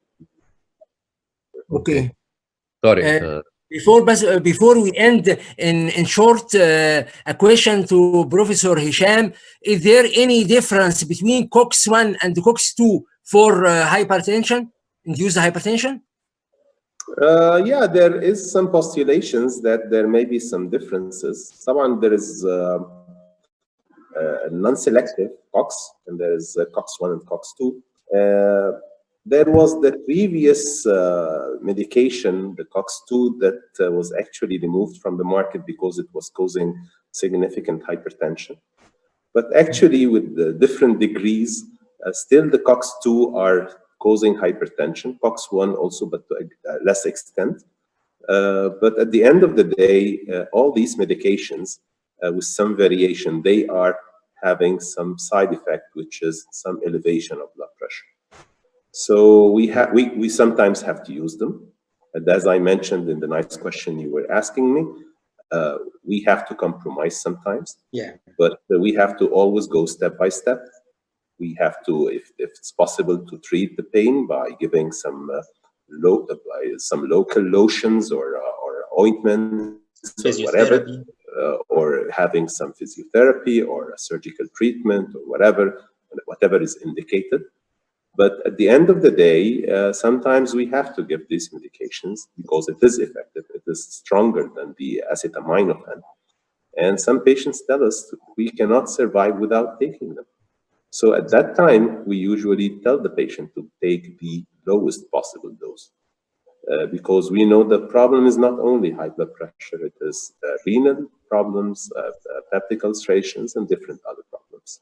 Okay. Sorry. Before we end, in short, a question to Professor Hisham: is there any difference between COX-1 and COX-2 for hypertension, induced hypertension? Yeah, there is some postulations that there may be some differences. Someone there is a non-selective COX, and there is COX-1 and COX-2. There was the previous medication, the COX-2, that was actually removed from the market because it was causing significant hypertension. But actually, with the different degrees, still the COX-2 are causing hypertension, COX-1 also, but to a less extent. But at the end of the day, all these medications, with some variation, they are having some side effect, which is some elevation of blood pressure. So we sometimes have to use them. And as I mentioned in the next question you were asking me, we have to compromise sometimes. Yeah. But we have to always go step by step. We have to, if it's possible, to treat the pain by giving some local lotions or ointments or whatever, or having some physiotherapy or a surgical treatment or whatever is indicated. But at the end of the day, sometimes we have to give these medications because it is effective. It is stronger than the acetaminophen. And some patients tell us we cannot survive without taking them. So at that time, we usually tell the patient to take the lowest possible dose. Because we know the problem is not only high blood pressure, it is renal problems, peptic ulcerations, and different other problems.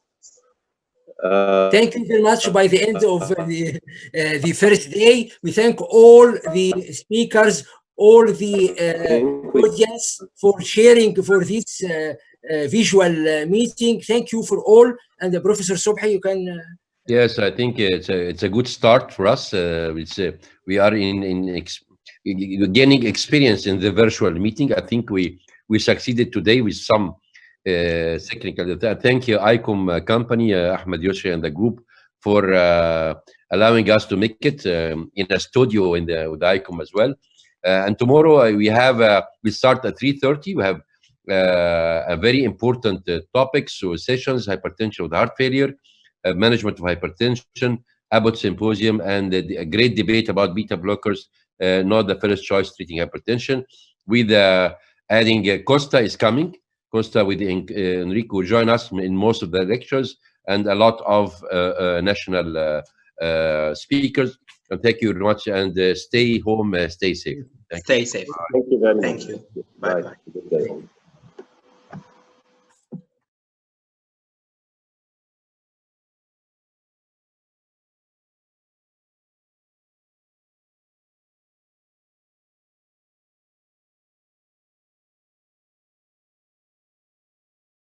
Thank you very much. By the end of the first day, we thank all the speakers, all the audience for sharing for this visual meeting. Thank you for all. And Professor Sobhi, you can. Yes, I think it's a good start for us. We are gaining experience in the virtual meeting. I think we succeeded today with some technical. Thank you, ICOM company, Ahmed Yusri and the group for allowing us to make it in a studio with ICOM as well. And tomorrow we start at 3:30. We have a very important topics, so sessions: hypertension with heart failure, management of hypertension, Abbott Symposium, and a great debate about beta blockers, not the first choice treating hypertension. With adding Costa is coming. Costa with Enrico will join us in most of the lectures, and a lot of national speakers. And thank you very much, and stay home, stay safe. Stay safe. Thank you very much. Thank you. Bye-bye. Good day.